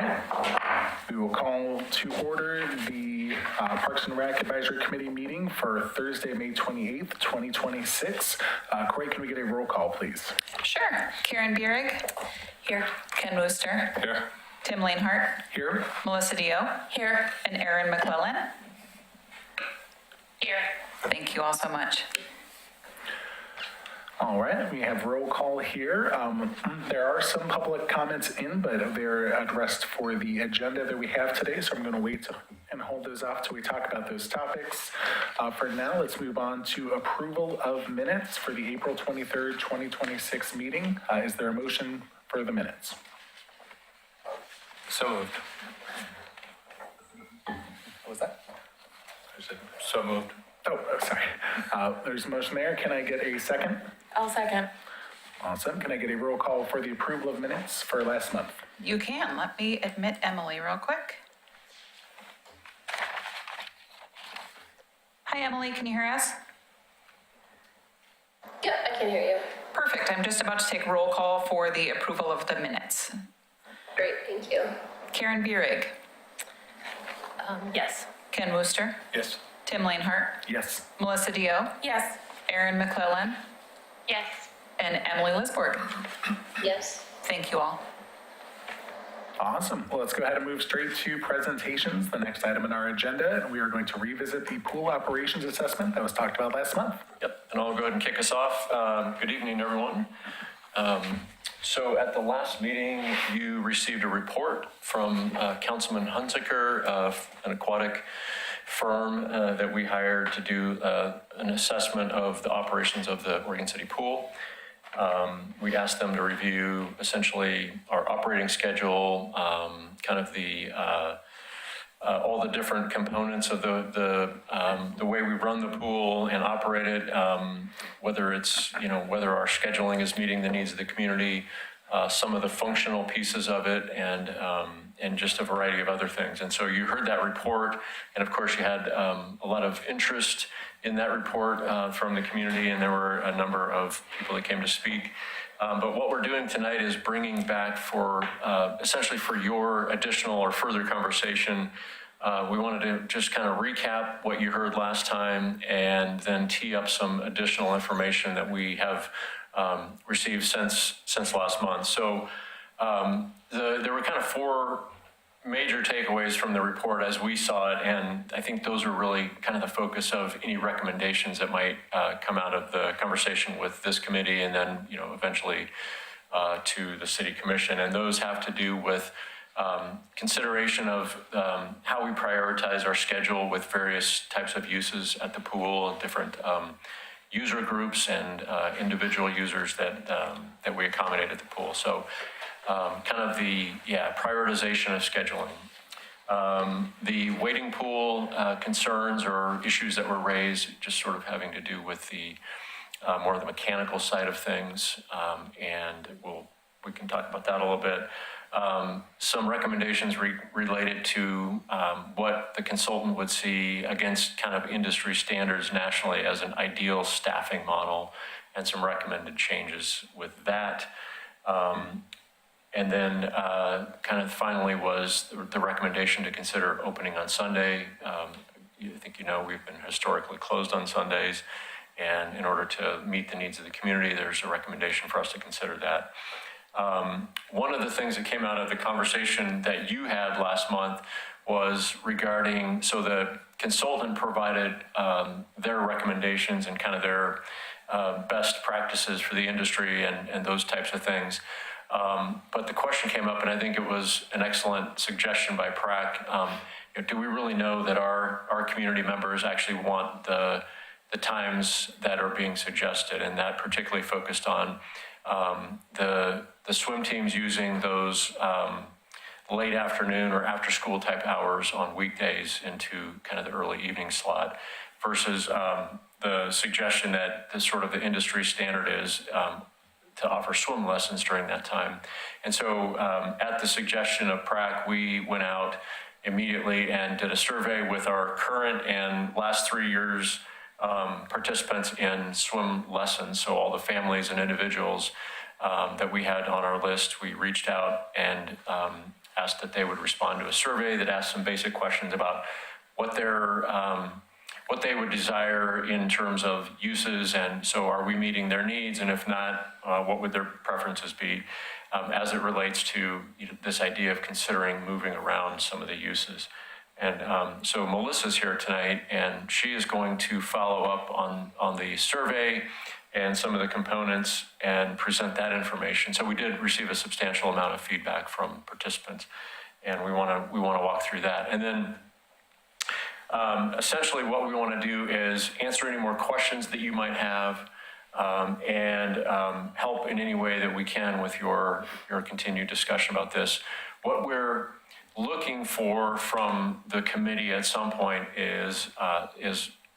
right. We will call to order the Parks and Rec Advisory Committee meeting for Thursday, May 28th, 2026. Corey, can we get a roll call, please? Sure. Karen Bierig. Here. Ken Wooster. Here. Tim Lanehart. Here. Melissa Dio. Here. And Erin McClellan. Here. Thank you all so much. All right, we have roll call here. There are some public comments in, but they're addressed for the agenda that we have today, so I'm going to wait and hold those off till we talk about those topics. For now, let's move on to approval of minutes for the April 23rd, 2026 meeting. Is there a motion for the minutes? So moved. What was that? I said, so moved. Oh, sorry. There's a motion there. Can I get a second? I'll second. Awesome. Can I get a roll call for the approval of minutes for last month? You can. Let me admit Emily real quick. Hi, Emily. Can you hear us? Yep, I can hear you. Perfect. I'm just about to take roll call for the approval of the minutes. Great, thank you. Karen Bierig. Yes. Ken Wooster. Yes. Tim Lanehart. Yes. Melissa Dio. Yes. Erin McClellan. Yes. And Emily Lisborg. Yes. Thank you all. Awesome. Well, let's go ahead and move straight to presentations. The next item on our agenda, and we are going to revisit the pool operations assessment that was talked about last month. Yep, and I'll go ahead and kick us off. Good evening, everyone. So at the last meeting, you received a report from Councilman Hunziker of an aquatic firm that we hired to do an assessment of the operations of the Oregon City Pool. We asked them to review essentially our operating schedule, kind of the all the different components of the way we run the pool and operate it, whether it's, whether our scheduling is meeting the needs of the community, some of the functional pieces of it, and just a variety of other things. And so you heard that report, and of course you had a lot of interest in that report from the community, and there were a number of people that came to speak. But what we're doing tonight is bringing back for, essentially for your additional or further conversation. We wanted to just kind of recap what you heard last time and then tee up some additional information that we have received since last month. So there were kind of four major takeaways from the report as we saw it, and I think those are really kind of the focus of any recommendations that might come out of the conversation with this committee and then, eventually to the City Commission. And those have to do with consideration of how we prioritize our schedule with various types of uses at the pool and different user groups and individual users that we accommodate at the pool. So kind of the prioritization of scheduling. The wading pool concerns or issues that were raised, just sort of having to do with the more of the mechanical side of things, and we can talk about that a little bit. Some recommendations related to what the consultant would see against kind of industry standards nationally as an ideal staffing model, and some recommended changes with that. And then kind of finally was the recommendation to consider opening on Sunday. I think we've been historically closed on Sundays, and in order to meet the needs of the community, there's a recommendation for us to consider that. One of the things that came out of the conversation that you had last month was regarding, so the consultant provided their recommendations and kind of their best practices for the industry and those types of things. But the question came up, and I think it was an excellent suggestion by PRAC. Do we really know that our community members actually want the times that are being suggested? And that particularly focused on the swim teams using those late afternoon or after school type hours on weekdays into kind of the early evening slot versus the suggestion that the industry standard is to offer swim lessons during that time. And so at the suggestion of PRAC, we went out immediately and did a survey with our current and last 3 years participants in swim lessons. So all the families and individuals that we had on our list, we reached out and asked that they would respond to a survey that asked some basic questions about what they would desire in terms of uses, and so are we meeting their needs, and if not, what would their preferences be as it relates to this idea of considering moving around some of the uses. And so Melissa's here tonight, and she is going to follow up on the survey and some of the components and present that information. So we did receive a substantial amount of feedback from participants, and we want to walk through that. And then essentially what we want to do is answer any more questions that you might have, and help in any way that we can with your continued discussion about this. What we're looking for from the committee at some point is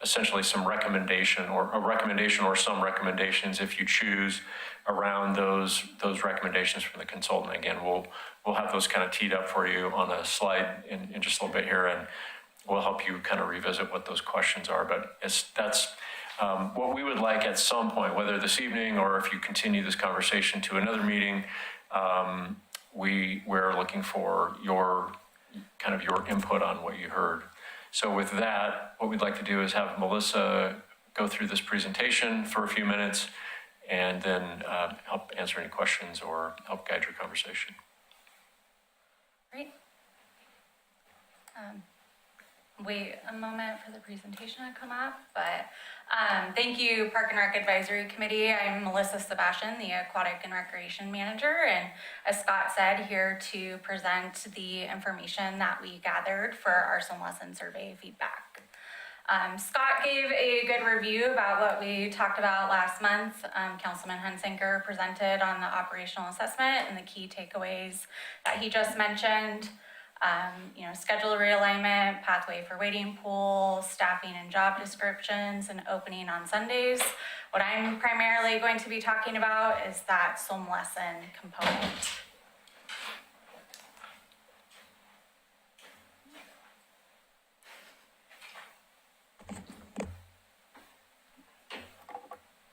essentially some recommendation or some recommendations, if you choose, around those recommendations from the consultant. Again, we'll have those kind of teed up for you on a slide in just a little bit here, and we'll help you kind of revisit what those questions are. But that's what we would like at some point, whether this evening or if you continue this conversation to another meeting. We're looking for your input on what you heard. So with that, what we'd like to do is have Melissa go through this presentation for a few minutes, and then help answer any questions or help guide your conversation. Great. Wait a moment for the presentation to come up, but thank you, Park and Rec Advisory Committee. I'm Melissa Sebastian, the Aquatic and Recreation Manager, and as Scott said, here to present the information that we gathered for our swim lesson survey feedback. Scott gave a good review about what we talked about last month. Councilman Hunsaker presented on the operational assessment and the key takeaways that he just mentioned. Schedule realignment, pathway for wading pool, staffing and job descriptions, and opening on Sundays. What I'm primarily going to be talking about is that swim lesson component.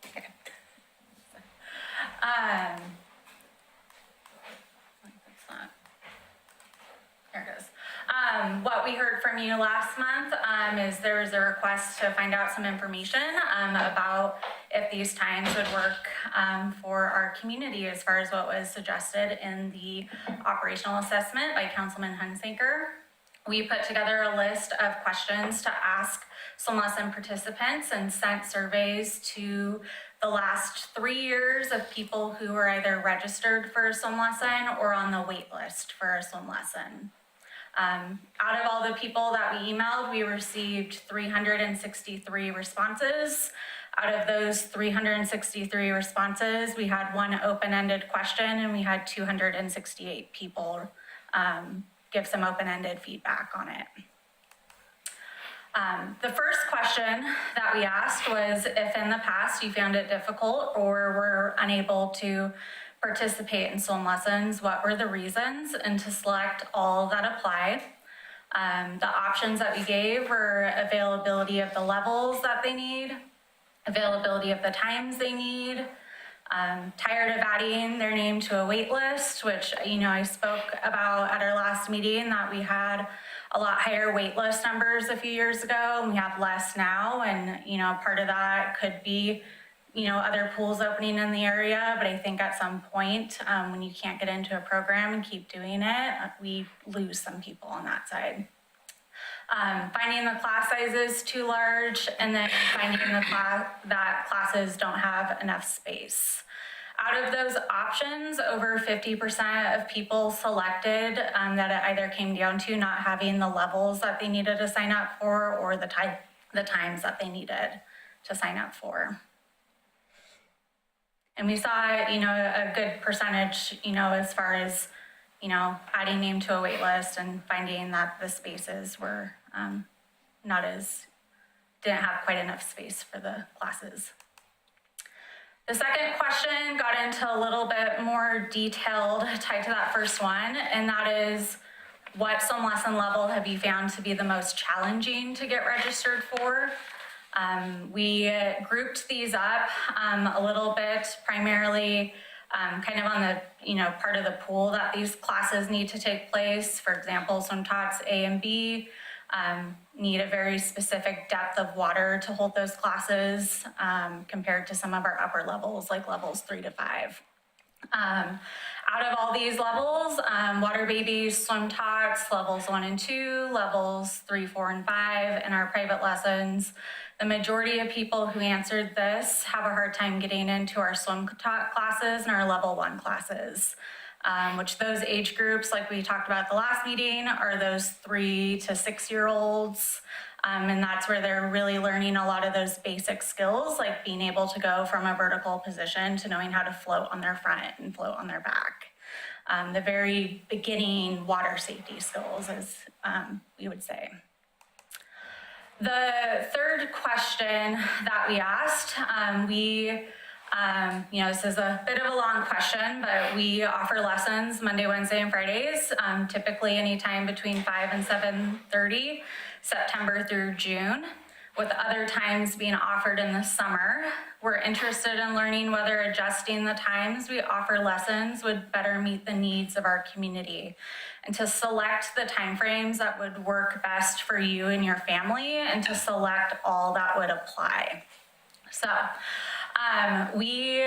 Okay. There it goes. What we heard from you last month is there was a request to find out some information about if these times would work for our community as far as what was suggested in the operational assessment by Councilman Hunsaker. We put together a list of questions to ask swim lesson participants and sent surveys to the last 3 years of people who were either registered for a swim lesson or on the wait list for a swim lesson. Out of all the people that we emailed, we received 363 responses. Out of those 363 responses, we had one open-ended question, and we had 268 people give some open-ended feedback on it. The first question that we asked was if in the past you found it difficult or were unable to participate in swim lessons, what were the reasons, and to select all that applied. The options that we gave were availability of the levels that they need, availability of the times they need, tired of adding their name to a wait list, which, I spoke about at our last meeting that we had a lot higher wait list numbers a few years ago, and we have less now. And, part of that could be, other pools opening in the area, but I think at some point, when you can't get into a program and keep doing it, we lose some people on that side. Finding the class sizes too large, and then finding that classes don't have enough space. Out of those options, over 50% of people selected that it either came down to not having the levels that they needed to sign up for, or the times that they needed to sign up for. And we saw, a good percentage, as far as, adding name to a wait list and finding that the spaces were didn't have quite enough space for the classes. The second question got into a little bit more detailed tied to that first one, and that is, what swim lesson level have you found to be the most challenging to get registered for? We grouped these up a little bit, primarily kind of on the, part of the pool that these classes need to take place. For example, swim tots A and B need a very specific depth of water to hold those classes compared to some of our upper levels, like levels 3 to 5. Out of all these levels, water babies, swim tots, levels 1 and 2, levels 3, 4, and 5, in our private lessons, the majority of people who answered this have a hard time getting into our swim tot classes and our level 1 classes, which those age groups, like we talked about at the last meeting, are those 3 to 6-year-olds. And that's where they're really learning a lot of those basic skills, like being able to go from a vertical position to knowing how to float on their front and float on their back. The very beginning water safety skills, as we would say. The third question that we asked, this is a bit of a long question, but we offer lessons Monday, Wednesday, and Fridays, typically anytime between 5 and 7:30, September through June, with other times being offered in the summer. We're interested in learning whether adjusting the times we offer lessons would better meet the needs of our community, and to select the timeframes that would work best for you and your family, and to select all that would apply. So we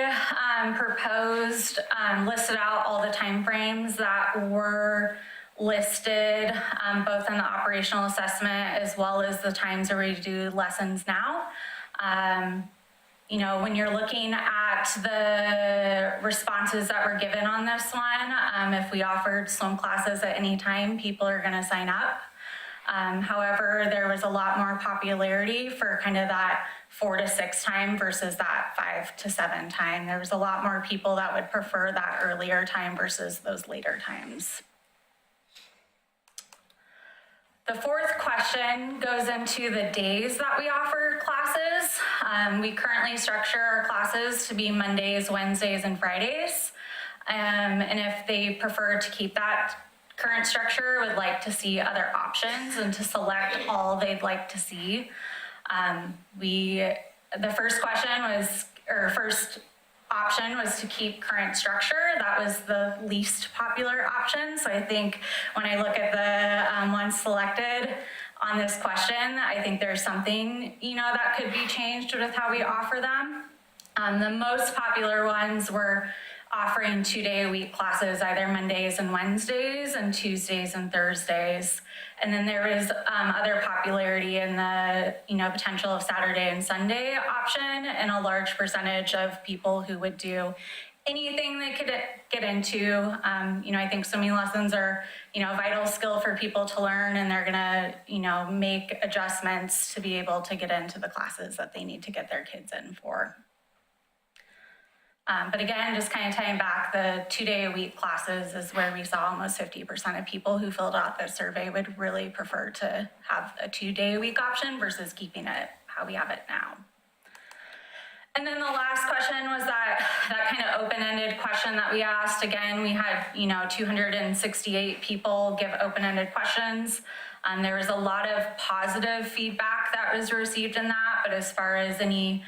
proposed, listed out all the timeframes that were listed both in the operational assessment as well as the times where we do lessons now. When you're looking at the responses that were given on this one, if we offered swim classes at any time, people are going to sign up. However, there was a lot more popularity for kind of that 4 to 6 time versus that 5 to 7 time. There was a lot more people that would prefer that earlier time versus those later times. The fourth question goes into the days that we offer classes. We currently structure our classes to be Mondays, Wednesdays, and Fridays. And if they prefer to keep that current structure, would like to see other options and to select all they'd like to see. The first option was to keep current structure. That was the least popular option. So I think when I look at the ones selected on this question, I think there's something, that could be changed with how we offer them. The most popular ones were offering 2-day-a-week classes, either Mondays and Wednesdays and Tuesdays and Thursdays. And then there was other popularity in the, potential of Saturday and Sunday option, and a large percentage of people who would do anything they could get into. I think swimming lessons are, a vital skill for people to learn, and they're gonna, make adjustments to be able to get into the classes that they need to get their kids in for. But again, just kind of tying back, the 2-day-a-week classes is where we saw almost 50% of people who filled out the survey would really prefer to have a 2-day-a-week option versus keeping it how we have it now. And then the last question was that kind of open-ended question that we asked. Again, we had, 268 people give open-ended questions. There was a lot of positive feedback that was received in that, but as far as any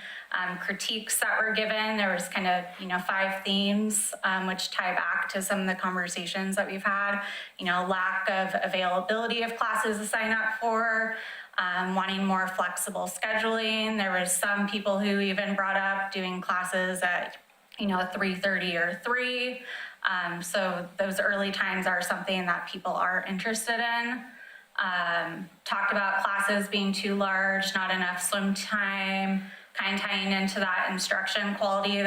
critiques that were given, there was kind of, 5 themes, which tie back to some of the conversations that we've had. Lack of availability of classes to sign up for, wanting more flexible scheduling. There was some people who even brought up doing classes at, 3:30 or 3. So those early times are something that people are interested in. Talked about classes being too large, not enough swim time, kind of tying into that instruction quality.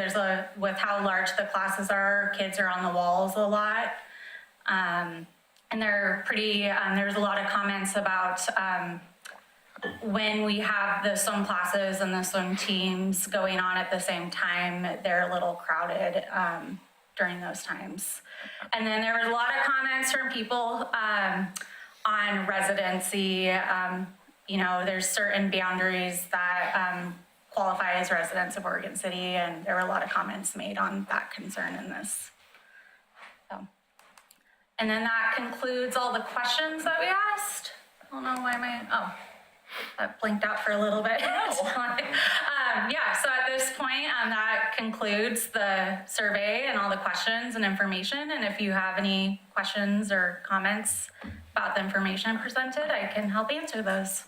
With how large the classes are, kids are on the walls a lot. And they're pretty, there's a lot of comments about when we have the swim classes and the swim teams going on at the same time, they're a little crowded during those times. And then there was a lot of comments from people on residency. There's certain boundaries that qualify as residents of Oregon City, and there were a lot of comments made on that concern in this. So, and then that concludes all the questions that we asked. I don't know why That blinked out for a little bit. So at this point, that concludes the survey and all the questions and information. And if you have any questions or comments about the information presented, I can help answer those.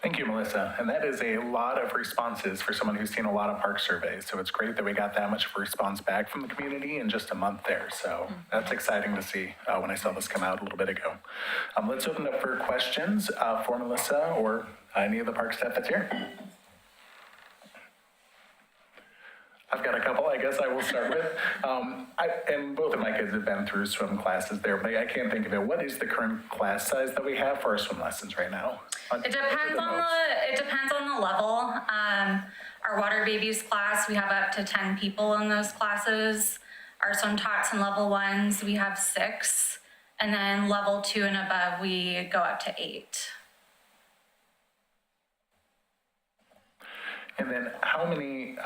Thank you, Melissa. And that is a lot of responses for someone who's seen a lot of park surveys. So it's great that we got that much of a response back from the community in just a month there. So that's exciting to see when I saw this come out a little bit ago. Let's open up for questions for Melissa or any of the park staff that's here. I've got a couple, I guess I will start with. And both of my kids have been through swim classes there, but I can't think of it. What is the current class size that we have for our swim lessons right now? It depends on the level. Our water babies class, we have up to 10 people in those classes. Our swim tots and level 1s, we have 6. And then level 2 and above, we go up to 8. And then how many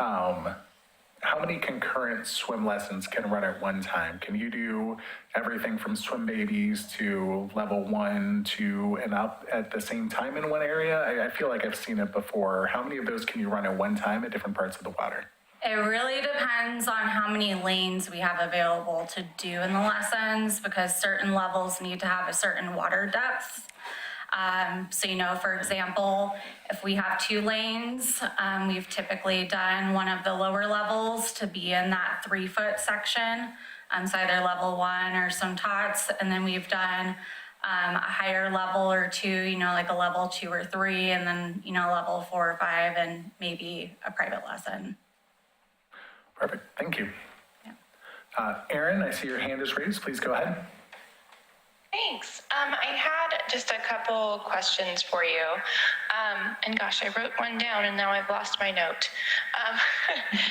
concurrent swim lessons can run at one time? Can you do everything from swim babies to level 1, 2, and up at the same time in one area? I feel like I've seen it before. How many of those can you run at one time at different parts of the water? It really depends on how many lanes we have available to do in the lessons, because certain levels need to have a certain water depth. For example, if we have 2 lanes, we've typically done one of the lower levels to be in that 3-foot section. So either level 1 or some tots, and then we've done a higher level or 2, like a level 2 or 3, and then, level 4 or 5, and maybe a private lesson. Perfect, thank you. Erin, I see your hand is raised. Please go ahead. Thanks. I had just a couple questions for you. And gosh, I wrote one down and now I've lost my note.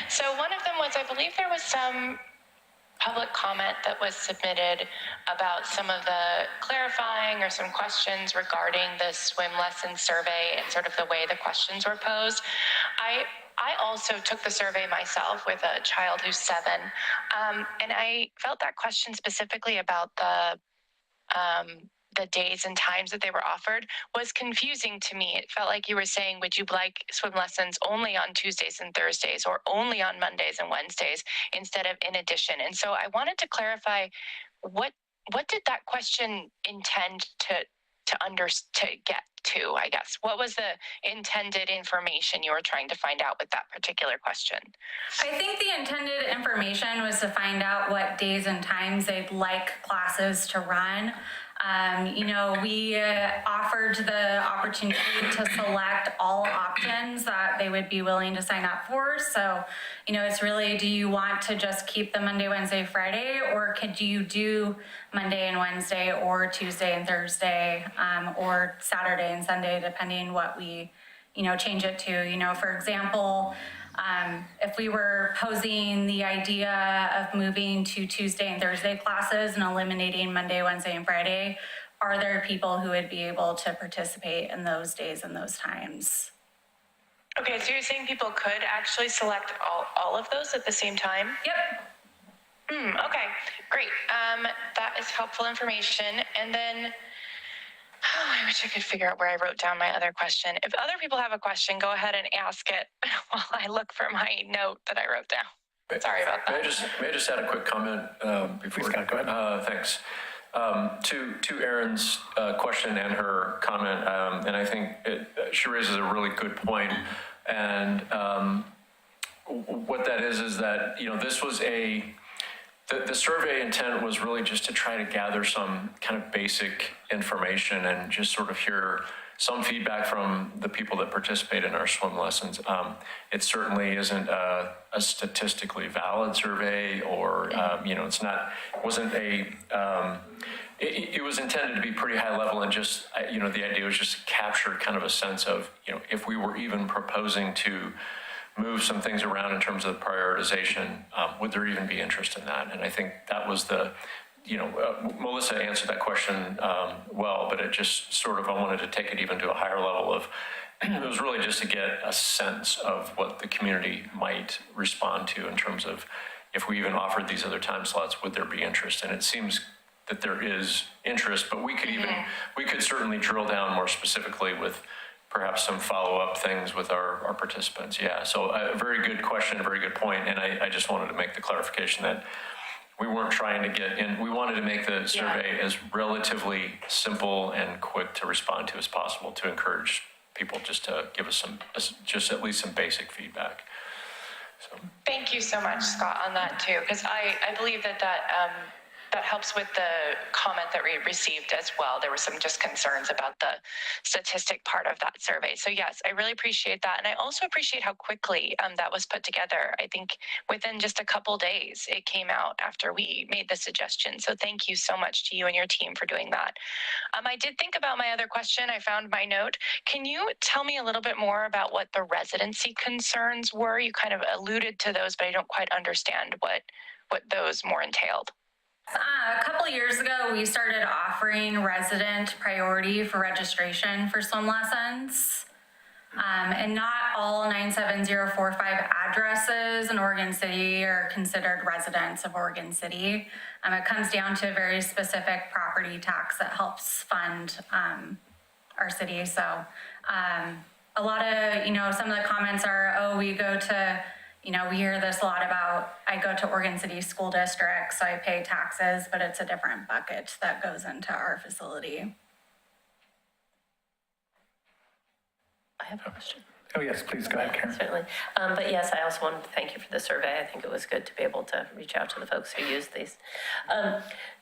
So one of them was, I believe there was some public comment that was submitted about some of the clarifying or some questions regarding the swim lesson survey and sort of the way the questions were posed. I also took the survey myself with a child who's 7. And I felt that question specifically about the days and times that they were offered was confusing to me. It felt like you were saying, would you like swim lessons only on Tuesdays and Thursdays or only on Mondays and Wednesdays instead of in addition? And so I wanted to clarify, what did that question intend to get to, I guess? What was the intended information you were trying to find out with that particular question? I think the intended information was to find out what days and times they'd like classes to run. We offered the opportunity to select all options that they would be willing to sign up for. So, it's really, do you want to just keep the Monday, Wednesday, Friday, or could you do Monday and Wednesday, or Tuesday and Thursday, or Saturday and Sunday, depending what we, change it to. For example, if we were posing the idea of moving to Tuesday and Thursday classes and eliminating Monday, Wednesday, and Friday, are there people who would be able to participate in those days and those times? Okay, so you're saying people could actually select all of those at the same time? Yep. Okay, great. That is helpful information. And then, I wish I could figure out where I wrote down my other question. If other people have a question, go ahead and ask it while I look for my note that I wrote down. Sorry about that. May I just add a quick comment before? Please, Scott, go ahead. Thanks. To Erin's question and her comment, and I think she raises a really good point. And what that is that, this was the survey intent was really just to try to gather some kind of basic information and just sort of hear some feedback from the people that participate in our swim lessons. It certainly isn't a statistically valid survey, or it was intended to be pretty high level, and just the idea was just to capture kind of a sense of if we were even proposing to move some things around in terms of prioritization, would there even be interest in that? And I think that was Melissa answered that question well, but it just sort of, I wanted to take it even to a higher level of, it was really just to get a sense of what the community might respond to in terms of, if we even offered these other time slots, would there be interest? And it seems that there is interest, but we could certainly drill down more specifically with perhaps some follow-up things with our participants. Yeah, so a very good question, a very good point. And I just wanted to make the clarification that we weren't trying to get in, we wanted to make the survey as relatively simple and quick to respond to as possible to encourage people just to give us some, just at least some basic feedback. So. Thank you so much, Scott, on that too, because I believe that helps with the comment that we received as well. There were some just concerns about the statistic part of that survey. So yes, I really appreciate that. And I also appreciate how quickly that was put together. I think within just a couple days, it came out after we made the suggestion. So thank you so much to you and your team for doing that. I did think about my other question. I found my note. Can you tell me a little bit more about what the residency concerns were? You kind of alluded to those, but I don't quite understand what those more entailed. A couple years ago, we started offering resident priority for registration for swim lessons. And not all 97045 addresses in Oregon City are considered residents of Oregon City. It comes down to a very specific property tax that helps fund our city. So a lot of, some of the comments are, oh, we go to, we hear this a lot about, I go to Oregon City School District, so I pay taxes, but it's a different bucket that goes into our facility. I have a question. Oh, yes, please go ahead, Karen. Certainly. But yes, I also wanted to thank you for the survey. I think it was good to be able to reach out to the folks who use these.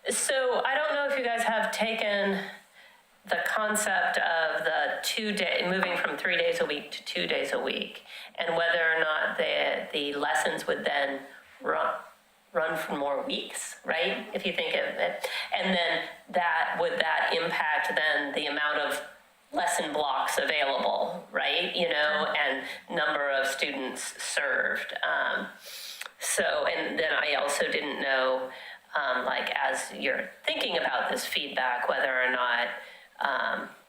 So I don't know if you guys have taken the concept of the moving from 3 days a week to 2 days a week, and whether or not the lessons would then run for more weeks, right? If you think of it, and then would that impact then the amount of lesson blocks available, right? And number of students served. And then I also didn't know, as you're thinking about this feedback, whether or not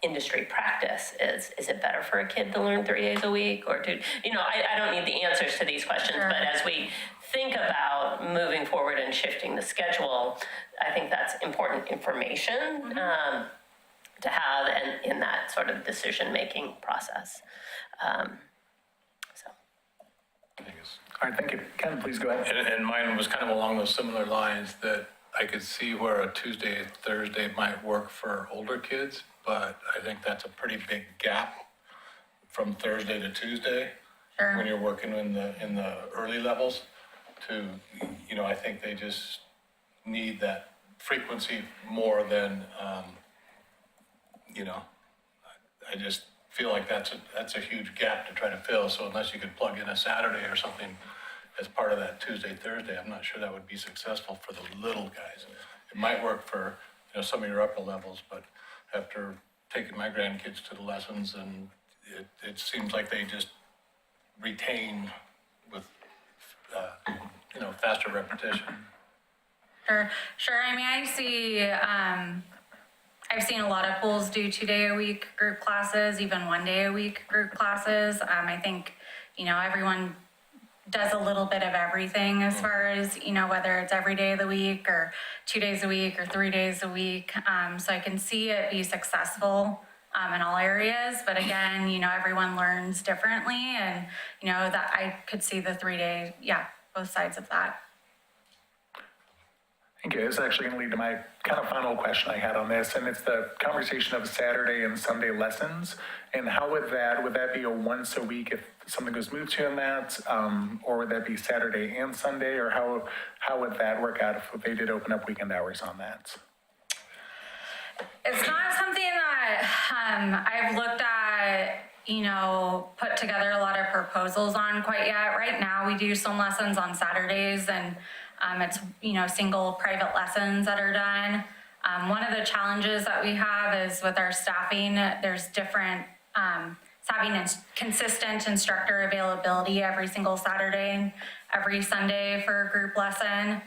industry practice is it better for a kid to learn 3 days a week or two? I don't need the answers to these questions, but as we think about moving forward and shifting the schedule, I think that's important information to have in that sort of decision-making process. All right, thank you. Ken, please go ahead. And mine was kind of along those similar lines, that I could see where a Tuesday, Thursday might work for older kids, but I think that's a pretty big gap from Thursday to Tuesday. Sure. When you're working in the early levels to, I think they just need that frequency more than, I just feel like that's a huge gap to try to fill. So unless you could plug in a Saturday or something as part of that Tuesday, Thursday, I'm not sure that would be successful for the little guys. It might work for, some of your upper levels, but after taking my grandkids to the lessons, and it seems like they just retain with, faster repetition. Sure. I mean, I've seen a lot of pools do 2 day a week group classes, even 1 day a week group classes. I think, everyone does a little bit of everything as far as, whether it's every day of the week or 2 days a week or 3 days a week. So I can see it be successful in all areas. But again, everyone learns differently, and, that I could see the 3 day, both sides of that. Thank you. This is actually going to lead to my kind of final question I had on this, and it's the conversation of Saturday and Sunday lessons. And how would that be a once a week if something was moved to in that, or would that be Saturday and Sunday, or how would that work out if they did open up weekend hours on that? It's not something that I've looked at, put together a lot of proposals on quite yet. Right now, we do swim lessons on Saturdays, and it's, single private lessons that are done. One of the challenges that we have is with our staffing, there's different, having consistent instructor availability every single Saturday, every Sunday for a group lesson.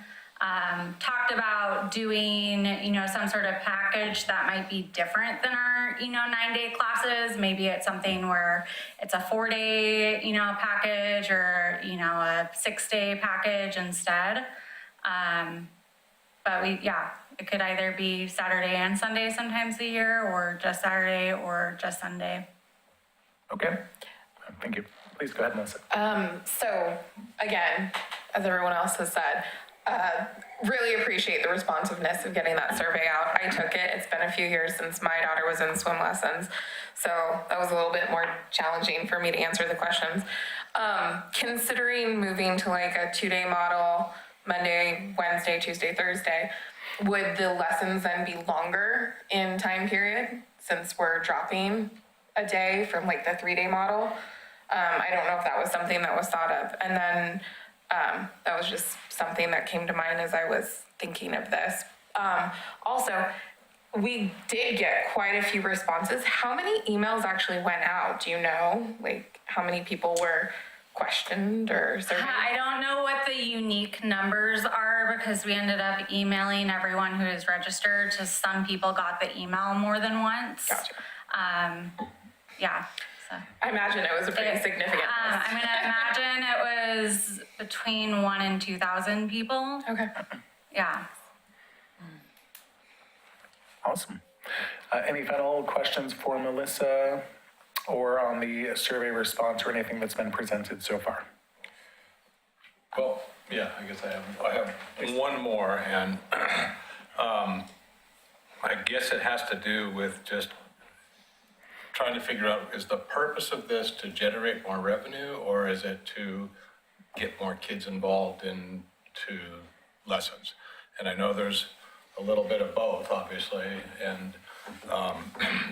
Talked about doing, some sort of package that might be different than our, 9-day classes. Maybe it's something where it's a 4-day, package, or, a 6-day package instead. But It could either be Saturday and Sunday sometimes a year, or just Saturday or just Sunday. Okay, thank you. Please go ahead, Melissa. So again, as everyone else has said, really appreciate the responsiveness of getting that survey out. I took it. It's been a few years since my daughter was in swim lessons, so that was a little bit more challenging for me to answer the questions. Considering moving to like a 2-day model, Monday, Wednesday, Tuesday, Thursday, would the lessons then be longer in time period since we're dropping a day from like the 3-day model? I don't know if that was something that was thought of. And then that was just something that came to mind as I was thinking of this. Also, we did get quite a few responses. How many emails actually went out? Do you know? Like how many people were questioned or surveyed? I don't know what the unique numbers are because we ended up emailing everyone who is registered. Just some people got the email more than once. Gotcha. Yeah. So. I imagine it was a pretty significant list. I'm gonna imagine it was between 1,000 and 2,000 people. Okay. Yeah. Awesome. Any final questions for Melissa or on the survey response or anything that's been presented so far? Well, yeah, I guess I have one more, and I guess it has to do with just trying to figure out, is the purpose of this to generate more revenue, or is it to get more kids involved into lessons? And I know there's a little bit of both, obviously, and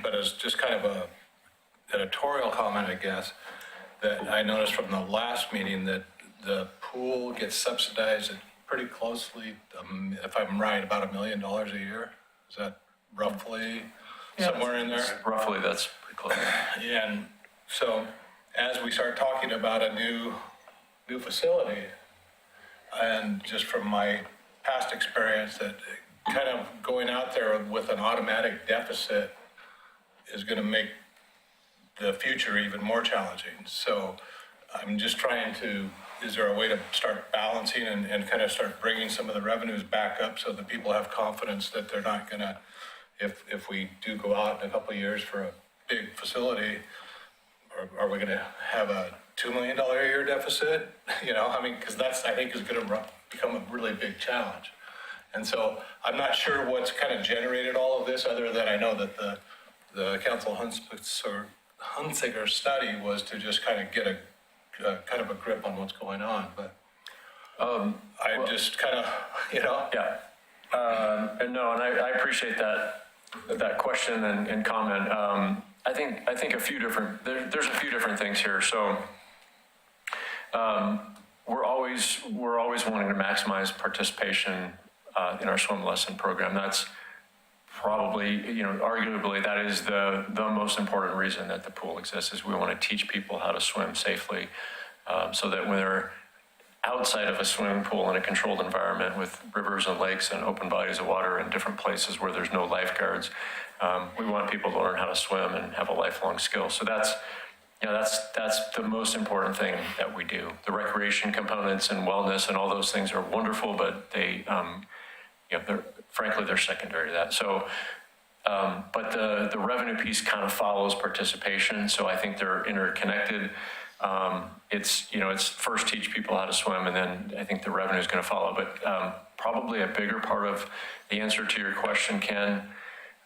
but as just kind of a editorial comment, I guess, that I noticed from the last meeting that the pool gets subsidized at pretty closely, if I'm right, about $1 million a year. Is that roughly somewhere in there? Roughly, that's pretty close. And so as we start talking about a new facility, and just from my past experience, that kind of going out there with an automatic deficit is going to make the future even more challenging. So I'm just trying to, is there a way to start balancing and kind of start bringing some of the revenues back up so that people have confidence that they're not going to, if we do go out in a couple of years for a big facility, are we going to have a $2 million a year deficit? You know, I mean, because that's, I think, is going to become a really big challenge. And so I'm not sure what's kind of generated all of this, other than I know that the Council Hunsicker study was to just kind of get a kind of a grip on what's going on. But I just kind of, you know. Yeah. And I appreciate that question and comment. I think a few different, there's a few different things here. So we're always wanting to maximize participation in our swim lesson program. That's probably, arguably that is the most important reason that the pool exists, is we want to teach people how to swim safely, so that when they're outside of a swimming pool in a controlled environment with rivers and lakes and open bodies of water in different places where there's no lifeguards, we want people to learn how to swim and have a lifelong skill. So that's the most important thing that we do. The recreation components and wellness and all those things are wonderful, but they're secondary to that. So, but the revenue piece kind of follows participation. So I think they're interconnected. It's first teach people how to swim, and then I think the revenue is going to follow. But probably a bigger part of the answer to your question, Ken,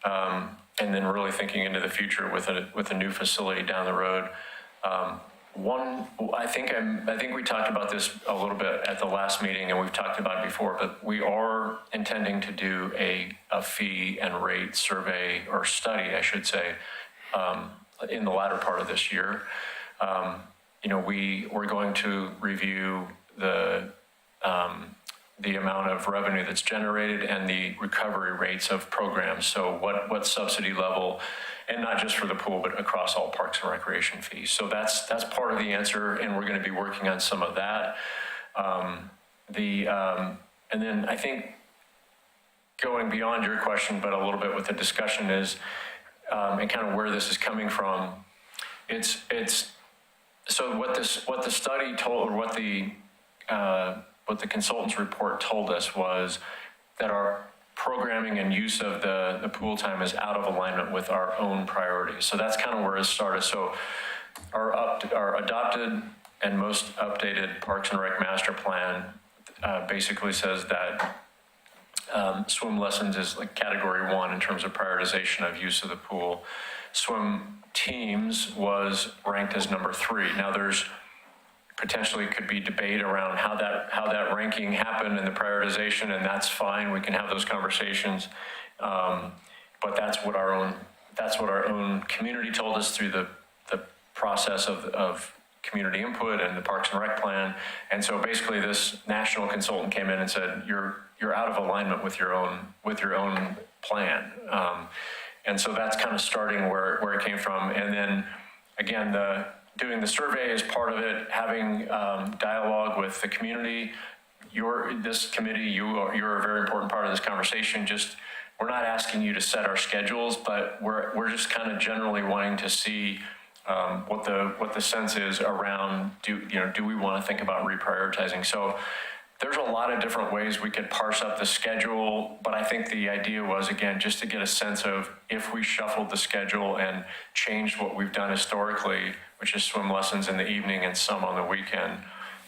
and then really thinking into the future with a new facility down the road. I think we talked about this a little bit at the last meeting, and we've talked about it before, but we are intending to do a fee and rate survey, or study, I should say, in the latter part of this year. We're going to review the amount of revenue that's generated and the recovery rates of programs. So what subsidy level, and not just for the pool, but across all parks and recreation fees. So that's part of the answer, and we're going to be working on some of that. And then I think going beyond your question, but a little bit with the discussion is, and kind of where this is coming from. So what the study told, or what the consultant's report told us, was that programming and use of the pool time is out of alignment with our own priorities. So that's kind of where it started. So our adopted and most updated Parks and Rec master plan basically says that swim lessons is like category 1 in terms of prioritization of use of the pool. Swim teams was ranked as number 3. Now there's potentially could be debate around how that ranking happened and the prioritization, and that's fine. We can have those conversations. But that's what our own community told us through the process of community input and the Parks and Rec plan. And so basically this national consultant came in and said, you're out of alignment with your own plan. And so that's kind of starting where it came from. And then again, doing the survey is part of it, having dialogue with the community. This committee, you're a very important part of this conversation. We're not asking you to set our schedules, but we're just kind of generally wanting to see what the sense is around, do we want to think about reprioritizing? So there's a lot of different ways we could parse up the schedule, but I think the idea was, again, just to get a sense of if we shuffled the schedule and changed what we've done historically, which is swim lessons in the evening and some on the weekend,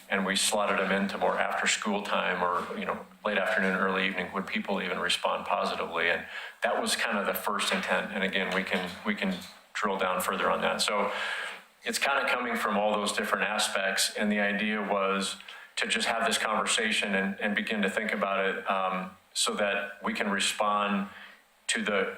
and we slotted them into more after school time or, late afternoon, early evening, would people even respond positively? And that was kind of the first intent. And again, we can drill down further on that. So it's kind of coming from all those different aspects. And the idea was to just have this conversation and begin to think about it so that we can respond to the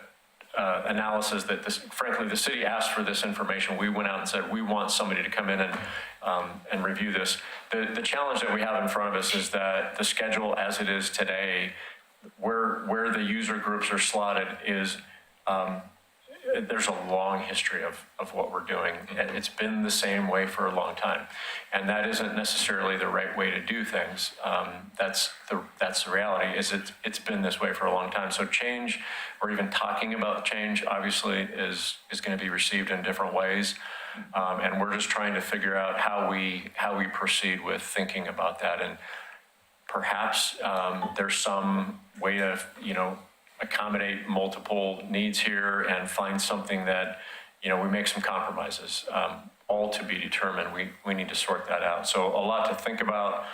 analysis that frankly, the city asked for this information. We went out and said, we want somebody to come in and review this. The challenge that we have in front of us is that the schedule as it is today, where the user groups are slotted is, there's a long history of what we're doing, and it's been the same way for a long time, and that isn't necessarily the right way to do things. That's the reality. It's been this way for a long time. So change, or even talking about change, obviously is going to be received in different ways, and we're just trying to figure out how we proceed with thinking about that, and perhaps there's some way to accommodate multiple needs here and find something that, we make some compromises, all to be determined. We need to sort that out. So a lot to think about,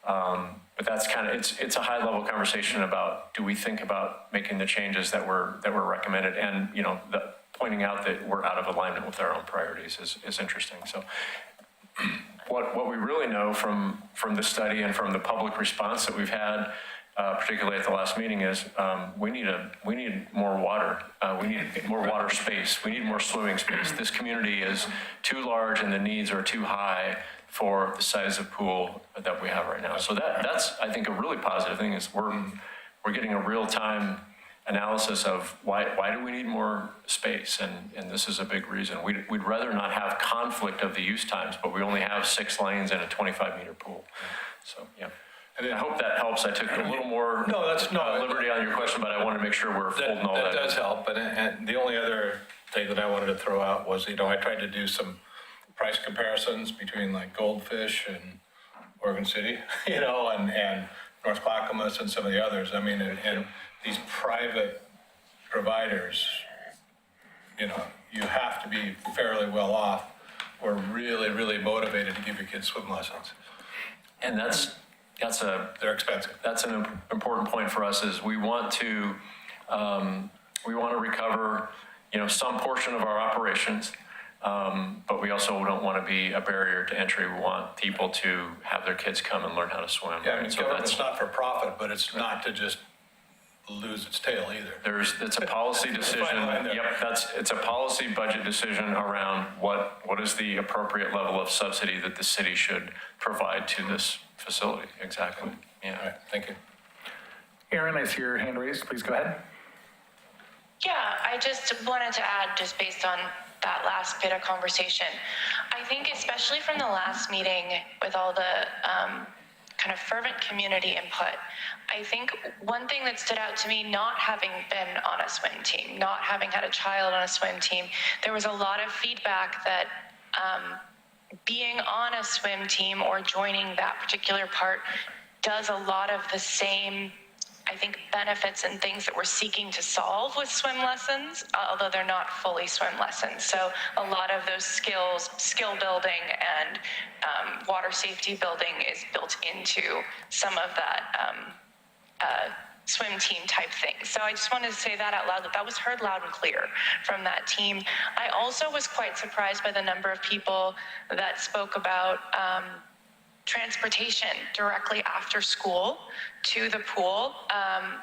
but that's kind of, it's a high level conversation about, do we think about making the changes that were recommended? And, pointing out that we're out of alignment with our own priorities is interesting. So what we really know from the study and from the public response that we've had, particularly at the last meeting, is we need more water. We need more water space. We need more swimming space. This community is too large and the needs are too high for the size of pool that we have right now. So that's I think a really positive thing is we're getting a real-time analysis of why do we need more space, and this is a big reason. We'd rather not have conflict of the use times, but we only have 6 lanes and a 25-meter pool. So yeah. And I hope that helps. I took a little more liberty on your question, but I want to make sure we're folding all that. That does help. And the only other thing that I wanted to throw out was, I tried to do some price comparisons between like Goldfish and Oregon City, and North Clackamette and some of the others. I mean, and these private providers, you have to be fairly well off. We're really, really motivated to give your kids swim lessons. And they're expensive. That's an important point for us. Is we want to recover, some portion of our operations, but we also don't want to be a barrier to entry. We want people to have their kids come and learn how to swim. Yeah, I mean, so government's not for profit, but it's not to just lose its tail either. It's a policy decision. It's a policy budget decision around what is the appropriate level of subsidy that the city should provide to this facility. Exactly. Yeah. All right. Thank you. Aaron, I see your hand raised. Please go ahead. Yeah, I just wanted to add, just based on that last bit of conversation, I think especially from the last meeting with all the kind of fervent community input, I think one thing that stood out to me, not having been on a swim team, not having had a child on a swim team, there was a lot of feedback that being on a swim team or joining that particular part does a lot of the same, I think, benefits and things that we're seeking to solve with swim lessons, although they're not fully swim lessons. So a lot of those skills, skill building and water safety building is built into some of that swim team type thing. So I just wanted to say that out loud, that was heard loud and clear from that team. I also was quite surprised by the number of people that spoke about transportation directly after school to the pool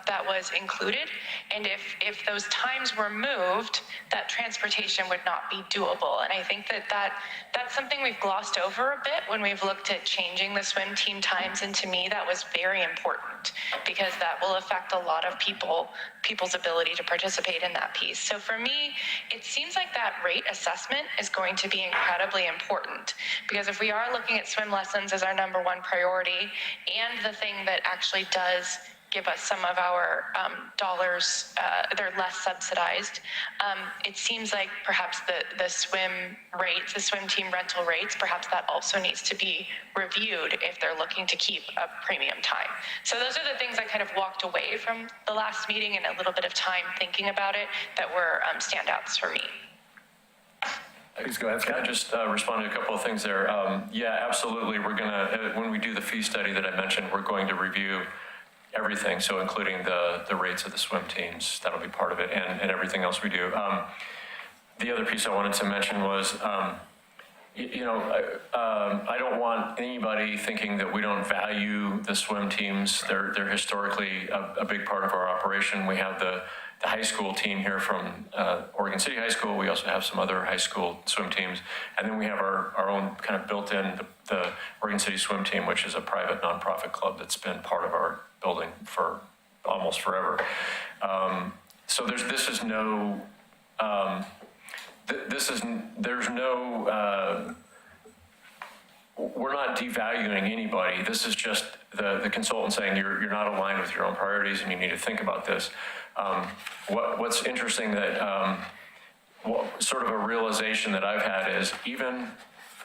that was included. And if those times were moved, that transportation would not be doable. And I think that's something we've glossed over a bit when we've looked at changing the swim team times. And to me, that was very important because that will affect a lot of people's ability to participate in that piece. So for me, it seems like that rate assessment is going to be incredibly important, because if we are looking at swim lessons as our number one priority and the thing that actually does give us some of our dollars, they're less subsidized. It seems like perhaps the swim rates, the swim team rental rates, perhaps that also needs to be reviewed if they're looking to keep a premium time. So those are the things I kind of walked away from the last meeting and a little bit of time thinking about it that were standouts for me. Please go ahead, Can I Scott. just respond to a couple of things there? Yeah, absolutely. We're going to, when we do the fee study that I mentioned, we're going to review everything, so including the rates of the swim teams. That'll be part of it, and everything else we do. The other piece I wanted to mention was, I don't want anybody thinking that we don't value the swim teams. They're historically a big part of our operation. We have the high school team here from Oregon City High School. We also have some other high school swim teams. And then we have our own kind of built-in, the Oregon City Swim Team, which is a private nonprofit club that's been part of our building for almost forever. So there's no we're not devaluing anybody. This is just the consultant saying you're not aligned with your own priorities and you need to think about this. What's interesting that sort of a realization that I've had is, even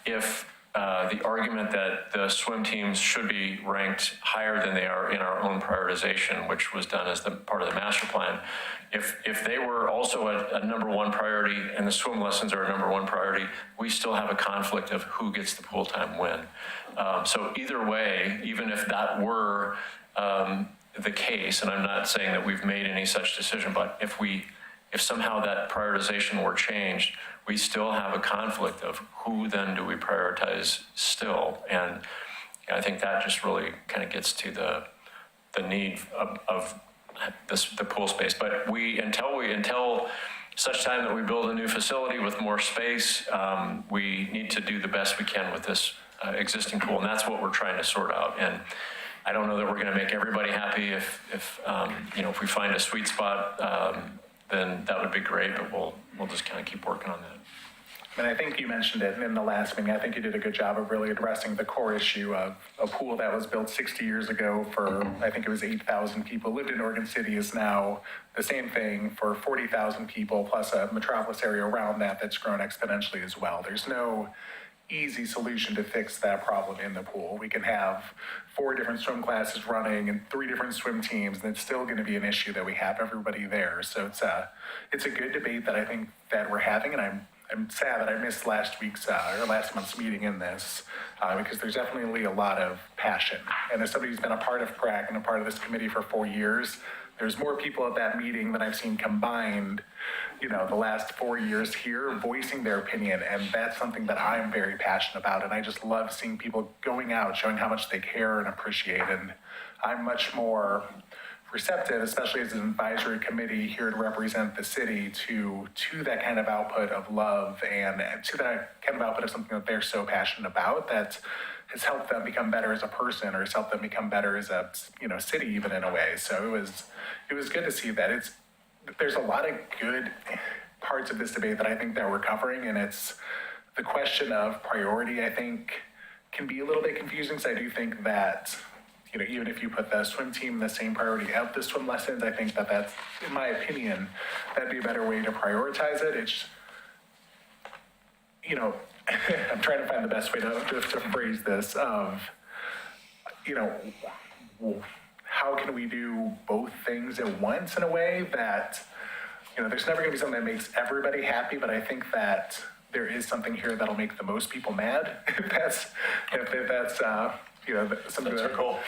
if the argument that the swim teams should be ranked higher than they are in our own prioritization, which was done as part of the master plan, if they were also a number one priority and the swim lessons are a number one priority, we still have a conflict of who gets the pool time when. So either way, even if that were the case, and I'm not saying that we've made any such decision, but if somehow that prioritization were changed, we still have a conflict of who then do we prioritize still. And I think that just really kind of gets to the need of the pool space. But until such time that we build a new facility with more space, we need to do the best we can with this existing pool. And that's what we're trying to sort out. And I don't know that we're going to make everybody happy. If we find a sweet spot, then that would be great, but we'll just kind of keep working on that. And I think you mentioned it in the last meeting. I think you did a good job of really addressing the core issue of a pool that was built 60 years ago for, I think it was 8,000 people lived in Oregon City, is now the same thing for 40,000 people, plus a metropolis area around that's grown exponentially as well. There's no easy solution to fix that problem in the pool. We can have 4 different swim classes running and 3 different swim teams, and it's still going to be an issue that we have everybody there. So it's a good debate that I think that we're having, and I'm sad that I missed last month's meeting in this, because there's definitely a lot of passion. And as somebody who's been a part of PRAC and a part of this committee for 4 years, there's more people at that meeting than I've seen combined, the last 4 years here, voicing their opinion. And that's something that I'm very passionate about. And I just love seeing people going out, showing how much they care and appreciate. And I'm much more receptive, especially as an advisory committee here to represent the city, to that kind of output of love and to that kind of output of something that they're so passionate about, that has helped them become better as a person, or has helped them become better as a city, even in a way. So it was good to see that. There's a lot of good parts of this debate that I think that we're covering, and it's the question of priority, I think, can be a little bit confusing, because I do think that even if you put the swim team in the same priority of the swim lessons, I think that's, in my opinion, that'd be a better way to prioritize it. It's, I'm trying to find the best way to phrase this of, how can we do both things at once in a way that, there's never gonna be something that makes everybody happy, but I think that there is something here that'll make the most people mad, if that's, something That's our that, goal.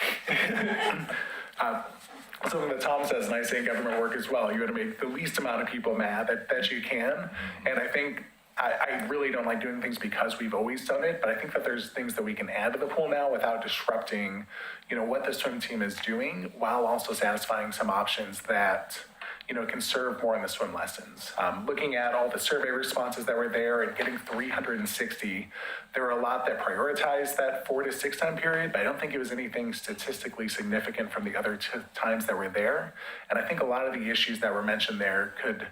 something that Tom says, and I say in government work as well, you gotta make the least amount of people mad that you can. And I think, I really don't like doing things because we've always done it, but I think that there's things that we can add to the pool now without disrupting, what the swim team is doing, while also satisfying some options that, can serve more in the swim lessons. Looking at all the survey responses that were there and getting 360, there were a lot that prioritized that 4 to 6 time period, but I don't think it was anything statistically significant from the other times that were there. And I think a lot of the issues that were mentioned there could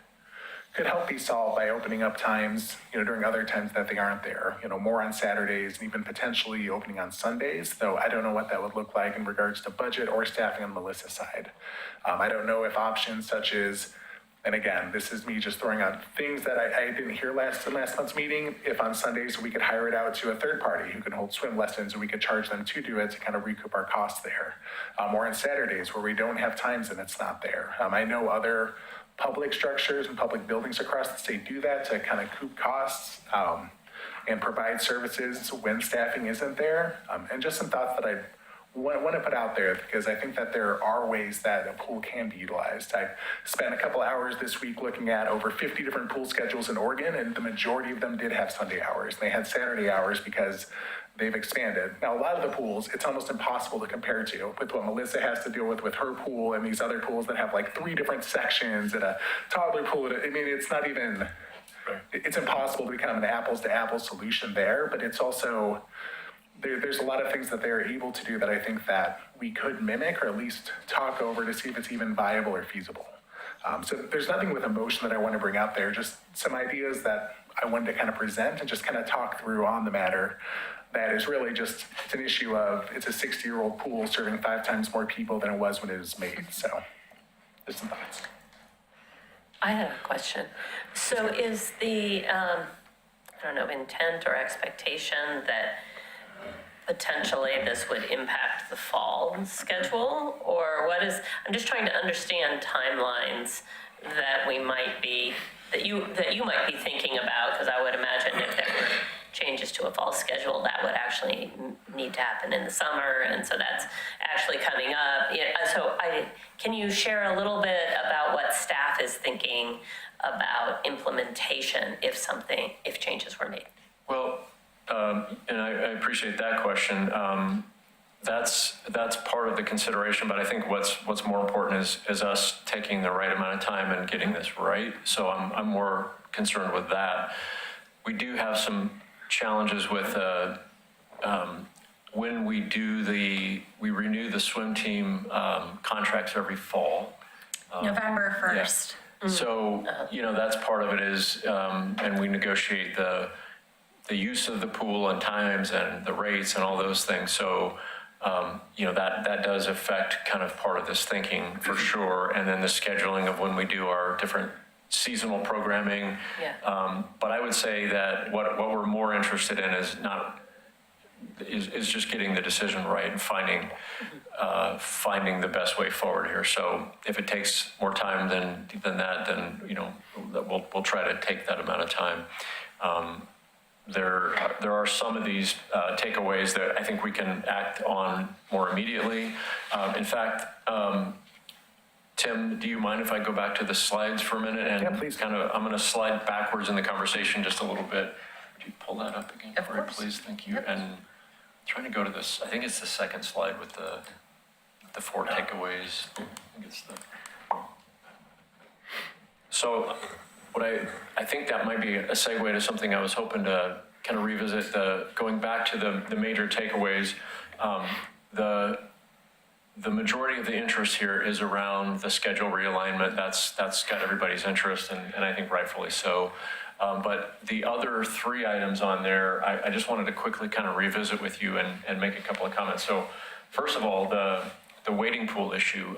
help be solved by opening up times, during other times that they aren't there, more on Saturdays and even potentially opening on Sundays, though I don't know what that would look like in regards to budget or staffing on Melissa's side. I don't know if options such as, and again, this is me just throwing out things that I didn't hear last month's meeting, if on Sundays we could hire it out to a third party who can hold swim lessons and we could charge them to do it to kind of recoup our costs there. Or on Saturdays where we don't have times and it's not there. I know other public structures and public buildings across the state do that to kind of coop costs and provide services when staffing isn't there. And just some thoughts that I want to put out there, because I think that there are ways that a pool can be utilized. I spent a couple hours this week looking at over 50 different pool schedules in Oregon, and the majority of them did have Sunday hours. They had Saturday hours because they've expanded. Now, a lot of the pools, it's almost impossible to compare to with what Melissa has to deal with her pool and these other pools that have like 3 different sections and a toddler pool. I mean, it's not even, it's impossible to become an apples to apples solution there, but it's also, there's a lot of things that they're able to do that I think that we could mimic or at least talk over to see if it's even viable or feasible. So there's nothing with emotion that I want to bring out there, just some ideas that I wanted to kind of present and just kind of talk through on the matter. That is really just, it's an issue of, it's a 60-year-old pool serving 5 times more people than it was when it was made. So there's some thoughts. I have a question. So is the, intent or expectation that potentially this would impact the fall schedule? Or what is, I'm just trying to understand timelines that we might be, that you might be thinking about, because I would imagine if there were changes to a fall schedule, that would actually need to happen in the summer, and so that's actually coming up. Can you share a little bit about what staff is thinking about implementation if changes were made? Well, and I appreciate that question. That's part of the consideration, but I think what's more important is us taking the right amount of time and getting this right. So I'm more concerned with that. We do have some challenges with when we renew the swim team contracts every fall. November 1st. Yeah. So, that's part of it is, and we negotiate the use of the pool and times and the rates and all those things. So, that does affect kind of part of this thinking for sure. And then the scheduling of when we do our different seasonal programming. Yeah. But I would say that what we're more interested in is just getting the decision right and finding the best way forward here. So if it takes more time than that, then we'll try to take that amount of time. There are some of these takeaways that I think we can act on more immediately. In fact, Tim, do you mind if I go back to the slides for a minute? And yeah, please. I'm going to slide backwards in the conversation just a little bit. Would you pull that up again for me, please? Thank you. Yep. And I'm trying to go to this. I think it's the second slide with the 4 takeaways. I think it's so I think that might be a segue to something I was hoping to kind of revisit, going back to the major takeaways. The majority of the interest here is around the schedule realignment. That's got everybody's interest, and I think rightfully so. But the other 3 items on there, I just wanted to quickly kind of revisit with you and make a couple of comments. So first of all, the wading pool issue.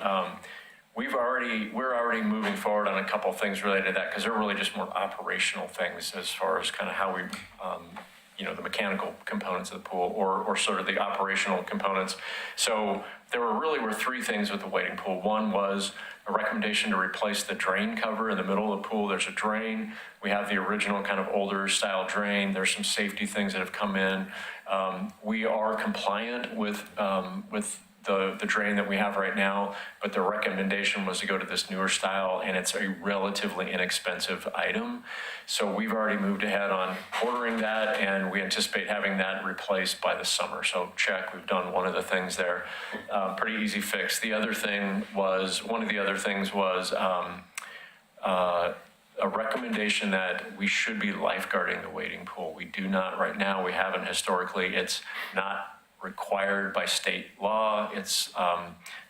We're already moving forward on a couple of things related to that, because they're really just more operational things as far as kind of how we the mechanical components of the pool or sort of the operational components. So there were three things with the wading pool. One was a recommendation to replace the drain cover in the middle of the pool. There's a drain. We have the original kind of older style drain. There's some safety things that have come in. We are compliant with the drain that we have right now, but the recommendation was to go to this newer style, and it's a relatively inexpensive item. So we've already moved ahead on ordering that, and we anticipate having that replaced by the summer. So check, we've done one of the things there. Pretty easy fix. One of the other things was a recommendation that we should be lifeguarding the wading pool. We do not right now. We haven't historically. It's not required by state law. It's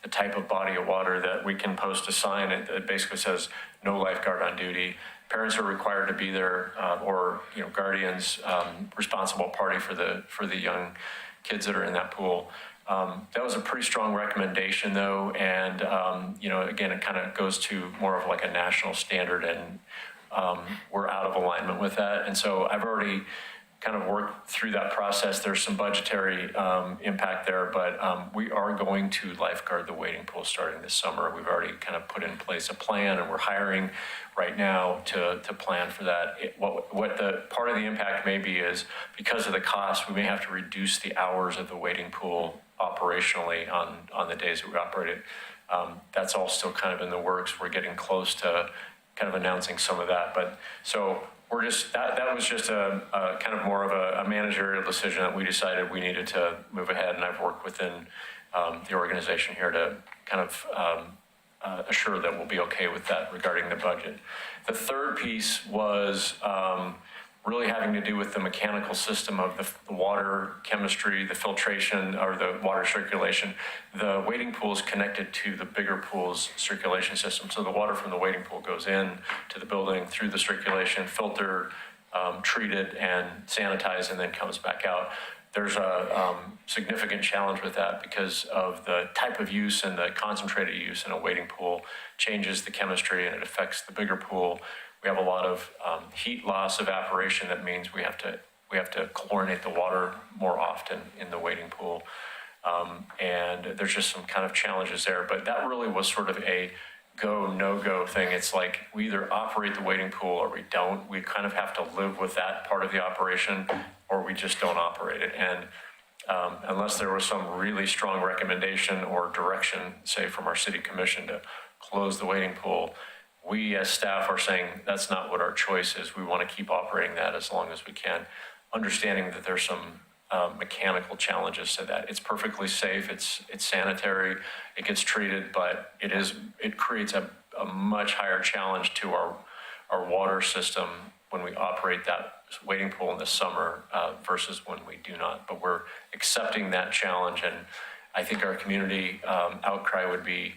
the type of body of water that we can post a sign that basically says no lifeguard on duty. Parents are required to be there, or guardians, responsible party for the young kids that are in that pool. That was a pretty strong recommendation, though, and again, it kind of goes to more of like a national standard, and we're out of alignment with that. And so I've already kind of worked through that process. There's some budgetary impact there, but we are going to lifeguard the wading pool starting this summer. We've already kind of put in place a plan, and we're hiring right now to plan for that. What the part of the impact may be is because of the cost, we may have to reduce the hours of the wading pool operationally on the days that we operate it. That's all still kind of in the works. We're getting close to kind of announcing some of that, but so we're just, that was just a kind of more of a managerial decision that we decided we needed to move ahead, and I've worked within the organization here to kind of assure that we'll be okay with that regarding the budget. The third piece was really having to do with the mechanical system of the water chemistry, the filtration, or the water circulation. The wading pool is connected to the bigger pool's circulation system. So the water from the wading pool goes in to the building through the circulation, filtered, treated, and sanitized, and then comes back out. There's a significant challenge with that because of the type of use and the concentrated use in a wading pool changes the chemistry, and it affects the bigger pool. We have a lot of heat loss, evaporation. That means we have to chlorinate the water more often in the wading pool, and there's just some kind of challenges there. But that really was sort of a go, no-go thing. It's like we either operate the wading pool or we don't. We kind of have to live with that part of the operation, or we just don't operate it. And unless there was some really strong recommendation or direction, say from our city commission, to close the wading pool, we as staff are saying that's not what our choice is. We want to keep operating that as long as we can, understanding that there's some mechanical challenges to that. It's perfectly safe. It's sanitary. It gets treated, but it creates a much higher challenge to our water system when we operate that wading pool in the summer versus when we do not. But we're accepting that challenge, and I think our community outcry would be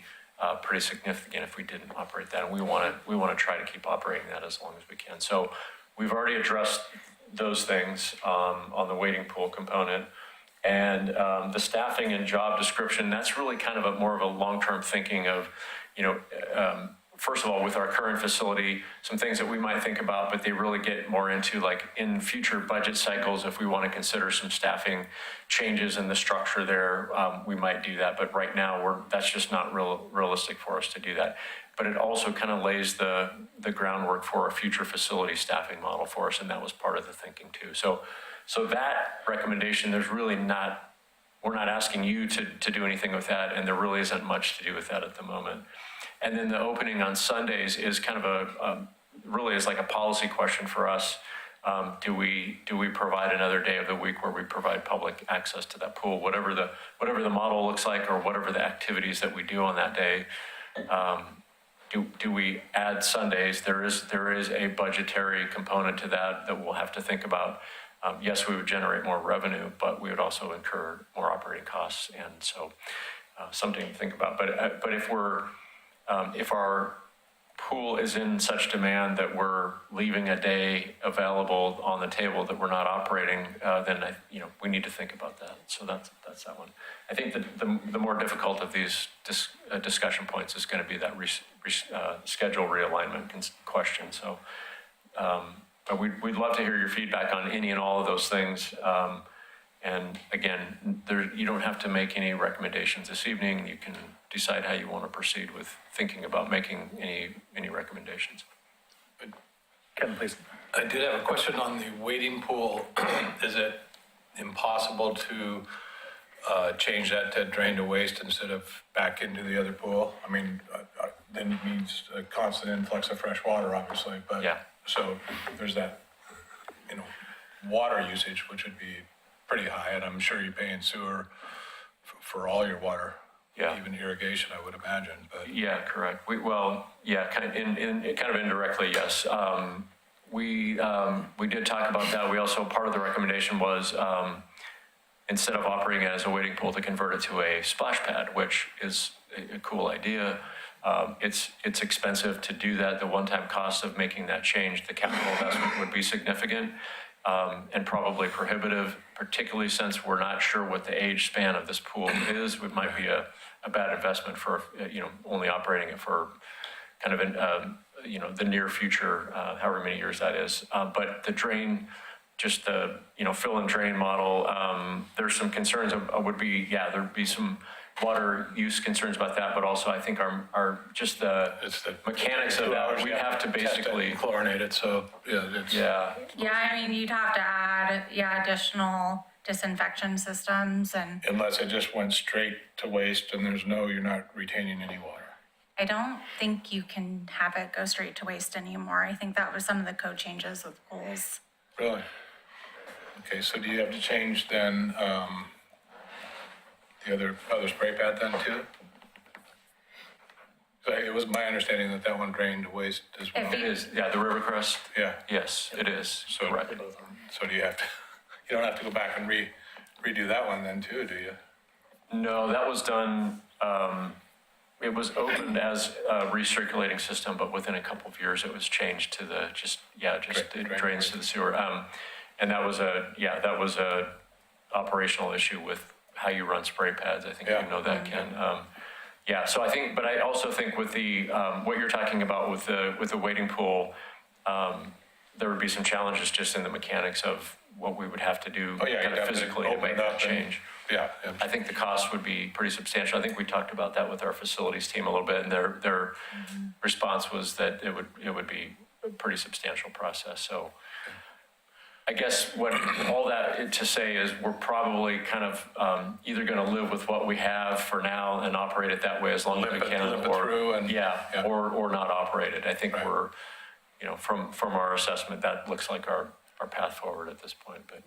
pretty significant if we didn't operate that, and we want to try to keep operating that as long as we can. So we've already addressed those things on the wading pool component, and the staffing and job description. That's really kind of more of a long-term thinking of, first of all, with our current facility, some things that we might think about, but they really get more into like in future budget cycles. If we want to consider some staffing changes in the structure there, we might do that. But right now, that's just not realistic for us to do that. But it also kind of lays the groundwork for a future facility staffing model for us, and that was part of the thinking too. So that recommendation, we're not asking you to do anything with that, and there really isn't much to do with that at the moment. And then the opening on Sundays is kind of really is like a policy question for us. Do we provide another day of the week where we provide public access to that pool, whatever the model looks like, or whatever the activities that we do on that day? Do we add Sundays? There is a budgetary component to that we'll have to think about. Yes, we would generate more revenue, but we would also incur more operating costs, and so something to think about. But if our pool is in such demand that we're leaving a day available on the table that we're not operating, then we need to think about that. So that's that one. I think the more difficult of these discussion points is going to be that schedule realignment question. So But we'd love to hear your feedback on any and all of those things. And again, you don't have to make any recommendations this evening. You can decide how you want to proceed with thinking about making any recommendations. Kevin, please. I did have a question on the wading pool. Is it impossible to change that to drain to waste instead of back into the other pool? I mean, then it means a constant influx of fresh water, obviously, but. Yeah. So there's that, water usage, which would be pretty high, and I'm sure you pay in sewer for all your water. Yeah. Even irrigation, I would imagine, but. Yeah, correct. Kind of indirectly, yes. We did talk about that. We also, part of the recommendation was, instead of operating it as a wading pool, to convert it to a splash pad, which is a cool idea. It's expensive to do that. The one-time cost of making that change, the capital investment would be significant, and probably prohibitive, particularly since we're not sure what the age span of this pool is. It might be a bad investment for, only operating it for kind of the near future, however many years that is. But the drain, just the, fill and drain model, there's some concerns there'd be some water use concerns about that, but also I think our just the mechanics of that, we have to basically chlorinate it, so, it's. Yeah, You'd have to add, additional disinfection systems, and Unless it just went straight to waste and you're not retaining any water. I don't think you can have it go straight to waste anymore. I think that was some of the code changes with pools. Really? Okay, so do you have to change then, the other spray pad then too? So it was my understanding that one drained to waste as well. it is. Yeah, the Rivercrest. Yeah. Yes, it is. So, Correct. so do you have to, you don't have to go back and redo that one then too, do you? No, that was done, it was opened as a recirculating system, but within a couple of years, it was changed to it drains to the sewer. And that was a operational issue with how you run spray pads. I think you know that, Ken. So I think, but I also think with the, what you're talking about with the wading pool, there would be some challenges just in the mechanics of what we would have to do kind of physically to make that change. I think the cost would be pretty substantial. I think we talked about that with our facilities team a little bit, and their response was that it would be a pretty substantial process. So I guess what all that to say is we're probably kind of either going to live with what we have for now and operate it that way as long as we can, or not operate it. I think we're, from our assessment, that looks like our path forward at this point. But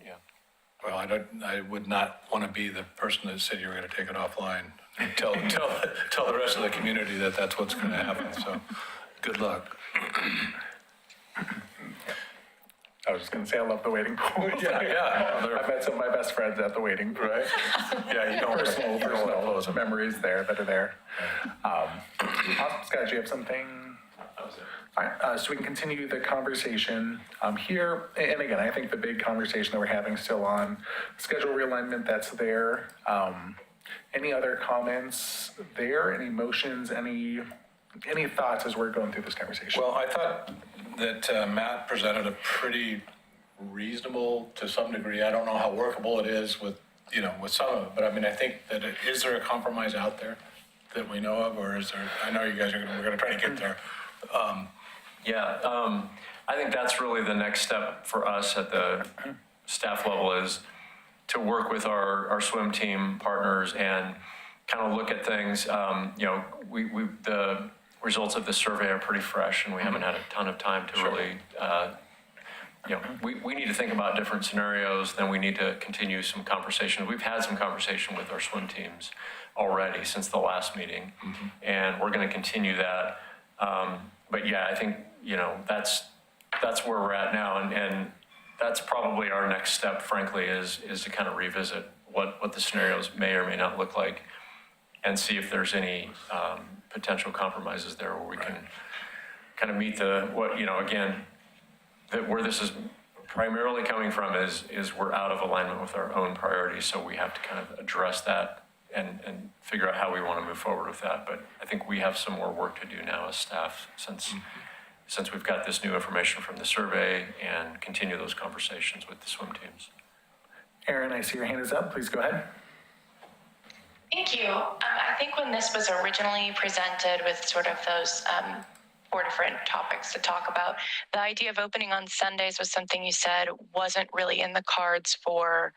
Well, I would not want to be the person that said you were going to take it offline and tell the rest of the community that that's what's going to happen. So, good luck. I was just going to say, I love the wading pool. I met some of my best friends at the wading pool. Right? Yeah, you don't personal memories there that are there. Scott, do you have something? that was it. All right, so we can continue the conversation here. And again, I think the big conversation that we're having still on schedule realignment, that's there. Any other comments there? Any motions? Any thoughts as we're going through this conversation? Well, I thought that Matt presented a pretty reasonable, to some degree, I don't know how workable it is with some of it, but I mean, I think that is there a compromise out there that we know of, or is there, I know you guys we're going to try to get there. I think that's really the next step for us at the staff level, is to work with our swim team partners and kind of look at things. The results of this survey are pretty fresh, and we haven't had a ton of time to really, we need to think about different scenarios. Then we need to continue some conversation. We've had some conversation with our swim teams already since the last meeting, and we're going to continue that. But yeah, I think, that's where we're at now. And that's probably our next step, frankly, is to kind of revisit what the scenarios may or may not look like, and see if there's any potential compromises there where we can kind of meet where this is primarily coming from is we're out of alignment with our own priorities. So we have to kind of address that and figure out how we want to move forward with that. But I think we have some more work to do now as staff, since since we've got this new information from the survey, and continue those conversations with the swim teams. Aaron, I see your hand is up. Please go ahead. Thank you. I think when this was originally presented with sort of those 4 different topics to talk about, the idea of opening on Sundays was something you said wasn't really in the cards for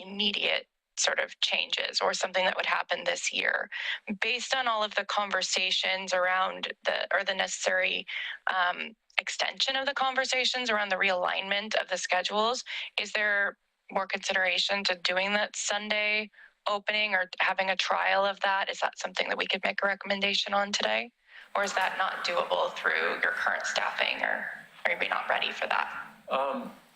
immediate sort of changes or something that would happen this year. Based on all of the conversations around the necessary extension of the conversations around the realignment of the schedules, is there more consideration to doing that Sunday opening or having a trial of that? Is that something that we could make a recommendation on today? Or is that not doable through your current staffing, or are you not ready for that?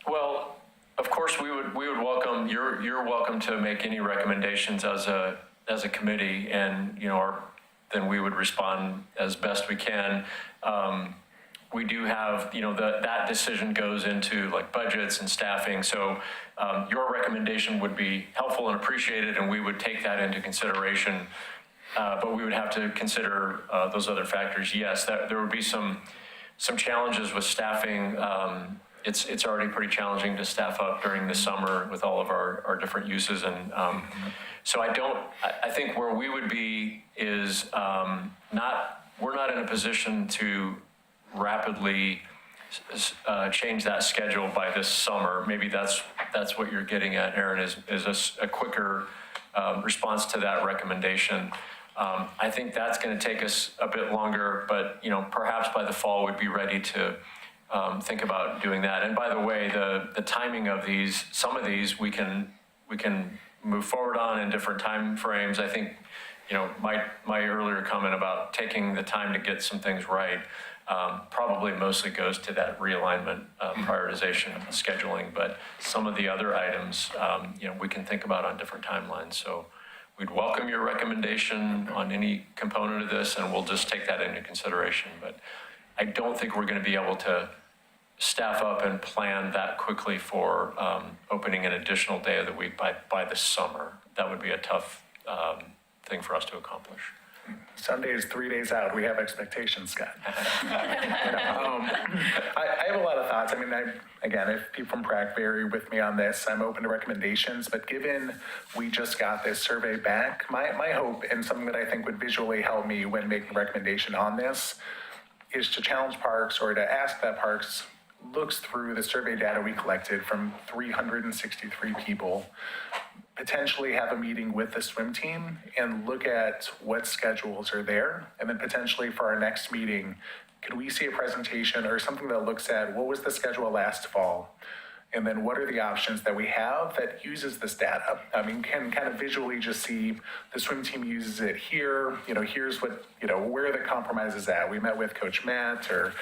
Well, of course, we would welcome, you're welcome to make any recommendations as a committee, and, then we would respond as best we can. We do have, that decision goes into like budgets and staffing. So your recommendation would be helpful and appreciated, and we would take that into consideration. But we would have to consider those other factors. Yes, there would be some challenges with staffing. It's already pretty challenging to staff up during the summer with all of our different uses. And so I think where we would be is we're not in a position to rapidly change that schedule by this summer. Maybe that's what you're getting at, Aaron, is a quicker response to that recommendation. I think that's going to take us a bit longer, but perhaps by the fall we'd be ready to think about doing that. And by the way, the timing of these, some of these we can move forward on in different time frames. I think my earlier comment about taking the time to get some things right probably mostly goes to that realignment, prioritization, scheduling. But some of the other items, we can think about on different timelines. So we'd welcome your recommendation on any component of this, and we'll just take that into consideration. But I don't think we're going to be able to staff up and plan that quickly for opening an additional day of the week by the summer. That would be a tough thing for us to accomplish. Sunday is 3 days out. We have expectations, Scott. I have a lot of thoughts. I mean, again, if people from PRAC vary with me on this, I'm open to recommendations. But given we just got this survey back, my hope, and something that I think would visually help me when making a recommendation on this, is to challenge Parks, or to ask that Parks looks through the survey data we collected from 363 people, potentially have a meeting with the swim team and look at what schedules are there. And then potentially for our next meeting, could we see a presentation or something that looks at what was the schedule last fall? And then what are the options that we have that uses this data? I mean, can kind of visually just see the swim team uses it here, here's what, where the compromise is at. We met with Coach Matt or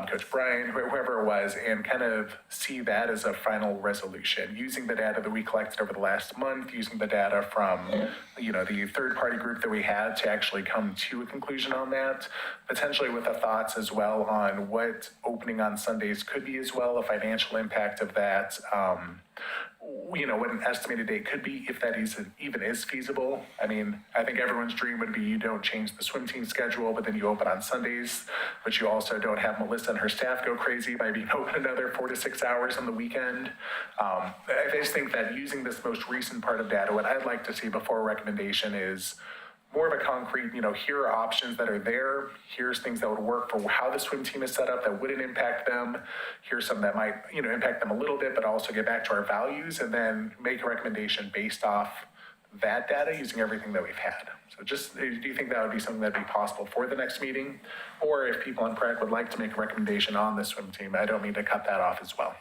Coach Brian, whoever it was, and kind of see that as a final resolution, using the data that we collected over the last month, using the data from, the third-party group that we had to actually come to a conclusion on that, potentially with the thoughts as well on what opening on Sundays could be as well, a financial impact of that. What an estimated date could be, if that even is feasible. I mean, I think everyone's dream would be you don't change the swim team schedule, but then you open on Sundays, but you also don't have Melissa and her staff go crazy by being open another 4 to 6 hours on the weekend. I just think that using this most recent part of data, what I'd like to see before a recommendation is more of a concrete, here are options that are there. Here's things that would work for how the swim team is set up that wouldn't impact them. Here's some that might, impact them a little bit, but also get back to our values, and then make a recommendation based off that data using everything that we've had. So just, do you think that would be something that'd be possible for the next meeting? Or if people on PRAC would like to make a recommendation on the swim team, I don't mean to cut that off as well.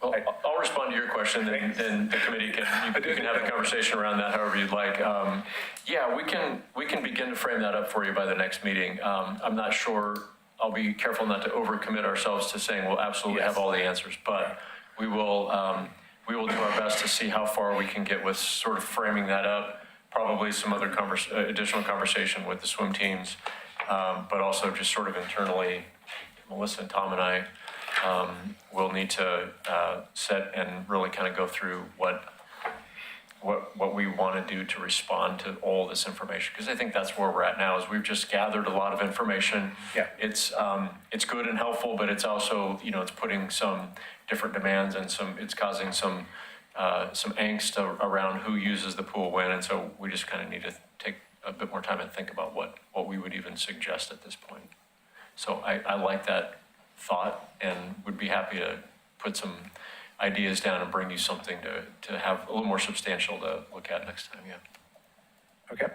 Well, I'll respond to your question, and then the committee you can have a conversation around that however you'd like. Yeah, we can begin to frame that up for you by the next meeting. I'm not sure. I'll be careful not to overcommit ourselves to saying we'll absolutely have all the answers, but we will do our best to see how far we can get with sort of framing that up. Probably some other additional conversation with the swim teams, but also just sort of internally, Melissa and Tom and I. We'll need to set and really kind of go through what what we want to do to respond to all this information. Because I think that's where we're at now, is we've just gathered a lot of information. Yeah. It's good and helpful, but it's also, it's putting some different demands and it's causing some angst around who uses the pool when. And so we just kind of need to take a bit more time and think about what we would even suggest at this point. So I like that thought and would be happy to put some ideas down and bring you something to have a little more substantial to look at next time, yeah. Okay.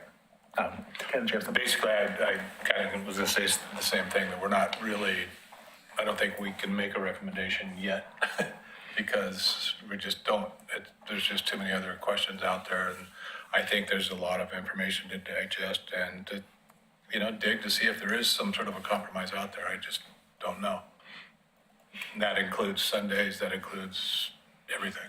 Ken, do you have something? Basically, I kind of was going to say the same thing, that we're not really, I don't think we can make a recommendation yet because we just don't, there's just too many other questions out there. And I think there's a lot of information to digest and to, dig to see if there is some sort of a compromise out there. I just don't know. And that includes Sundays, that includes everything.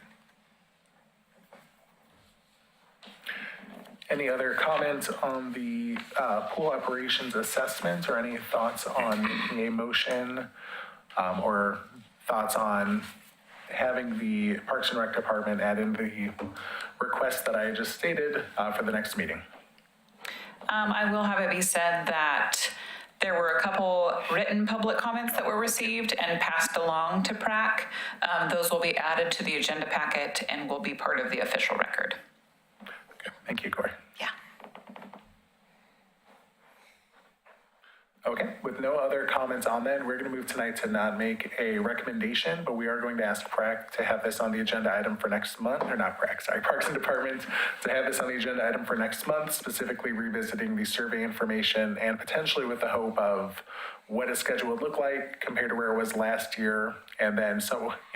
Any other comments on the pool operations assessment, or any thoughts on a motion or thoughts on having the Parks and Rec Department add in the request that I just stated for the next meeting? I will have it be said that there were a couple written public comments that were received and passed along to PRAC. Those will be added to the agenda packet and will be part of the official record. Okay, thank you, Corey. Yeah. Okay, with no other comments on that, we're going to move tonight to not make a recommendation, but we are going to ask PRAC to have this on the agenda item for next month, or not PRAC, sorry, Parks and Department, to have this on the agenda item for next month, specifically revisiting the survey information and potentially with the hope of what a schedule would look like compared to where it was last year, and then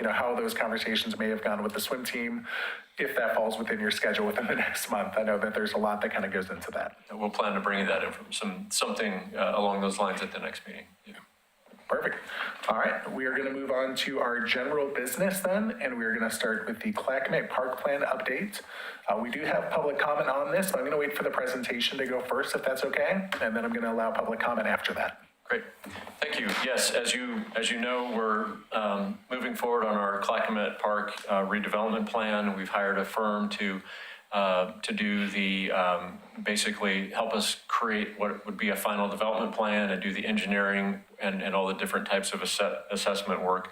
how those conversations may have gone with the swim team, if that falls within your schedule within the next month. I know that there's a lot that kind of goes into that. We'll plan to bring you that something along those lines at the next meeting. Yeah. Perfect. All right, we are going to move on to our general business then, and we're going to start with the Clackamette Park Plan update. We do have public comment on this, so I'm going to wait for the presentation to go first, if that's okay, and then I'm going to allow public comment after that. Great, thank you. Yes, as you know, we're moving forward on our Clackamette Park redevelopment plan. We've hired a firm to do the basically help us create what would be a final development plan and do the engineering and all the different types of assessment work.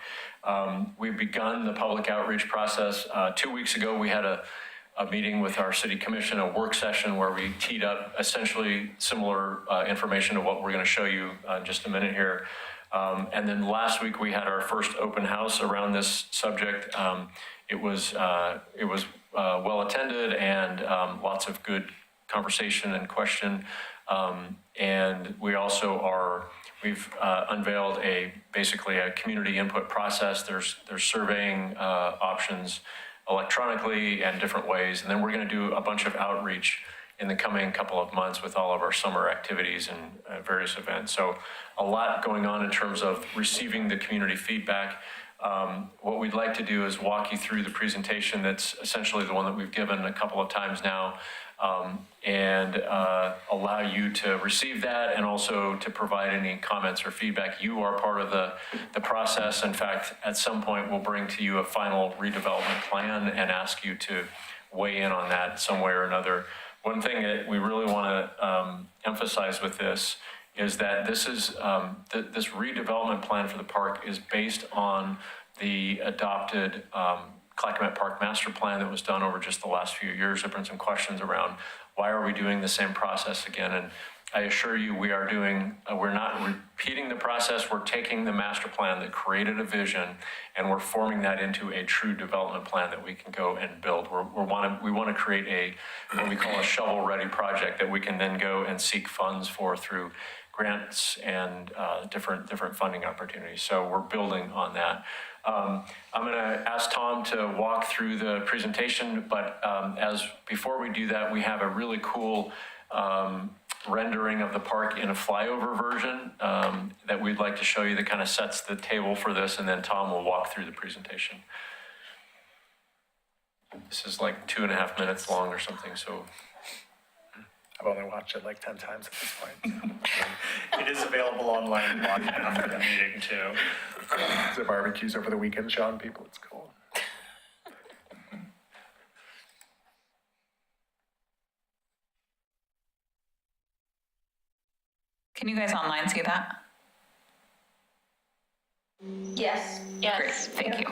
We've begun the public outreach process. 2 weeks ago, we had a meeting with our city commission, a work session where we teed up essentially similar information to what we're going to show you in just a minute here. And then last week we had our first open house around this subject. It was well attended and lots of good conversation and question. And we also we've unveiled basically a community input process. There's surveying options electronically and different ways. And then we're going to do a bunch of outreach in the coming couple of months with all of our summer activities and various events. So a lot going on in terms of receiving the community feedback. What we'd like to do is walk you through the presentation that's essentially the one that we've given a couple of times now, and allow you to receive that and also to provide any comments or feedback. You are part of the process. In fact, at some point, we'll bring to you a final redevelopment plan and ask you to weigh in on that some way or another. One thing that we really want to emphasize with this is that this redevelopment plan for the park is based on the adopted Clackamette Park Master Plan that was done over just the last few years. There have been some questions around why are we doing the same process again? And I assure you we're not repeating the process. We're taking the master plan that created a vision and we're forming that into a true development plan that we can go and build. We want to create what we call a shovel-ready project that we can then go and seek funds for through grants and different funding opportunities. So we're building on that. I'm going to ask Tom to walk through the presentation, but before we do that, we have a really cool rendering of the park in a flyover version that we'd like to show you that kind of sets the table for this, and then Tom will walk through the presentation. This is like 2.5 minutes long or something, so. I've only watched it like 10 times at this point. It is available online after the meeting too. The barbecues over the weekend, showing people it's cool. Can you guys online see that? Yes. Great, thank you.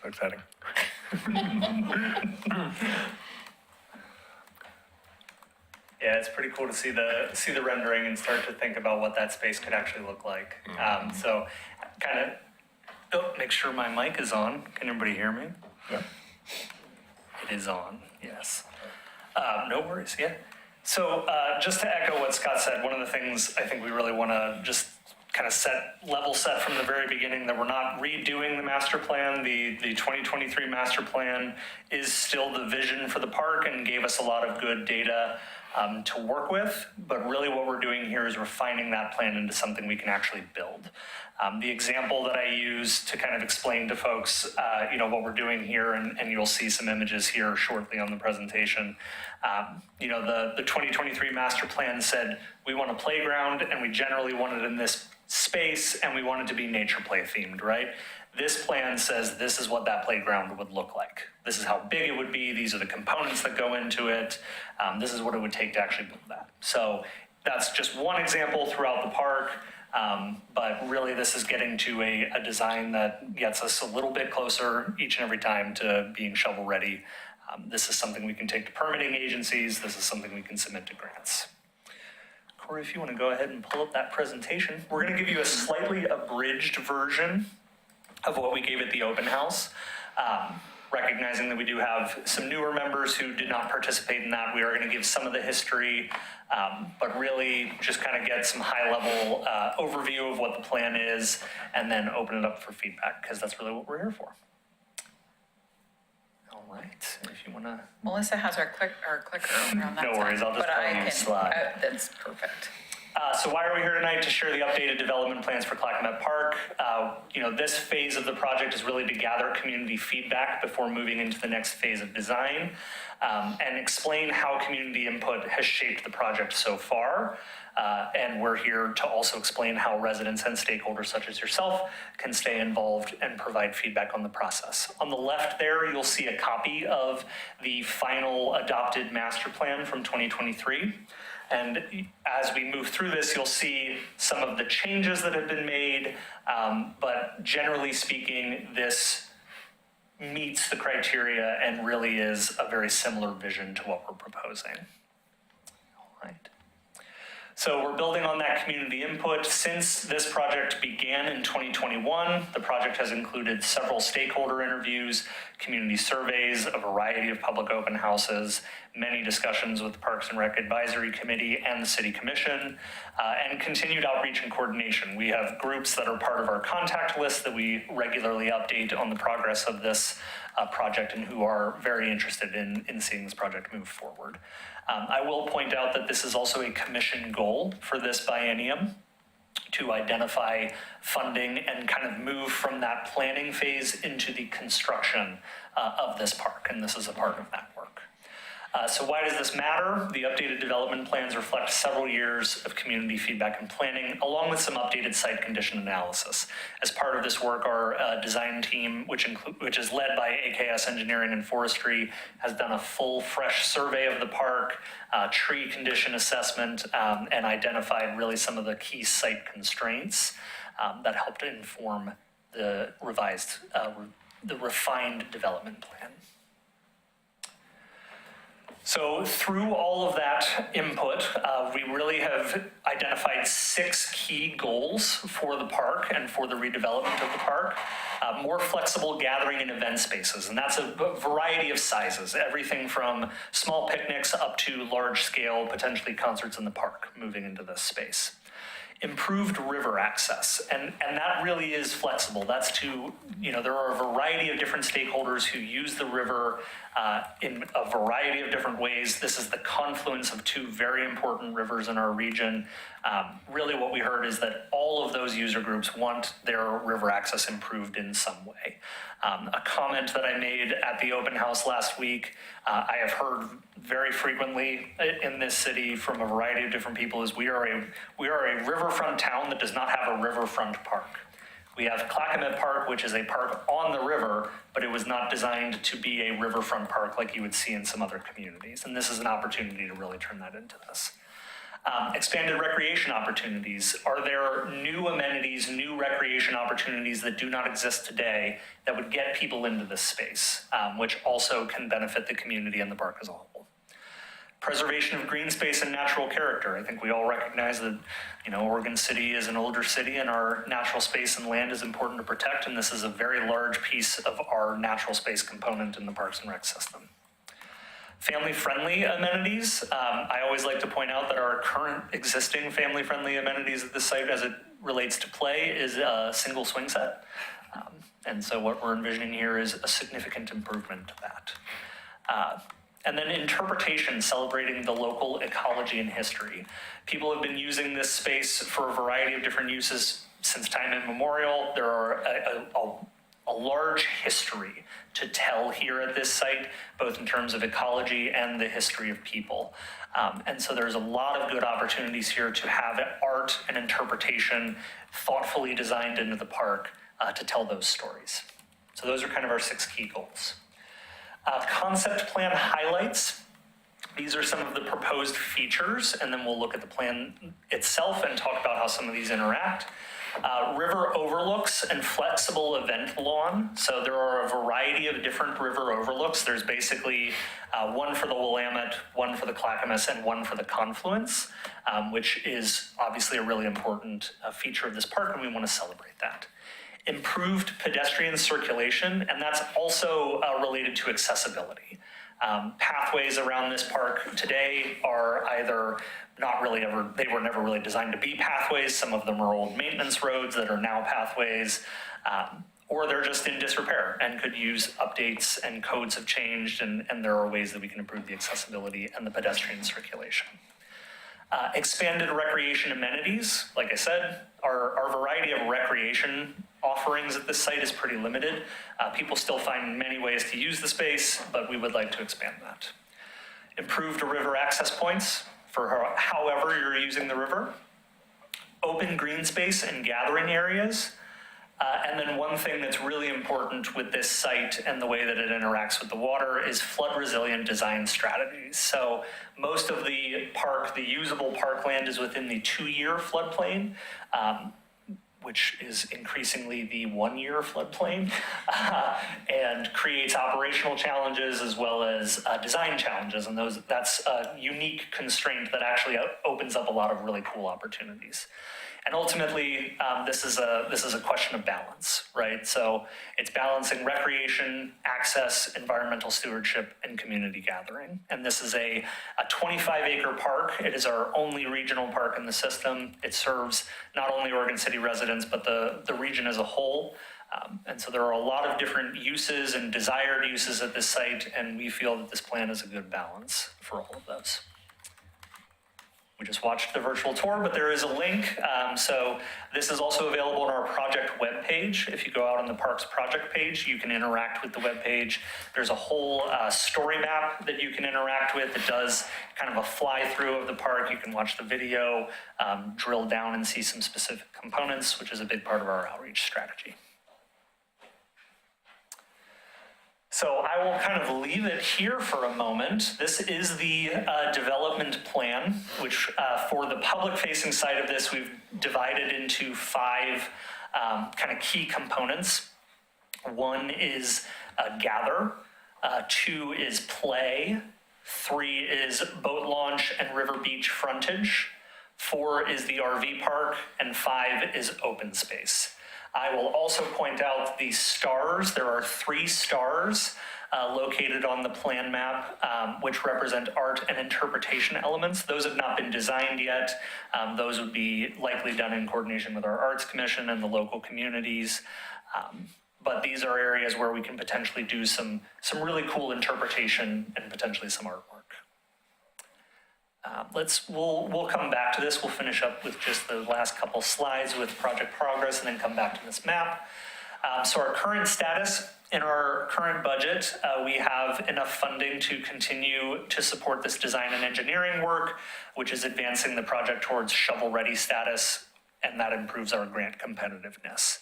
Exciting. Yeah, it's pretty cool to see the rendering and start to think about what that space could actually look like. So kind of, make sure my mic is on. Can everybody hear me? Yeah. It is on, yes. No worries, yeah. So just to echo what Scott said, one of the things I think we really want to just kind of level set from the very beginning that we're not redoing the master plan. The 2023 master plan is still the vision for the park and gave us a lot of good data to work with, but really what we're doing here is refining that plan into something we can actually build. The example that I use to kind of explain to folks, what we're doing here, and you'll see some images here shortly on the presentation. The 2023 master plan said we want a playground and we generally want it in this space and we want it to be nature play themed, right? This plan says this is what that playground would look like. This is how big it would be. These are the components that go into it. This is what it would take to actually build that. So that's just one example throughout the park. But really this is getting to a design that gets us a little bit closer each and every time to being shovel ready. This is something we can take to permitting agencies. This is something we can submit to grants. Corey, if you want to go ahead and pull up that presentation, we're going to give you a slightly abridged version of what we gave at the open house. Recognizing that we do have some newer members who did not participate in that, we are going to give some of the history, but really just kind of get some high-level overview of what the plan is, and then open it up for feedback, because that's really what we're here for. All right, if you want to... Melissa has our clicker over on that No side, worries, I'll just but put it I on the can- slide. That's perfect. So why are we here tonight? To share the updated development plans for Clackamette Park. This phase of the project is really to gather community feedback before moving into the next phase of design, and explain how community input has shaped the project so far. And we're here to also explain how residents and stakeholders such as yourself can stay involved and provide feedback on the process. On the left there, you'll see a copy of the final adopted master plan from 2023. And as we move through this, you'll see some of the changes that have been made, but generally speaking, this meets the criteria and really is a very similar vision to what we're proposing. All right. So we're building on that community input. Since this project began in 2021, the project has included several stakeholder interviews, community surveys, a variety of public open houses, many discussions with the Parks and Rec Advisory Committee and the City Commission, and continued outreach and coordination. We have groups that are part of our contact list that we regularly update on the progress of this project and who are very interested in seeing this project move forward. I will point out that this is also a commission goal for this biennium to identify funding and kind of move from that planning phase into the construction of this park, and this is a part of that work. So why does this matter? The updated development plans reflect several years of community feedback and planning, along with some updated site condition analysis. As part of this work, our design team, which is led by AKS Engineering and Forestry, has done a full, fresh survey of the park, tree condition assessment, and identified really some of the key site constraints that helped inform the refined development plan. So through all of that input, we really have identified 6 key goals for the park and for the redevelopment of the park. More flexible gathering and event spaces, and that's a variety of sizes, everything from small picnics up to large scale, potentially concerts in the park, moving into this space. Improved river access, and that really is flexible. That's to, there are a variety of different stakeholders who use the river in a variety of different ways. This is the confluence of 2 very important rivers in our region. Really what we heard is that all of those user groups want their river access improved in some way. A comment that I made at the open house last week, I have heard very frequently in this city from a variety of different people is we are a riverfront town that does not have a riverfront park. We have Clackamette Park, which is a park on the river, but it was not designed to be a riverfront park like you would see in some other communities. And this is an opportunity to really turn that into this. Expanded recreation opportunities. Are there new amenities, new recreation opportunities that do not exist today that would get people into this space, which also can benefit the community and the park as a whole? Preservation of green space and natural character. I think we all recognize that, Oregon City is an older city and our natural space and land is important to protect, and this is a very large piece of our natural space component in the Parks and Rec system. Family-friendly amenities. I always like to point out that our current existing family-friendly amenities at this site as it relates to play is a single swing set. And so what we're envisioning here is a significant improvement to that. And then interpretation, celebrating the local ecology and history. People have been using this space for a variety of different uses since time immemorial. There are a large history to tell here at this site, both in terms of ecology and the history of people. And so there's a lot of good opportunities here to have art and interpretation thoughtfully designed into the park to tell those stories. So those are kind of our 6 key goals. Concept plan highlights. These are some of the proposed features, and then we'll look at the plan itself and talk about how some of these interact. River overlooks and flexible event lawn. So there are a variety of different river overlooks. There's basically one for the Willamette, one for the Clackamette, and one for the confluence, which is obviously a really important feature of this park, and we want to celebrate that. Improved pedestrian circulation, and that's also related to accessibility. Pathways around this park today are either they were never really designed to be pathways. Some of them are old maintenance roads that are now pathways, or they're just in disrepair and could use updates, and codes have changed, and there are ways that we can improve the accessibility and the pedestrian circulation. Expanded recreation amenities, like I said, our variety of recreation offerings at this site is pretty limited. People still find many ways to use the space, but we would like to expand that. Improved river access points for however you're using the river. Open green space and gathering areas. And then one thing that's really important with this site and the way that it interacts with the water is flood resilient design strategies. So most of the park, the usable parkland is within the 2-year floodplain, which is increasingly the 1-year floodplain, and creates operational challenges as well as design challenges. And that's a unique constraint that actually opens up a lot of really cool opportunities. And ultimately, this is a question of balance, right? So it's balancing recreation, access, environmental stewardship, and community gathering. And this is a 25-acre park. It is our only regional park in the system. It serves not only Oregon City residents, but the region as a whole. And so there are a lot of different uses and desired uses at this site, and we feel that this plan is a good balance for all of those. We just watched the virtual tour, but there is a link. So this is also available on our project webpage. If you go out on the park's project page, you can interact with the webpage. There's a whole story map that you can interact with. It does kind of a fly through of the park. You can watch the video, drill down and see some specific components, which is a big part of our outreach strategy. So I will kind of leave it here for a moment. This is the development plan, which for the public-facing side of this, we've divided into 5 kind of key components. 1 is gather, 2 is play, 3 is boat launch and river beach frontage, 4 is the RV park, and 5 is open space. I will also point out the stars. There are 3 stars located on the plan map, which represent art and interpretation elements. Those have not been designed yet. Those would be likely done in coordination with our Arts Commission and the local communities. But these are areas where we can potentially do some really cool interpretation and potentially some artwork. We'll come back to this. We'll finish up with just the last couple slides with project progress and then come back to this map. So our current status in our current budget, we have enough funding to continue to support this design and engineering work, which is advancing the project towards shovel-ready status, and that improves our grant competitiveness.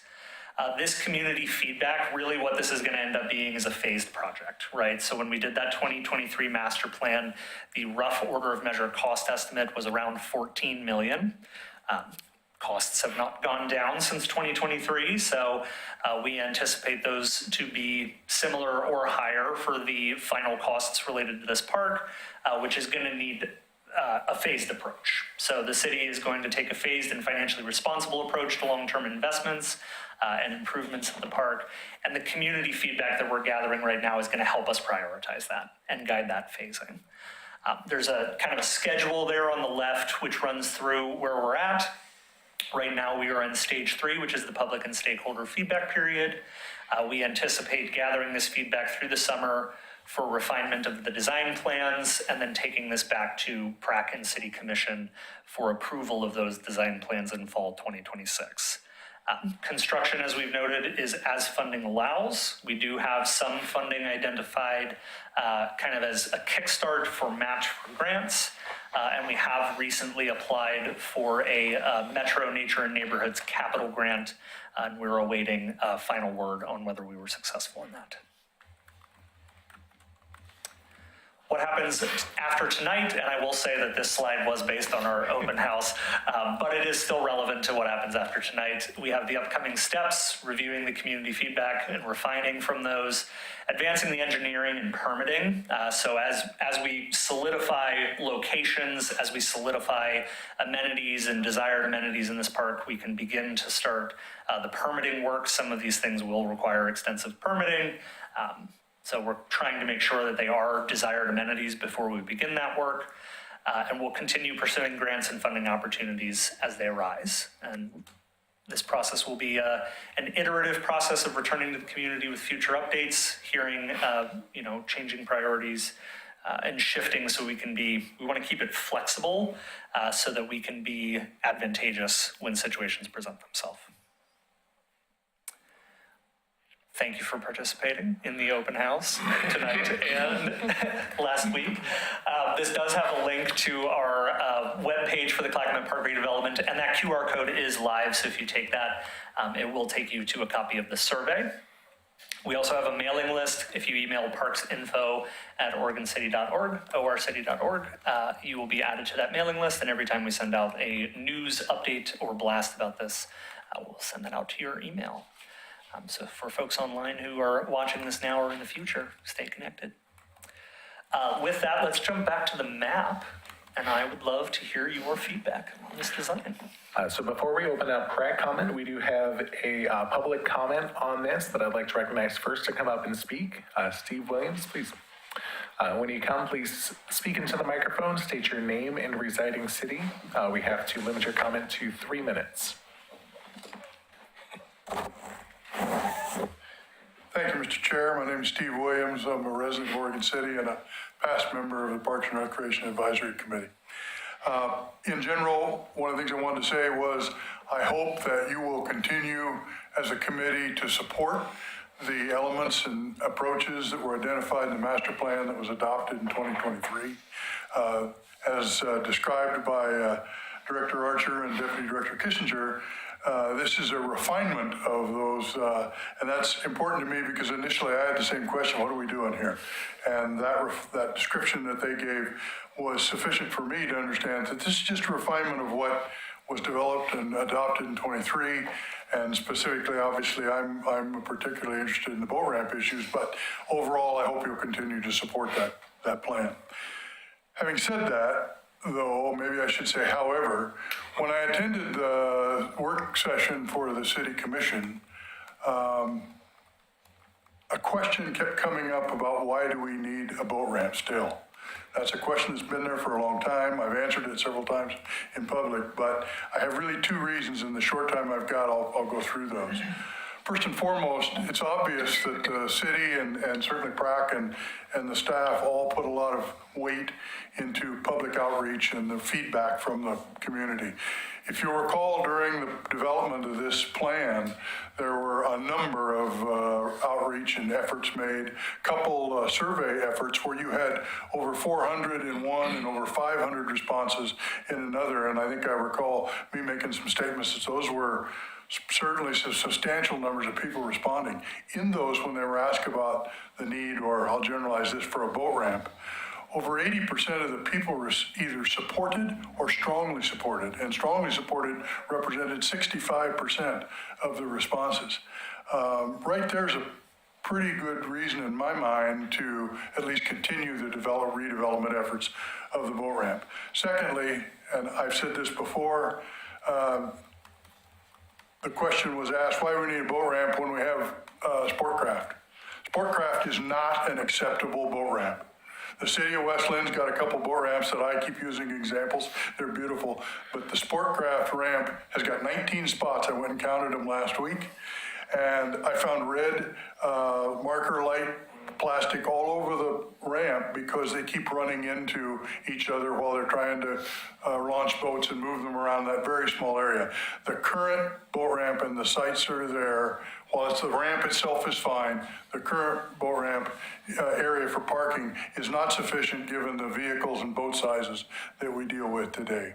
This community feedback, really what this is going to end up being is a phased project, right? So when we did that 2023 master plan, the rough order of measure cost estimate was around 14 million. Costs have not gone down since 2023, so we anticipate those to be similar or higher for the final costs related to this park, which is going to need a phased approach. So the city is going to take a phased and financially responsible approach to long-term investments and improvements of the park. And the community feedback that we're gathering right now is going to help us prioritize that and guide that phasing. There's a kind of a schedule there on the left, which runs through where we're at. Right now, we are in stage 3, which is the public and stakeholder feedback period. We anticipate gathering this feedback through the summer for refinement of the design plans, and then taking this back to PRAC and City Commission for approval of those design plans in fall 2026. Construction, as we've noted, is as funding allows. We do have some funding identified kind of as a kickstart for match for grants, and we have recently applied for a Metro Nature and Neighborhoods Capital Grant, and we're awaiting a final word on whether we were successful in that. What happens after tonight, and I will say that this slide was based on our open house, but it is still relevant to what happens after tonight. We have the upcoming steps, reviewing the community feedback and refining from those, advancing the engineering and permitting. So as we solidify locations, as we solidify amenities and desired amenities in this park, we can begin to start the permitting work. Some of these things will require extensive permitting. So we're trying to make sure that they are desired amenities before we begin that work. And we'll continue pursuing grants and funding opportunities as they arise. And this process will be an iterative process of returning to the community with future updates, hearing, changing priorities, and shifting so we want to keep it flexible so that we can be advantageous when situations present themselves. Thank you for participating in the open house tonight and last week. This does have a link to our webpage for the Clackamette Park redevelopment, and that QR code is live, so if you take that, it will take you to a copy of the survey. We also have a mailing list. If you email parksinfo@oregoncity.org, orcity.org, you will be added to that mailing list, and every time we send out a news update or blast about this, we'll send that out to your email. So for folks online who are watching this now or in the future, stay connected. With that, let's jump back to the map, and I would love to hear your feedback on this design. So before we open up PRAC comment, we do have a public comment on this that I'd like to recognize first to come up and speak. Steve Williams, please. When you come, please speak into the microphone, state your name and residing city. We have to limit your comment to 3 minutes. Thank you, Mr. Chair. My name is Steve Williams. I'm a resident of Oregon City and a past member of the Parks and Recreation Advisory Committee. In general, one of the things I wanted to say was I hope that you will continue as a committee to support the elements and approaches that were identified in the master plan that was adopted in 2023. As described by Director Archer and Deputy Director Kissinger, this is a refinement of those, and that's important to me because initially I had the same question, what are we doing here? And that description that they gave was sufficient for me to understand that this is just a refinement of what was developed and adopted in 23, and specifically, obviously, I'm particularly interested in the boat ramp issues, but overall, I hope you'll continue to support that plan. Having said that, though, maybe I should say, however, when I attended the work session for the City Commission, a question kept coming up about why do we need a boat ramp still? That's a question that's been there for a long time. I've answered it several times in public, but I have really two reasons in the short time I've got. I'll go through those. First and foremost, it's obvious that the city and certainly PRAC and the staff all put a lot of weight into public outreach and the feedback from the community. If you recall, during the development of this plan, there were a number of outreach and efforts made, couple survey efforts where you had over 400 in one and over 500 responses in another. And I think I recall me making some statements that those were certainly substantial numbers of people responding. In those, when they were asked about the need, or I'll generalize this, for a boat ramp, over 80% of the people were either supported or strongly supported, and strongly supported represented 65% of the responses. Right there's a pretty good reason in my mind to at least continue the redevelopment efforts of the boat ramp. Secondly, and I've said this before, the question was asked, why do we need a boat ramp when we have Sportcraft? Sportcraft is not an acceptable boat ramp. The city of West Lynn's got a couple boat ramps that I keep using examples. They're beautiful, but the Sportcraft ramp has got 19 spots. I went and counted them last week, and I found red marker light plastic all over the ramp because they keep running into each other while they're trying to launch boats and move them around that very small area. The current boat ramp and the sites that are there, while the ramp itself is fine, the current boat ramp area for parking is not sufficient given the vehicles and boat sizes that we deal with today.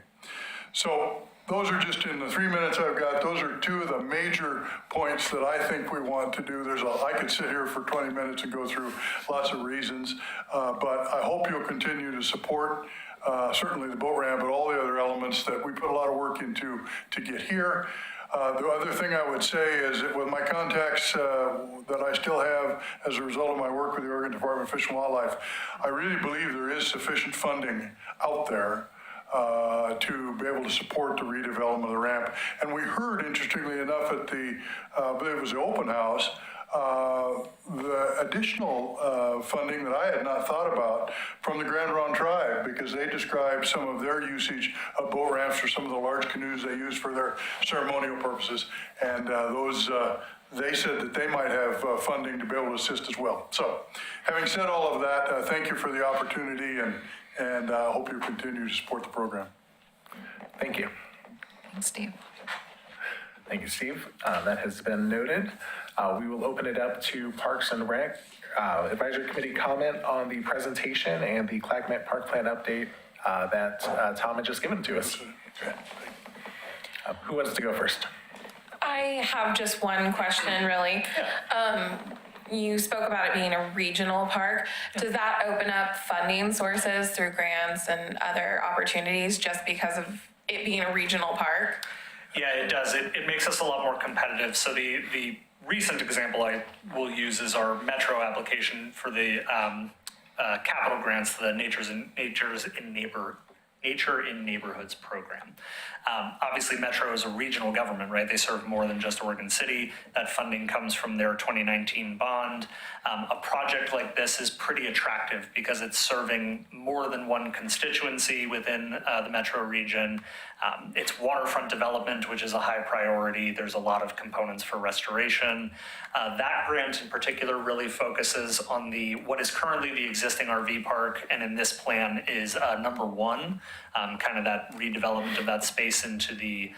So those are just, in the 3 minutes I've got, those are two of the major points that I think we want to do. I could sit here for 20 minutes and go through lots of reasons, but I hope you'll continue to support certainly the boat ramp, but all the other elements that we put a lot of work into to get here. The other thing I would say is that with my contacts that I still have as a result of my work with the Oregon Department of Fish and Wildlife, I really believe there is sufficient funding out there to be able to support the redevelopment of the ramp. And we heard, interestingly enough, at the, I believe it was the open house, the additional funding that I had not thought about from the Grand Ronde tribe, because they described some of their usage of boat ramps for some of the large canoes they use for their ceremonial purposes. And they said that they might have funding to be able to assist as well. So, having said all of that, thank you for the opportunity, and I hope you continue to support the program. Thank you. Thanks, Steve. Thank you, Steve. That has been noted. We will open it up to Parks and Rec Advisory Committee comment on the presentation and the Clackamette Park Plan update that Tom had just given to us. Who wants to go first? I have just one question, really. You spoke about it being a regional park. Does that open up funding sources through grants and other opportunities just because of it being a regional park? Yeah, it does. It makes us a lot more competitive. So the recent example I will use is our Metro application for the capital grants, the Nature in Neighborhoods program. Obviously, Metro is a regional government, right? They serve more than just Oregon City. That funding comes from their 2019 bond. A project like this is pretty attractive because it's serving more than one constituency within the Metro region. It's waterfront development, which is a high priority. There's a lot of components for restoration. That grant in particular really focuses on what is currently the existing RV park, and in this plan is number one, kind of that redevelopment of that space into the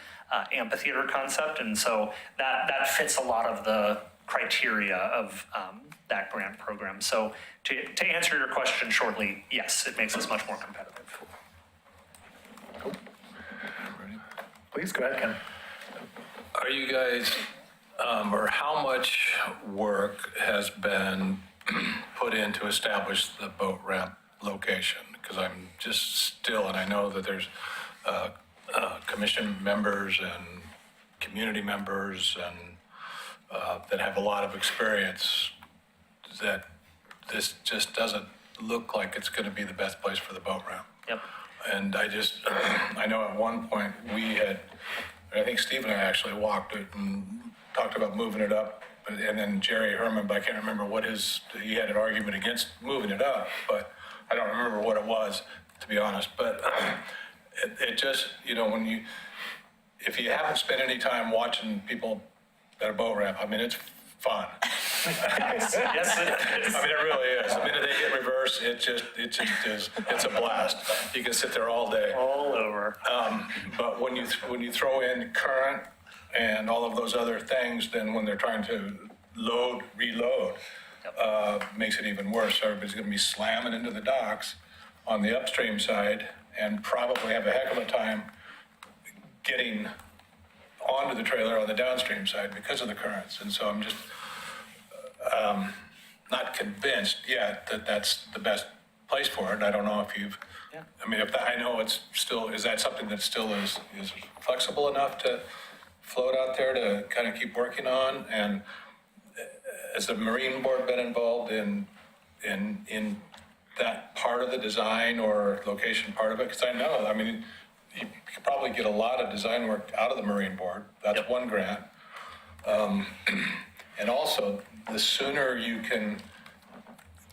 amphitheater concept. And so that fits a lot of the criteria of that grant program. So to answer your question shortly, yes, it makes us much more competitive. Please go ahead, Ken. Are you guys, or how much work has been put in to establish the boat ramp location? Because I'm just still, and I know that there's commission members and community members and that have a lot of experience, that this just doesn't look like it's going to be the best place for the boat ramp. Yep. And I know at one point I think Steve and I actually walked it and talked about moving it up. And then Jerry Herman, but I can't remember he had an argument against moving it up, but I don't remember what it was, to be honest. But it just, if you haven't spent any time watching people at a boat ramp, I mean, it's fun. Yes, it is. I mean, it really is. The minute they hit reverse, it just is. It's a blast. You can sit there all day. All over. But when you throw in current and all of those other things, then when they're trying to reload, makes it even worse. So everybody's going to be slamming into the docks on the upstream side and probably have a heck of a time getting onto the trailer on the downstream side because of the currents. And so I'm just not convinced yet that that's the best place for it. I don't know if you've, I mean, I know it's still, is that something that still is flexible enough to float out there to kind of keep working on? And has the Marine Board been involved in that part of the design or location part of it? Because I know, I mean, you could probably get a lot of design work out of the Marine Board. That's one grant. And also, the sooner you can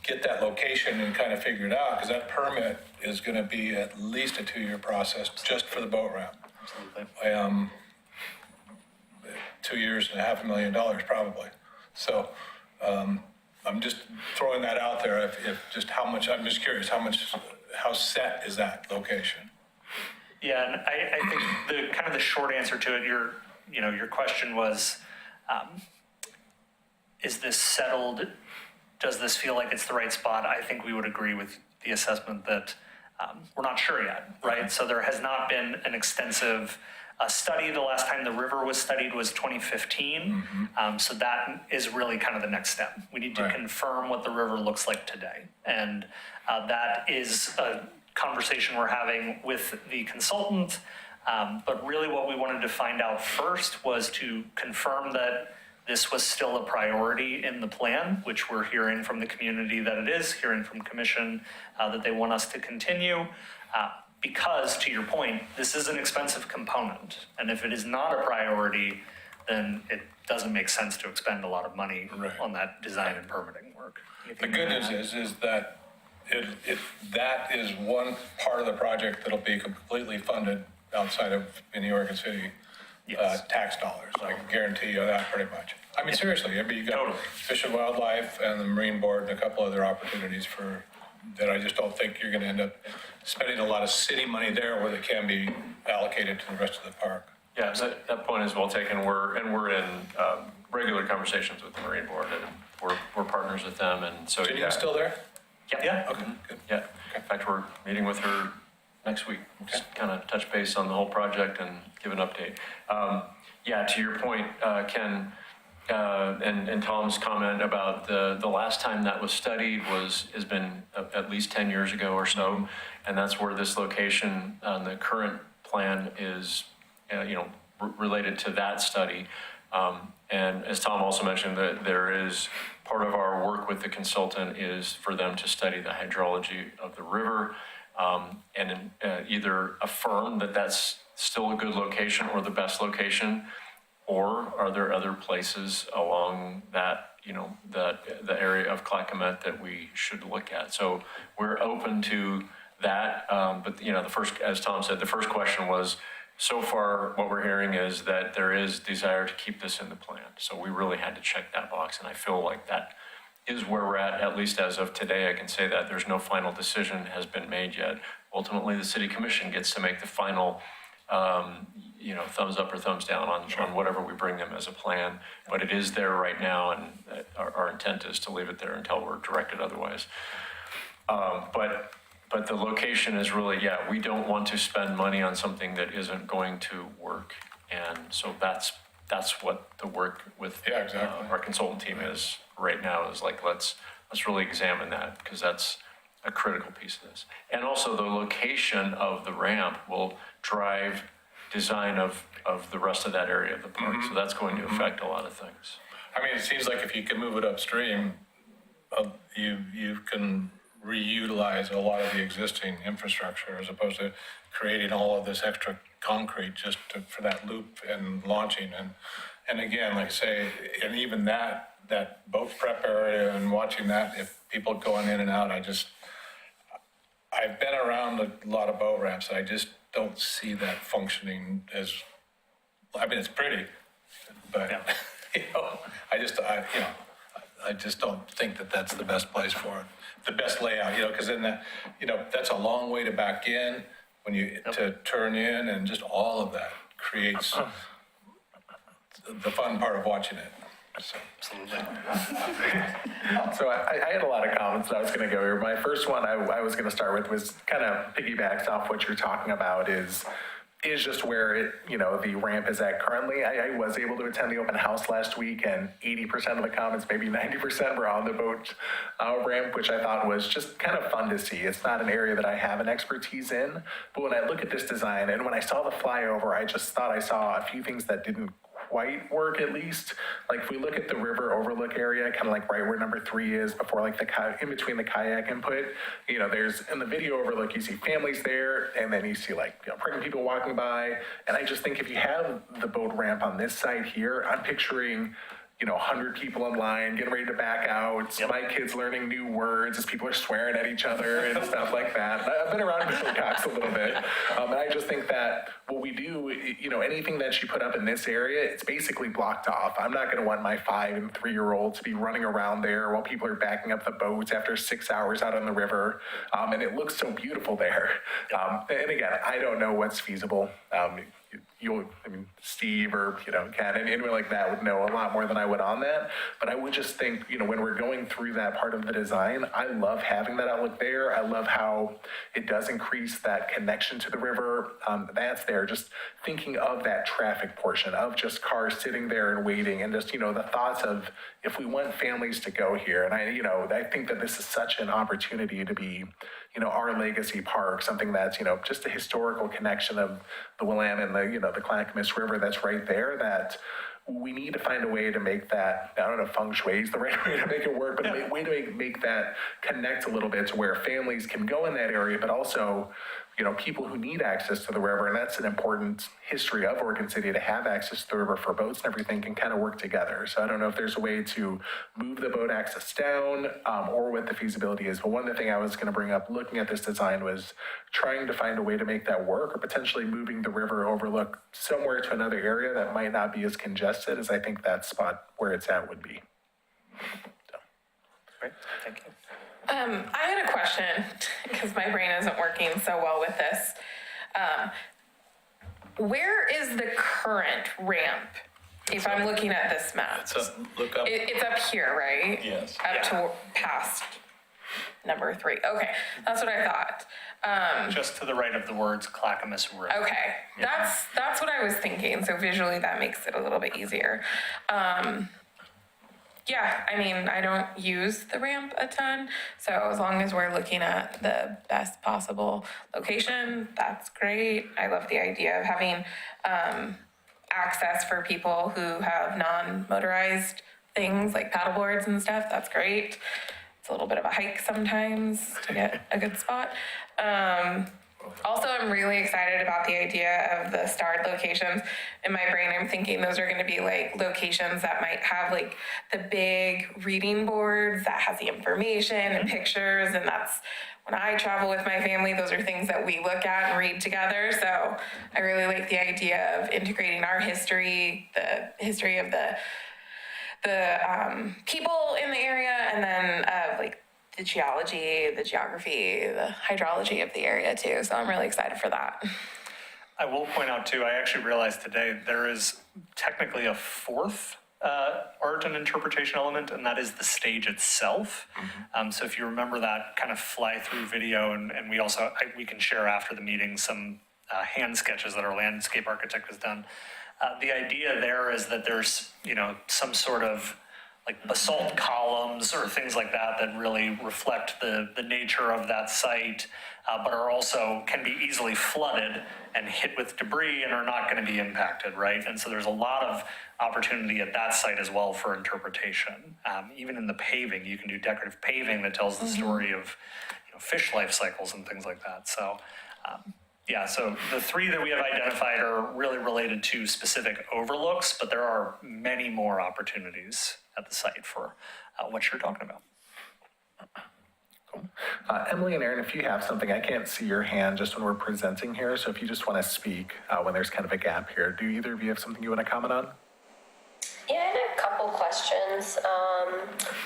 get that location and kind of figure it out, because that permit is going to be at least a 2-year process just for the boat ramp. Absolutely. 2 years and $500,000 probably. So I'm just throwing that out there. If just how much, I'm just curious, how set is that location? Yeah, and I think the short answer to it, your question was, is this settled? Does this feel like it's the right spot? I think we would agree with the assessment that we're not sure yet, right? So there has not been an extensive study. The last time the river was studied was 2015. So that is really kind of the next step. We need to confirm what the river looks like today. And that is a conversation we're having with the consultant. But really what we wanted to find out first was to confirm that this was still a priority in the plan, which we're hearing from the community that it is, hearing from commission that they want us to continue. Because, to your point, this is an expensive component. And if it is not a priority, then it doesn't make sense to expend a lot of money on that design and permitting work. The good news is that that is one part of the project that'll be completely funded outside of any Oregon City tax dollars. I can guarantee you that pretty much. I mean, seriously, you got Fish and Wildlife and the Marine Board and a couple other opportunities that I just don't think you're gonna end up spending a lot of city money there where they can be allocated to the rest of the park. Yeah, so that point is well taken. We're in regular conversations with the Marine Board, and we're partners with them, and so. Janina's still there? Yeah. Okay, good. Yeah, in fact, we're meeting with her next week, just kind of touch base on the whole project and give an update. Yeah, to your point, Ken, and Tom's comment about the last time that was studied has been at least 10 years ago or so, and that's where this location on the current plan is, related to that study. And as Tom also mentioned, that there is part of our work with the consultant is for them to study the hydrology of the river, and either affirm that that's still a good location or the best location, or are there other places along that, the area of Clackamette that we should look at? So we're open to that, but the first, as Tom said, the first question was, so far, what we're hearing is that there is desire to keep this in the plan. So we really had to check that box, and I feel like that is where we're at least as of today. I can say that there's no final decision has been made yet. Ultimately, the city commission gets to make the final, thumbs up or thumbs down on whatever we bring them as a plan. But it is there right now, and our intent is to leave it there until we're directed otherwise. But the location is really, we don't want to spend money on something that isn't going to work. And so that's what the work with our consultant team is right now, is like, let's really examine that, because that's a critical piece of this. And also the location of the ramp will drive design of the rest of that area of the park. So that's going to affect a lot of things. I mean, it seems like if you can move it upstream, you can reutilize a lot of the existing infrastructure as opposed to creating all of this extra concrete just for that loop and launching. And again, like I say, and even that boat prep area and watching that, if people going in and out, I've been around a lot of boat ramps, and I just don't see that functioning as, it's pretty, but, I just don't think that that's the best place for it. The best layout, because then that's a long way to back in to turn in, and just all of that creates the fun part of watching it. So. So I had a lot of comments that I was going to go here. My first one I was going to start with was kind of piggybacks off what you're talking about is just where the ramp is at currently. I was able to attend the open house last week, and 80% of the comments, maybe 90%, were on the boat ramp, which I thought was just kind of fun to see. It's not an area that I have an expertise in, but when I look at this design and when I saw the flyover, I just thought I saw a few things that didn't quite work, at least. Like if we look at the river overlook area, kind of like right where number 3 is, before like in between the kayak input, there's in the video overlook, you see families there, and then you see like pregnant people walking by. And I just think if you have the boat ramp on this side here, I'm picturing 100 people in line getting ready to back out. Yep. My kids learning new words as people are swearing at each other and stuff like that. I've been around Mr. Cox a little bit. And I just think that what we do, anything that you put up in this area, it's basically blocked off. I'm not going to want my 5 and 3-year-olds to be running around there while people are backing up the boats after 6 hours out on the river. And it looks so beautiful there. And again, I don't know what's feasible. Steve or, Ken, and anyone like that would know a lot more than I would on that. But I would just think, when we're going through that part of the design, I love having that outlook there. I love how it does increase that connection to the river. That's there. Just thinking of that traffic portion of just cars sitting there and waiting, and just, the thoughts of if we want families to go here. And I think that this is such an opportunity to be, our legacy park, something that's, just a historical connection of the Willamette and the Clackamas River that's right there, that we need to find a way to make that, I don't know if feng shui is the right way to make it work, but a way to make that connect a little bit to where families can go in that area, but also people who need access to the river, and that's an important history of Oregon City to have access to the river for boats and everything can kind of work together. So I don't know if there's a way to move the boat access down or what the feasibility is. But one of the things I was going to bring up looking at this design was trying to find a way to make that work or potentially moving the river overlook somewhere to another area that might not be as congested as I think that spot where it's at would be. Great, thank you. I had a question, because my brain isn't working so well with this. Where is the current ramp? If I'm looking at this map, Look up. it's up here, right? Yes. Up to past number 3. Okay, that's what I thought. Just to the right of the words Clackamette Road. Okay, that's what I was thinking. So visually, that makes it a little bit easier. Yeah, I mean, I don't use the ramp a ton, so as long as we're looking at the best possible location, that's great. I love the idea of having access for people who have non-motorized things like paddleboards and stuff. That's great. It's a little bit of a hike sometimes to get a good spot. Also, I'm really excited about the idea of the starred locations. In my brain, I'm thinking those are going to be like locations that might have like the big reading boards that has the information and pictures. And that's when I travel with my family, those are things that we look at and read together. So I really like the idea of integrating our history, the history of the people in the area, and then like the geology, the geography, the hydrology of the area too. So I'm really excited for that. I will point out too, I actually realized today there is technically a fourth art and interpretation element, and that is the stage itself. So if you remember that kind of fly through video, and we also, we can share after the meeting some hand sketches that our landscape architect has done. The idea there is that there's, some sort of like basalt columns or things like that that really reflect the nature of that site, but are also can be easily flooded and hit with debris and are not going to be impacted, right? And so there's a lot of opportunity at that site as well for interpretation. Even in the paving, you can do decorative paving that tells the story of fish life cycles and things like that. So yeah, so the 3 that we have identified are really related to specific overlooks, but there are many more opportunities at the site for what you're talking about. Cool. Emily and Aaron, if you have something, I can't see your hand just when we're presenting here. So if you just want to speak when there's kind of a gap here, do either of you have something you want to comment on? Yeah, I had a couple questions.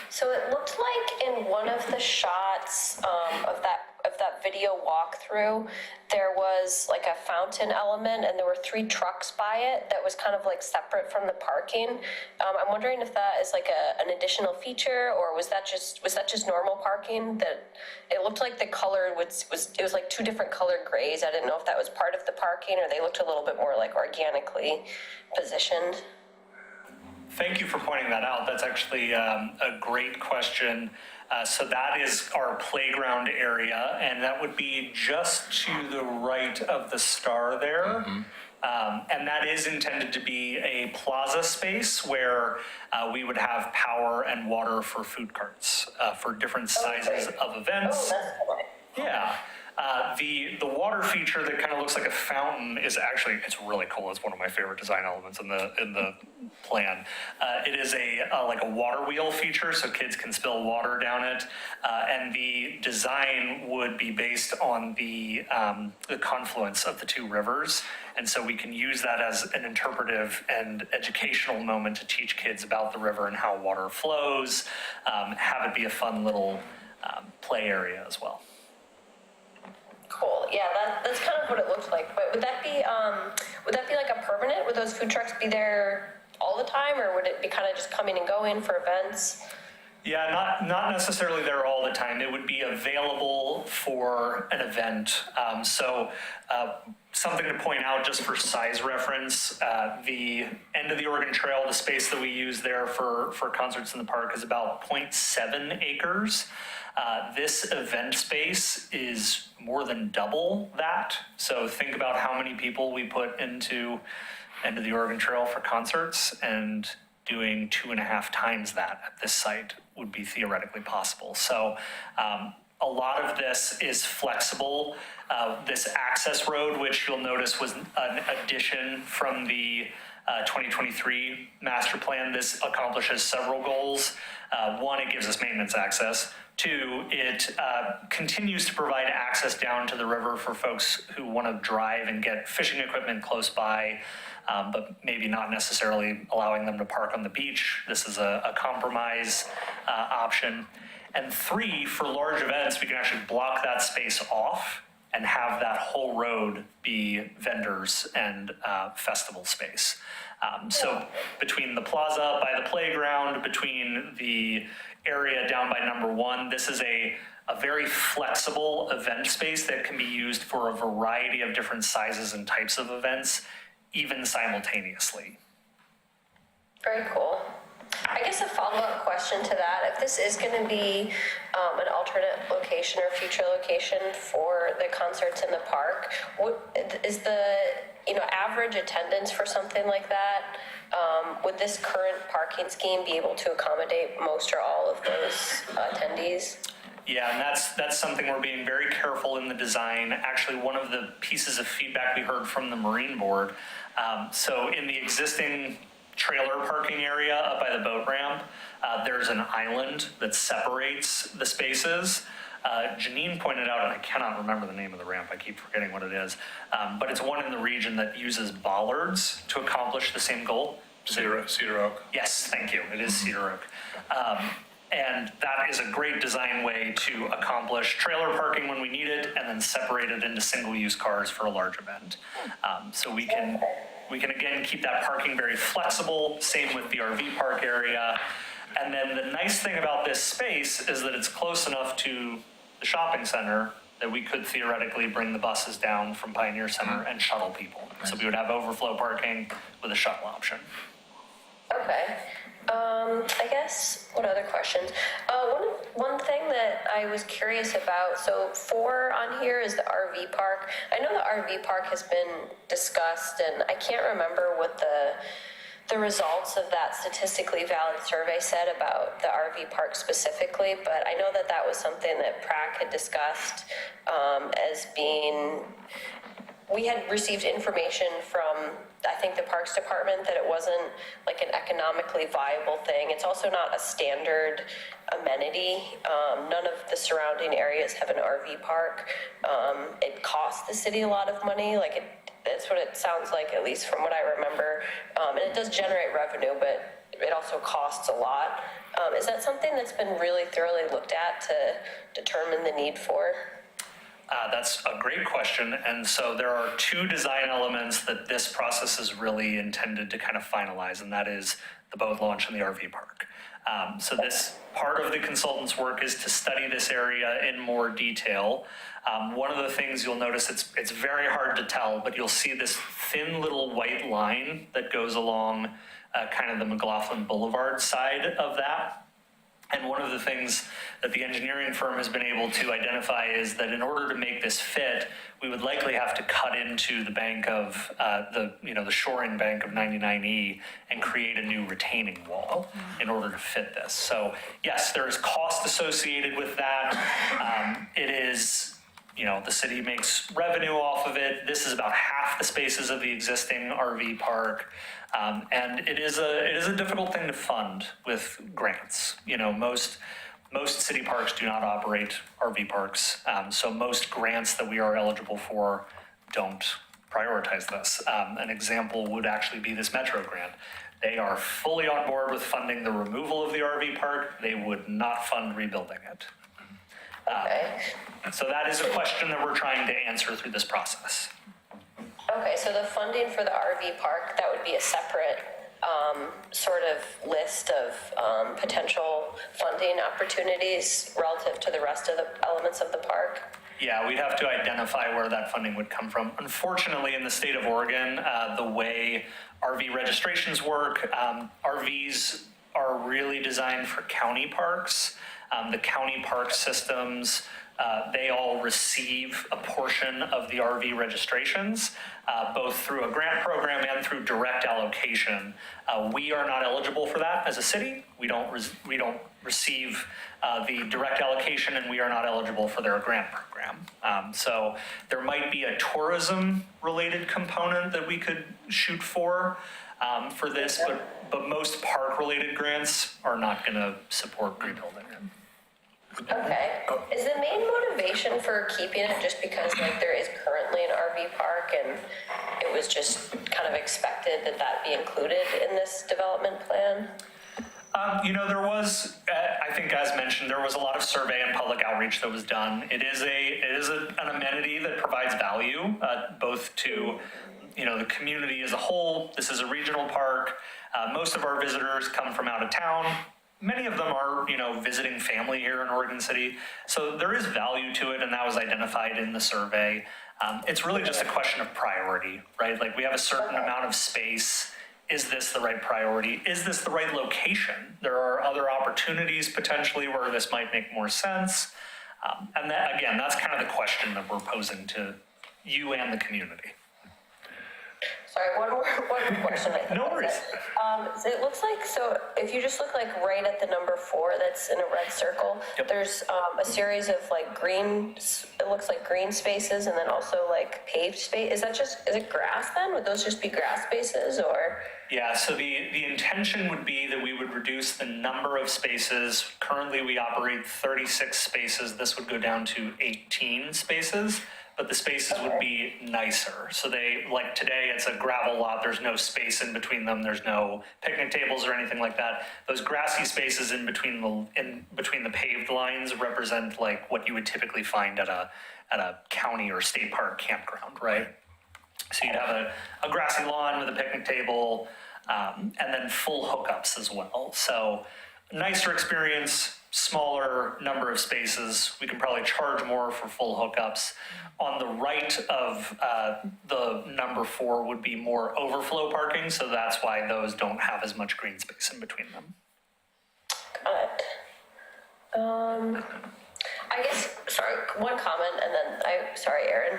So it looked like in one of the shots of that video walkthrough, there was like a fountain element, and there were 3 trucks by it that was kind of like separate from the parking. I'm wondering if that is like an additional feature, or was that just normal parking? That it looked like the color was like 2 different colored grays. I didn't know if that was part of the parking, or they looked a little bit more like organically positioned. Thank you for pointing that out. That's actually a great question. So that is our playground area, and that would be just to the right of the star there. And that is intended to be a plaza space where we would have power and water for food carts for different sizes of events. Oh, that's cool. Yeah. The water feature that kind of looks like a fountain is actually, it's really cool. It's one of my favorite design elements in the plan. It is like a water wheel feature, so kids can spill water down it. And the design would be based on the confluence of the 2 rivers. And so we can use that as an interpretive and educational moment to teach kids about the river and how water flows, have it be a fun little play area as well. Cool. Yeah, that's kind of what it looked like. But would that be like a permanent? Would those food trucks be there all the time, or would it be kind of just coming and going for events? Yeah, not necessarily there all the time. It would be available for an event. Something to point out just for size reference, the end of the Oregon Trail, the space that we use there for concerts in the park is about 0.7 acres. This event space is more than double that. So think about how many people we put into end of the Oregon Trail for concerts, and doing 2.5 times that at this site would be theoretically possible. So a lot of this is flexible. This access road, which you'll notice was an addition from the 2023 master plan, this accomplishes several goals. One, it gives us maintenance access. Two, it continues to provide access down to the river for folks who want to drive and get fishing equipment close by, but maybe not necessarily allowing them to park on the beach. This is a compromise option. And three, for large events, we can actually block that space off and have that whole road be vendors and festival space. So between the plaza by the playground, between the area down by number one, this is a very flexible event space that can be used for a variety of different sizes and types of events, even simultaneously. Very cool. I guess a follow-up question to that, if this is going to be an alternate location or future location for the concerts in the park, is the average attendance for something like that? Would this current parking scheme be able to accommodate most or all of those attendees? Yeah, and that's something we're being very careful in the design. Actually, one of the pieces of feedback we heard from the Marine Board, so in the existing trailer parking area up by the boat ramp, there's an island that separates the spaces. Janine pointed out, and I cannot remember the name of the ramp, I keep forgetting what it is, but it's one in the region that uses bollards to accomplish the same goal. Cedar Oak. Yes, thank you, it is Cedar Oak. And that is a great design way to accomplish trailer parking when we need it, and then separate it into single-use cars for a large event. So we can again keep that parking very flexible, same with the RV park area. And then the nice thing about this space is that it's close enough to the shopping center that we could theoretically bring the buses down from Pioneer Center and shuttle people. So we would have overflow parking with a shuttle option. Okay. I guess, what other questions? One thing that I was curious about, so 4 on here is the RV park. I know the RV park has been discussed, and I can't remember what the results of that statistically valid survey said about the RV park specifically, but I know that that was something that PRAC had discussed as being, we had received information from, I think, the Parks Department that it wasn't like an economically viable thing. It's also not a standard amenity. None of the surrounding areas have an RV park. It costs the city a lot of money. That's what it sounds like, at least from what I remember. And it does generate revenue, but it also costs a lot. Is that something that's been really thoroughly looked at to determine the need for? That's a great question. And so there are 2 design elements that this process is really intended to kind of finalize, and that is the boat launch and the RV park. So this part of the consultant's work is to study this area in more detail. One of the things you'll notice, it's very hard to tell, but you'll see this thin little white line that goes along kind of the McLaughlin Boulevard side of that. And one of the things that the engineering firm has been able to identify is that in order to make this fit, we would likely have to cut into the bank of the shoring bank of 99E and create a new retaining wall in order to fit this. So yes, there is cost associated with that. It is, the city makes revenue off of it. This is about half the spaces of the existing RV park. And it is a difficult thing to fund with grants. Most city parks do not operate RV parks. So most grants that we are eligible for don't prioritize this. An example would actually be this Metro grant. They are fully on board with funding the removal of the RV park. They would not fund rebuilding it. Okay. So that is a question that we're trying to answer through this process. Okay, so the funding for the RV park, that would be a separate sort of list of potential funding opportunities relative to the rest of the elements of the park? Yeah, we'd have to identify where that funding would come from. Unfortunately, in the state of Oregon, the way RV registrations work, RVs are really designed for county parks. The county park systems they all receive a portion of the RV registrations, both through a grant program and through direct allocation. We are not eligible for that as a city. We don't receive the direct allocation, and we are not eligible for their grant program. So there might be a tourism-related component that we could shoot for this, but most park-related grants are not going to support rebuilding it. Okay. Is the main motivation for keeping it just because like there is currently an RV park and it was just kind of expected that that be included in this development plan? There was, I think as mentioned, there was a lot of survey and public outreach that was done. It is an amenity that provides value, both to, the community as a whole. This is a regional park. Most of our visitors come from out of town. Many of them are, visiting family here in Oregon City. So there is value to it, and that was identified in the survey. It's really just a question of priority, right? Like we have a certain amount of space. Is this the right priority? Is this the right location? There are other opportunities potentially where this might make more sense. And that, again, that's kind of the question that we're posing to you and the community. Sorry, one more question. No worries. So it looks like, so if you just look like right at the number 4 that's in a red circle, Yep. there's a series of like it looks like green spaces and then also like paved space. Is it grass then? Would those just be grass spaces or? Yeah, so the intention would be that we would reduce the number of spaces. Currently, we operate 36 spaces. This would go down to 18 spaces, but the spaces would be nicer. So like today, it's a gravel lot. There's no space in between them. There's no picnic tables or anything like that. Those grassy spaces in between the paved lines represent like what you would typically find at a county or state park campground, right? So you'd have a grassy lawn with a picnic table, and then full hookups as well. So nicer experience, smaller number of spaces. We can probably charge more for full hookups. On the right of the number 4 would be more overflow parking, so that's why those don't have as much green space in between them. Got it. I guess, sorry, one comment and then sorry, Aaron.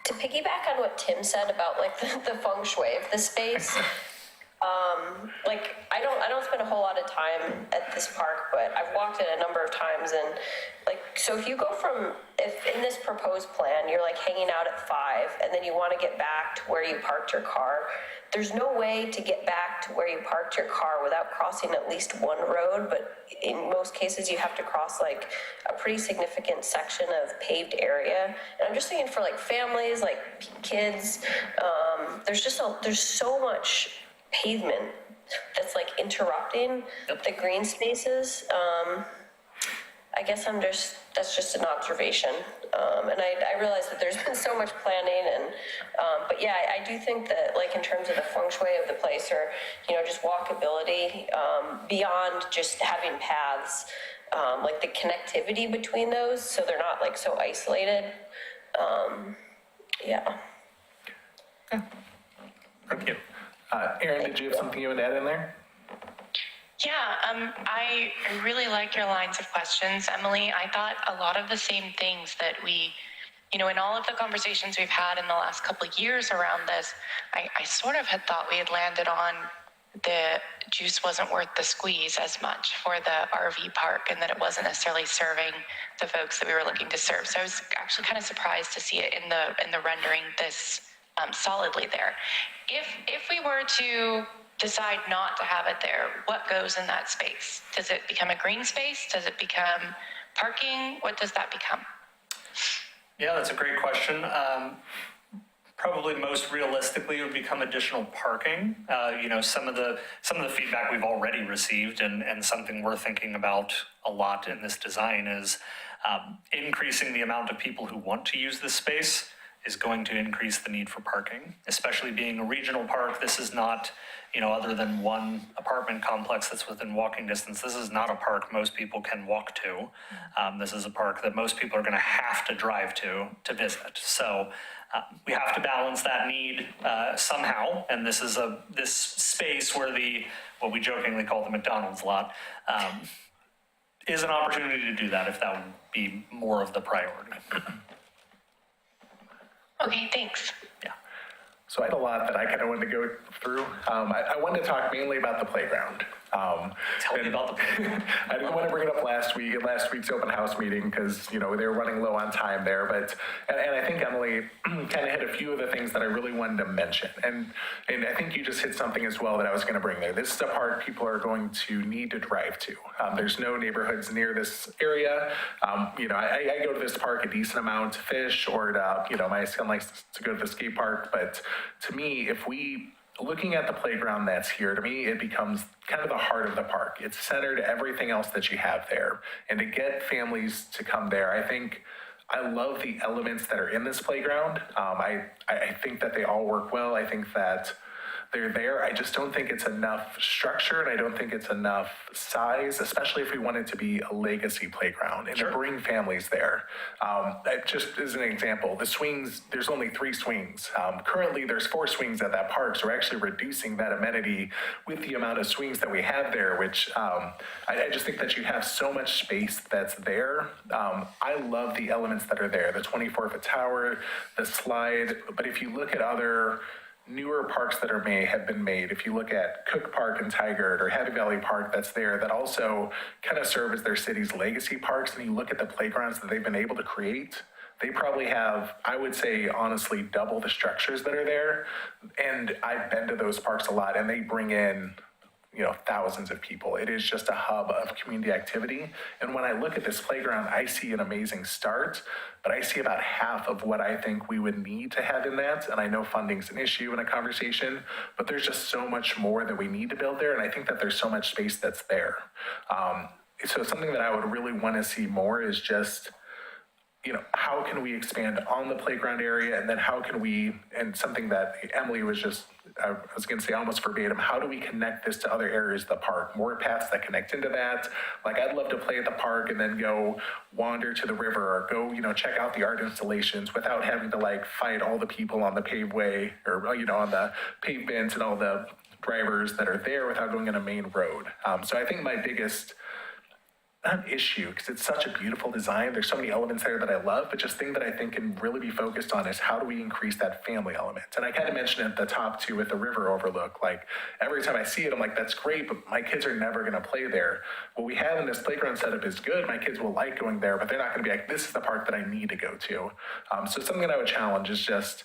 To piggyback on what Tim said about like the feng shui of the space, like I don't spend a whole lot of time at this park, but I've walked it a number of times and like, so if you go if in this proposed plan, you're like hanging out at 5 and then you want to get back to where you parked your car, there's no way to get back to where you parked your car without crossing at least one road, but in most cases you have to cross like a pretty significant section of paved area. And I'm just thinking for like families, like kids, there's so much pavement that's like interrupting the green spaces. I guess that's just an observation. And I realize that there's been so much planning and, but yeah, I do think that like in terms of the feng shui of the place or, just walkability, beyond just having paths, like the connectivity between those, so they're not like so isolated. Yeah. Thank you. Aaron, did you have something you would add in there? Yeah, I really like your lines of questions, Emily. I thought a lot of the same things that we, in all of the conversations we've had in the last couple of years around this, I sort of had thought we had landed on the juice wasn't worth the squeeze as much for the RV park and that it wasn't necessarily serving the folks that we were looking to serve. So I was actually kind of surprised to see it in the rendering this solidly there. If we were to decide not to have it there, what goes in that space? Does it become a green space? Does it become parking? What does that become? Yeah, that's a great question. Probably most realistically, it would become additional parking. Some of the feedback we've already received and something we're thinking about a lot in this design is increasing the amount of people who want to use this space is going to increase the need for parking, especially being a regional park. This is not, other than one apartment complex that's within walking distance, this is not a park most people can walk to. This is a park that most people are going to have to drive to visit. So we have to balance that need somehow. And this is this space where what we jokingly call the McDonald's lot is an opportunity to do that if that would be more of the priority. Okay, thanks. Yeah. So I had a lot that I kind of wanted to go through. I wanted to talk mainly about the playground. Tell me about the playground. I didn't want to bring it up last week at last week's open house meeting because, you know, they were running low on time there. But, and I think Emily kind of hit a few of the things that I really wanted to mention. And I think you just hit something as well that I was going to bring there. This is a park people are going to need to drive to. There's no neighborhoods near this area. You know, I go to this park a decent amount to fish or to, you know, my son likes to go to the skate park. But to me, if we looking at the playground that's here, to me, it becomes kind of the heart of the park. It's centered everything else that you have there. And to get families to come there, I think I love the elements that are in this playground. I think that they all work well. I think that they're there. I just don't think it's enough structure, and I don't think it's enough size, especially if we want it to be a legacy playground and to bring families there. Just as an example, the swings, there's only 3 swings. Currently, there's 4 swings at that park, so we're actually reducing that amenity with the amount of swings that we have there, which I just think that you have so much space that's there. I love the elements that are there, the 24-foot tower, the slide, but if you look at other newer parks that have been made. If you look at Cook Park and Tigard or Happy Valley Park that's there, that also kind of serve as their city's legacy parks, and you look at the playgrounds that they've been able to create, they probably have, I would say, honestly, double the structures that are there. And I've been to those parks a lot, and they bring in, you know, thousands of people. It is just a hub of community activity. And when I look at this playground, I see an amazing start, but I see about half of what I think we would need to have in that. And I know funding's an issue in a conversation, but there's just so much more that we need to build there. And I think that there's so much space that's there. So something that I would really want to see more is just, you know, how can we expand on the playground area, and then how can we, and something that Emily was just, I was going to say almost verbatim, how do we connect this to other areas of the park? More paths that connect into that. Like, I'd love to play at the park and then go wander to the river or go, you know, check out the art installations without having to like fight all the people on the paved way or, you know, on the pavements and all the drivers that are there without going on a main road. So I think my biggest, not issue, because it's such a beautiful design. There's so many elements there that I love, but just thing that I think can really be focused on is how do we increase that family element? And I kind of mentioned it at the top too with the river overlook. Like, every time I see it, I'm like, that's great, but my kids are never going to play there. What we have in this playground setup is good. My kids will like going there, but they're not going to be like, this is the park that I need to go to. So something that I would challenge is just,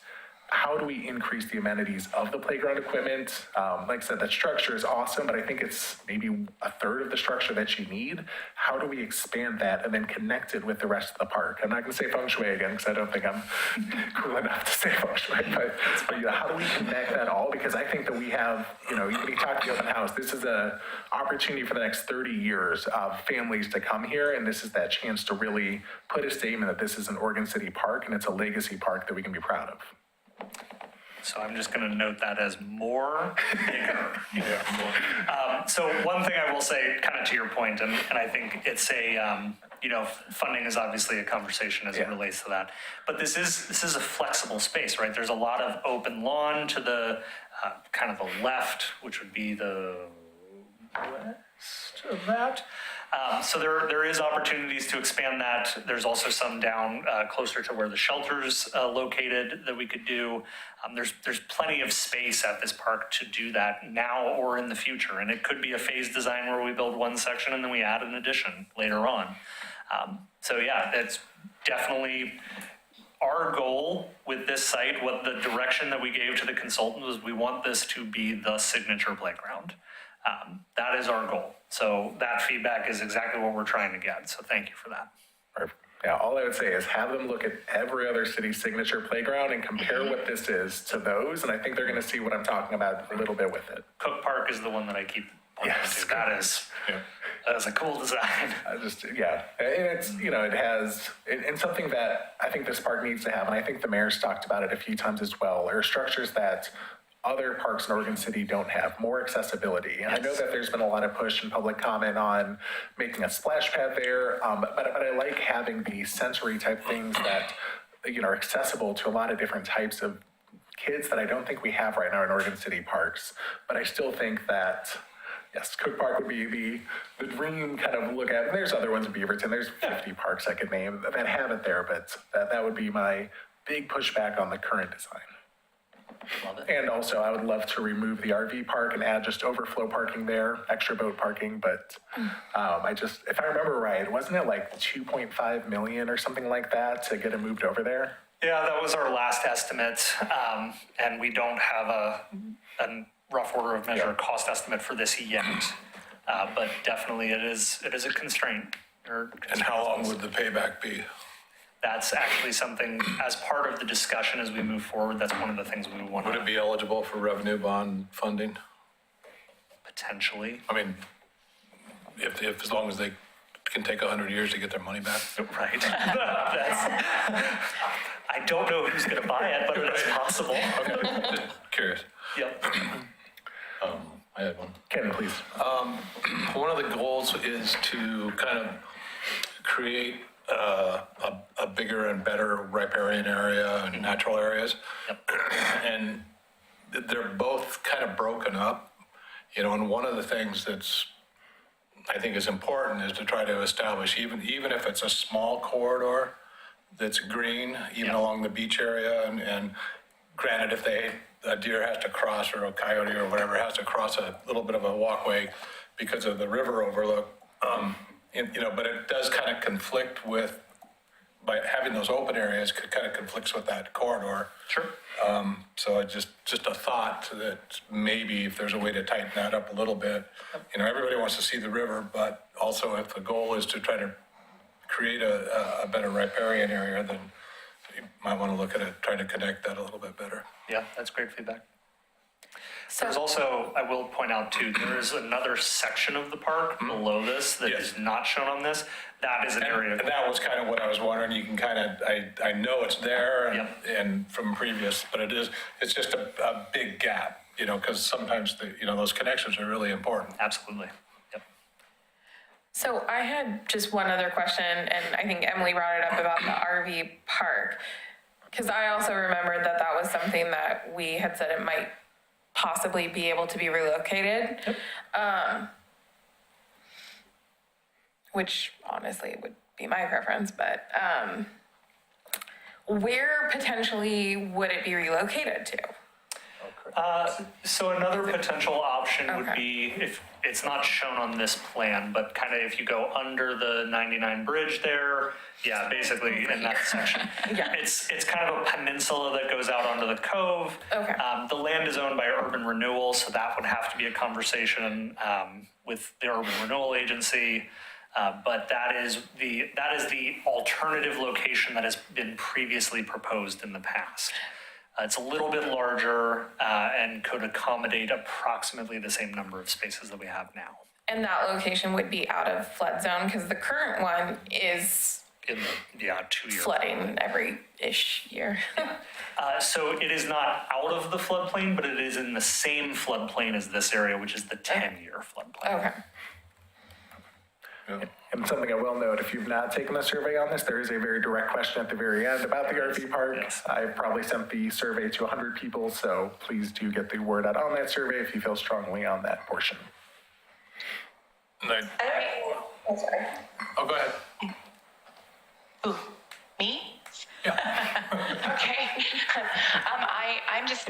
how do we increase the amenities of the playground equipment? Like I said, that structure is awesome, but I think it's maybe a third of the structure that you need. How do we expand that and then connect it with the rest of the park? I'm not going to say feng shui again, because I don't think I'm cool enough to say feng shui, but you know, how do we connect that all? Because I think that we have, you know, we talked to the open house, this is an opportunity for the next 30 years of families to come here, and this is that chance to really put a statement that this is an Oregon City park, and it's a legacy park that we can be proud of. So I'm just going to note that as more bigger. So one thing I will say, kind of to your point, and I think it's a, you know, funding is obviously a conversation as it relates to that. But this is a flexible space, right? There's a lot of open lawn to the kind of the left, which would be the west of that. So there is opportunities to expand that. There's also some down closer to where the shelter's located that we could do. There's plenty of space at this park to do that now or in the future. And it could be a phased design where we build one section and then we add an addition later on. So yeah, that's definitely our goal with this site. What the direction that we gave to the consultant was, we want this to be the signature playground. That is our goal. So that feedback is exactly what we're trying to get. So thank you for that. Perfect. Yeah, all I would say is have them look at every other city's signature playground and compare what this is to those. And I think they're going to see what I'm talking about a little bit with it. Cook Park is the one that I keep pointing to. That is a cool design. And it's, you know, it has, and something that I think this park needs to have, and I think the mayor's talked about it a few times as well, are structures that other parks in Oregon City don't have, more accessibility. And I know that there's been a lot of push and public comment on making a splash pad there, but I like having the sensory type things that, you know, are accessible to a lot of different types of kids that I don't think we have right now in Oregon City parks. But I still think that yes, Cook Park would be the dream kind of look at. There's other ones in Beaverton. There's 50 parks I could name that have it there, but that would be my big pushback on the current design. Love it. And also, I would love to remove the RV park and add just overflow parking there, extra boat parking. But if I remember right, wasn't it like 2.5 million or something like that to get it moved over there? Yeah, that was our last estimate, and we don't have a rough order of measure cost estimate for this yet. But definitely it is a constraint. And how long would the payback be? That's actually something, as part of the discussion as we move forward, that's one of the things we want Would it to be eligible for revenue bond funding? potentially. I mean, if as long as they can take 100 years to get their money back? Right. I don't know who's going to buy it, but it is possible. Okay, just curious. Yep. I had one. Ken, please. One of the goals is to kind of create a bigger and better riparian area and natural areas. Yep. And they're both kind of broken up, and one of the things that's, I think is important is to try to establish, even if it's a small corridor that's green, even along the beach area, and granted, if a deer has to cross or a coyote or whatever has to cross a little bit of a walkway because of the river overlook, but it does kind of conflict with, by having those open areas, kind of conflicts with that corridor. Sure. So I just a thought that maybe if there's a way to tighten that up a little bit, everybody wants to see the river, but also if the goal is to try to create a better riparian area, then you might want to look at it, trying to connect that a little bit better. Yeah, that's great feedback. So, There's also, I will point out too, there is another section of the park below this that Yes. is not shown on this. That is an area. And that was kind of what I was wondering. You can kind of, I know it's there Yep. and from previous, but it's just a big gap, because sometimes those connections are really important. Absolutely. Yep. so I had just one other question, and I think Emily brought it up about the RV park. Because I also remembered that was something that we had said it might possibly be able to be relocated. Which honestly would be my preference, but where potentially would it be relocated to? So another potential option would Okay. be, if it's not shown on this plan, but kind of if you go under the 99 bridge there, yeah, basically in that section. Yeah. It's kind of a peninsula that goes out onto the cove. Okay. The land is owned by Urban Renewal, so that would have to be a conversation with the Urban Renewal Agency. But that is the alternative location that has been previously proposed in the past. It's a little bit larger and could accommodate approximately the same number of spaces that we have now. And that location would be out of flood zone because the current one is In the 2 year. flooding every-ish year. So it is not out of the floodplain, but it is in the same floodplain as this area, which is the 10-year floodplain. Okay. And something I will note, if you've not taken the survey on this, there is a very direct question at the very end about the RV park. Yes. I probably sent the survey to 100 people, so please do get the word out on that survey if you feel strongly on that portion. And I'm sorry. oh, go ahead. Who? Me? Yeah. Okay.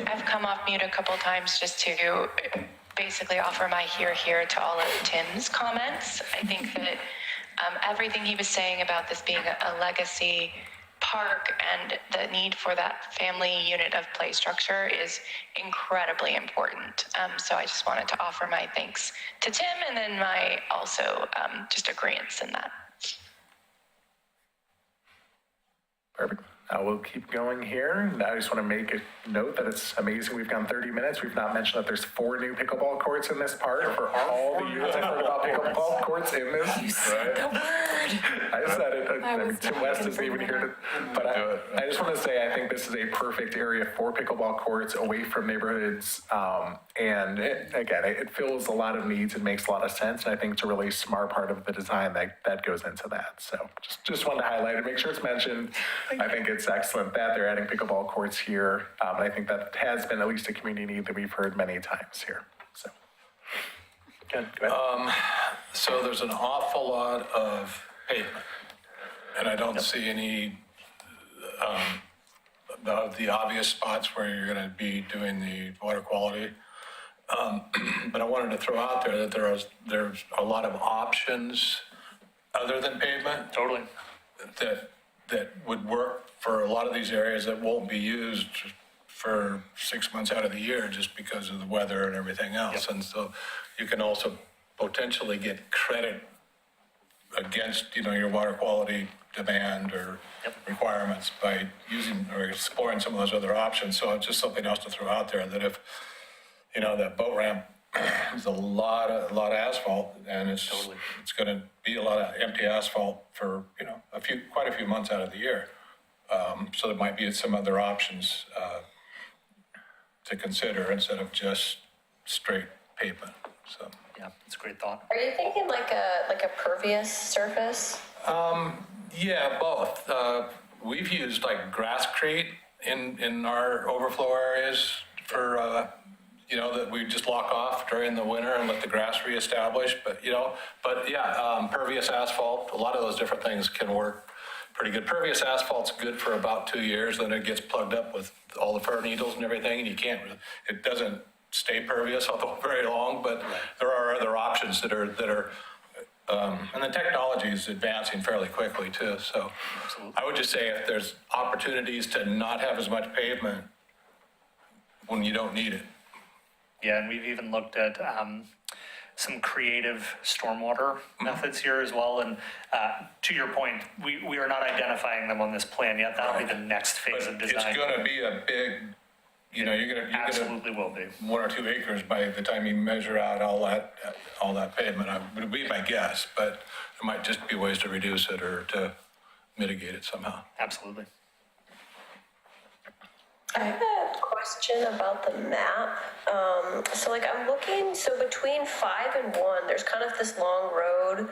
I've come off mute a couple times just to basically offer my here to all of Tim's comments. I think that everything he was saying about this being a legacy park and the need for that family unit of play structure is incredibly important. So I just wanted to offer my thanks to Tim and then my also just agreeance in that. Perfect. We'll keep going here. I just want to make a note that it's amazing we've gone 30 minutes. We've not mentioned that there's 4 new pickleball courts in this park for all the years I've heard about pickleball courts in this. You said the word. I said it. I mean, was Tim not West gonna isn't say even that. here but I just want to say I think this is a perfect area for pickleball courts away from neighborhoods. And it fills a lot of needs and makes a lot of sense. And I think it's a really smart part of the design that goes into that. So just wanted to highlight it, make sure it's mentioned. I think it's excellent that they're adding pickleball courts here. And I think that has been at least a community need that we've heard many times here. So Good, go ahead. So there's an awful lot of pavement, and I don't see any of the obvious spots where you're going to be doing the water quality. But I wanted to throw out there that there's a lot of options other than pavement Totally. that would work for a lot of these areas that won't be used for 6 months out of the year just because of the weather and everything else. And so you can also potentially get credit against, your water quality demand or requirements by using or exploring some of those other options. So it's just something else to throw out there that if, that boat ramp is a lot of asphalt and it's going to be a lot of empty asphalt for, quite a few months out of the year. So there might be some other options to consider instead of just straight pavement, so. Yeah, it's a great thought. Are you thinking like a pervious surface? Yeah, both. We've used like grasscrete in our overflow areas for, that we just lock off during the winter and let the grass reestablish. But pervious asphalt, a lot of those different things can work pretty good. Pervious asphalt's good for about 2 years, then it gets plugged up with all the fir needles and everything, and it doesn't stay pervious although very long, but there are other options that are and the technology is advancing fairly quickly too. So I would just say if there's opportunities to not have as much pavement when you don't need it. Yeah, and we've even looked at some creative stormwater methods here as well. And to your point, we are not identifying them on this plan yet. That'll be the next phase of design. It's going to be a big, you're Absolutely will be. 1 or 2 acres by the time you measure out all that pavement. Would be my guess, but there might just be ways to reduce it or to mitigate it somehow. Absolutely. I have a question about the map. So I'm looking, so between 5 and 1, there's kind of this long road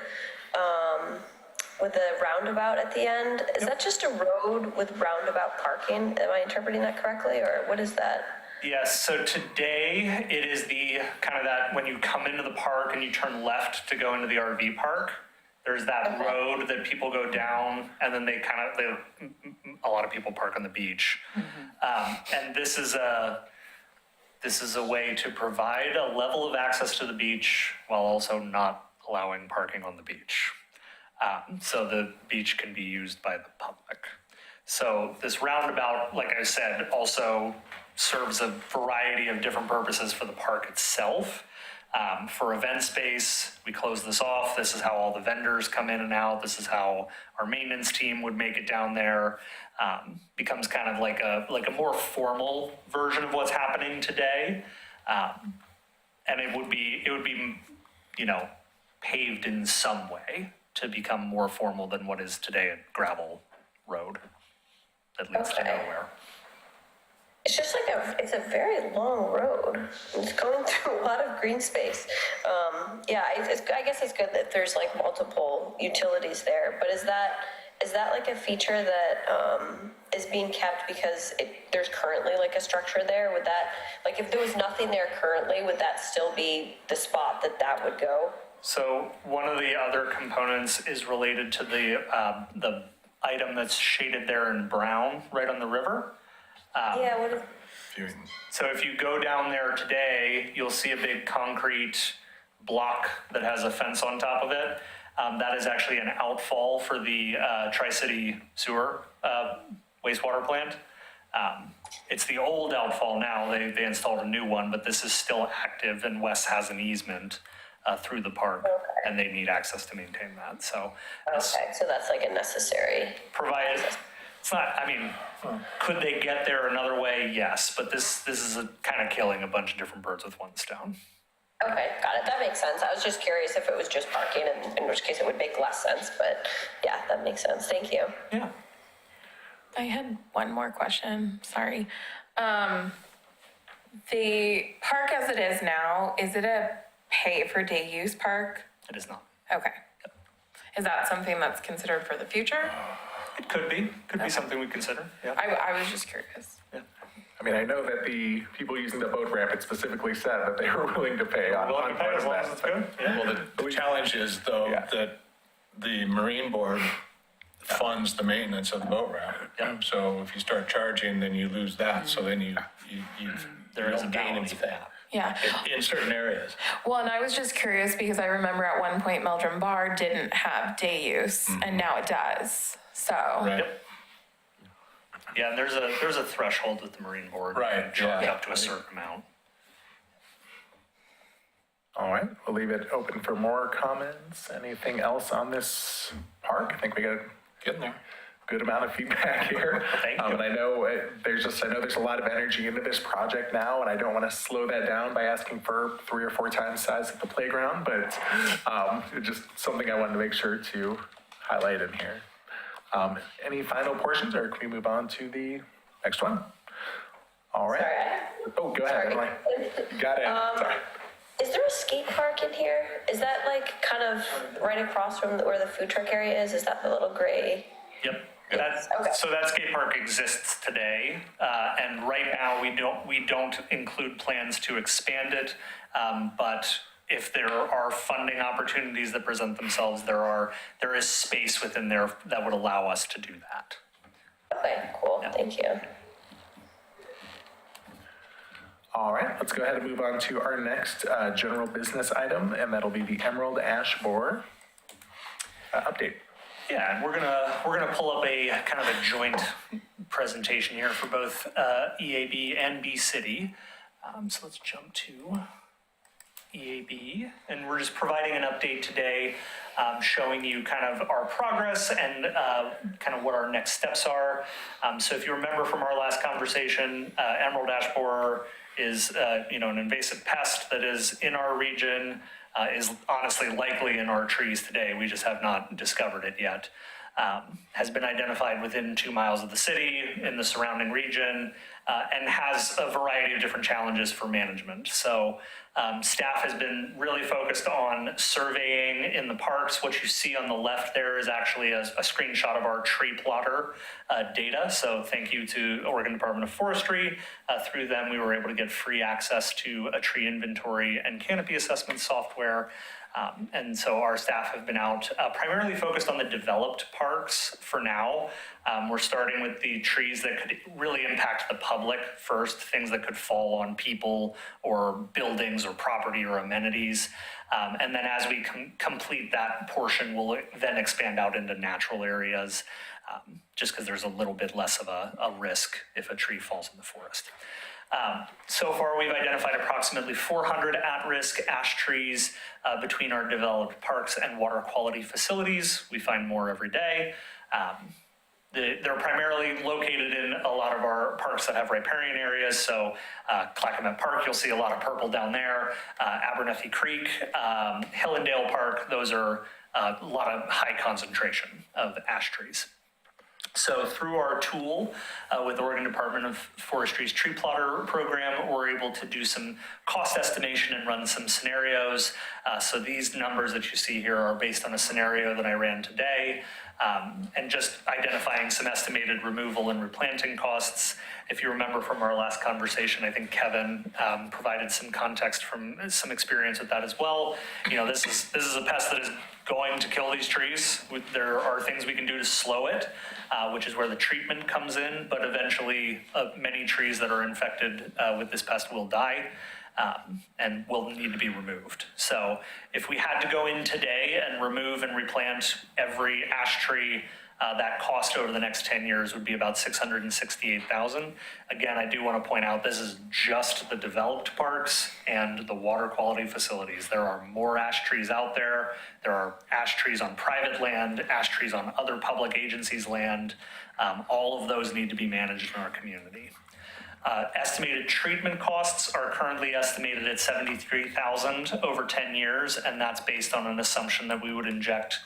with a roundabout at the end. Is that just a road with roundabout parking? Am I interpreting that correctly, or what is that? Yes, so today it is the kind of that when you come into the park and you turn left to go into the RV park, there's that road that people go down and then a lot of people park on the beach. And this is a way to provide a level of access to the beach while also not allowing parking on the beach. So the beach can be used by the public. So this roundabout, like I said, also serves a variety of different purposes for the park itself. For event space, we close this off. This is how all the vendors come in and out. This is how our maintenance team would make it down there. Becomes kind of like a more formal version of what's happening today. And it would be, paved in some way to become more formal than what is today a gravel road that leads to nowhere. It's just it's a very long road. It's going through a lot of green space. I guess it's good that there's multiple utilities there, but is that a feature that is being kept because there's currently a structure there? Would that, if there was nothing there currently, would that still be the spot that would go? So one of the other components is related to the item that's shaded there in brown, right on the river. What is... So if you go down there today, you'll see a big concrete block that has a fence on top of it. That is actually an outfall for the Tri-City sewer wastewater plant. It's the old outfall now. They installed a new one, but this is still active, and Wes has an easement through the park, and they need access to maintain that. So so that's a necessary. Provided, it's not, could they get there another way? Yes, but this is kind of killing a bunch of different birds with one stone. Okay, got it. That makes sense. I was just curious if it was just parking, in which case it would make less sense, but yeah, that makes sense. Thank you. Yeah. I had one more question, sorry. The park as it is now, is it a pay-for-day use park? It is not. Okay. Is that something that's considered for the future? It could be something we consider, yeah. I was just curious. Yeah. I mean, I know that the people using the boat ramp, it specifically said that they were willing to pay on part of that. Well, the challenge is though, Yeah. that the Marine Board funds the maintenance of the boat ramp. So if you start charging, then you lose that, so then you There is a don't gain balance of anything. that. Yeah. In certain areas. Well, and I was just curious because I remember at one point Meldrum Bar didn't have day use and now it does. So, Right. Yeah, and there's a threshold with the Marine Board. Right, Charge yeah. up to a certain amount. All right, we'll leave it open for more comments. Anything else on this park? I think we got a Getting there. good amount of feedback here. Thank you. And I know there's a lot of energy into this project now, and I don't want to slow that down by asking for 3 or 4 times the size of the playground, but it's just something I wanted to make sure to highlight in here. Any final portions, or can we move on to the next one? All right. Sorry. Oh, go ahead, Emily. Got it. Sorry. Is there a skate park in here? Is that like kind of right across from where the food truck area is? Is that the little gray? Yep. Okay. So that skate park exists today, and right now we don't include plans to expand it. But if there are funding opportunities that present themselves, there is space within there that would allow us to do that. Okay, cool. Thank you. All right, let's go ahead and move on to our next general business item, and that'll be the Emerald Ash Borer update. Yeah, and we're gonna pull up a kind of a joint presentation here for both EAB and B City. So let's jump to EAB, and we're just providing an update today, showing you kind of our progress and kind of what our next steps are. So if you remember from our last conversation, Emerald Ash Borer is an invasive pest that is in our region, is honestly likely in our trees today. We just have not discovered it yet. Has been identified within 2 miles of the city, in the surrounding region, and has a variety of different challenges for management. So staff has been really focused on surveying in the parks. What you see on the left there is actually a screenshot of our tree plotter data. So thank you to Oregon Department of Forestry. Through them, we were able to get free access to a tree inventory and canopy assessment software. And so our staff have been out primarily focused on the developed parks for now. We're starting with the trees that could really impact the public first, things that could fall on people or buildings or property or amenities. And then as we complete that portion, we'll then expand out into natural areas, just because there's a little bit less of a risk if a tree falls in the forest. So far, we've identified approximately 400 at-risk ash trees between our developed parks and water quality facilities. We find more every day. They're primarily located in a lot of our parks that have riparian areas. So Clackamette Park, you'll see a lot of purple down there. Abernethy Creek, Hillendale Park, those are a lot of high concentration of ash trees. So through our tool with Oregon Department of Forestry's tree plotter program, we're able to do some cost estimation and run some scenarios. So these numbers that you see here are based on a scenario that I ran today, and just identifying some estimated removal and replanting costs. If you remember from our last conversation, I think Kevin provided some context from some experience with that as well. This is a pest that is going to kill these trees. There are things we can do to slow it, which is where the treatment comes in, but eventually many trees that are infected with this pest will die and will need to be removed. So if we had to go in today and remove and replant every ash tree, that cost over the next 10 years would be about $668,000. Again, I do want to point out this is just the developed parks and the water quality facilities. There are more ash trees out there. There are ash trees on private land, ash trees on other public agencies' land. All of those need to be managed in our community. Estimated treatment costs are currently estimated at $73,000 over 10 years, and that's based on an assumption that we would inject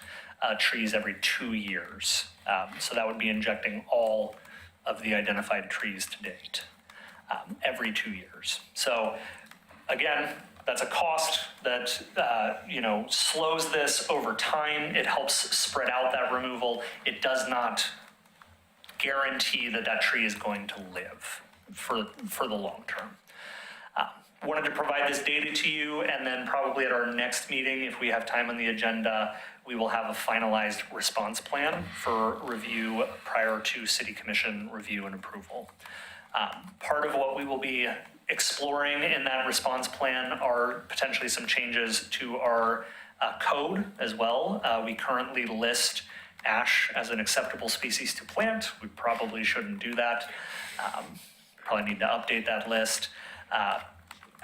trees every 2 years. So that would be injecting all of the identified trees to date every 2 years. So again, that's a cost that slows this over time. It helps spread out that removal. It does not guarantee that that tree is going to live. for the long term. Wanted to provide this data to you, and then probably at our next meeting, if we have time on the agenda, we will have a finalized response plan for review prior to City Commission review and approval. Part of what we will be exploring in that response plan are potentially some changes to our code as well. We currently list ash as an acceptable species to plant. We probably shouldn't do that. Probably need to update that list.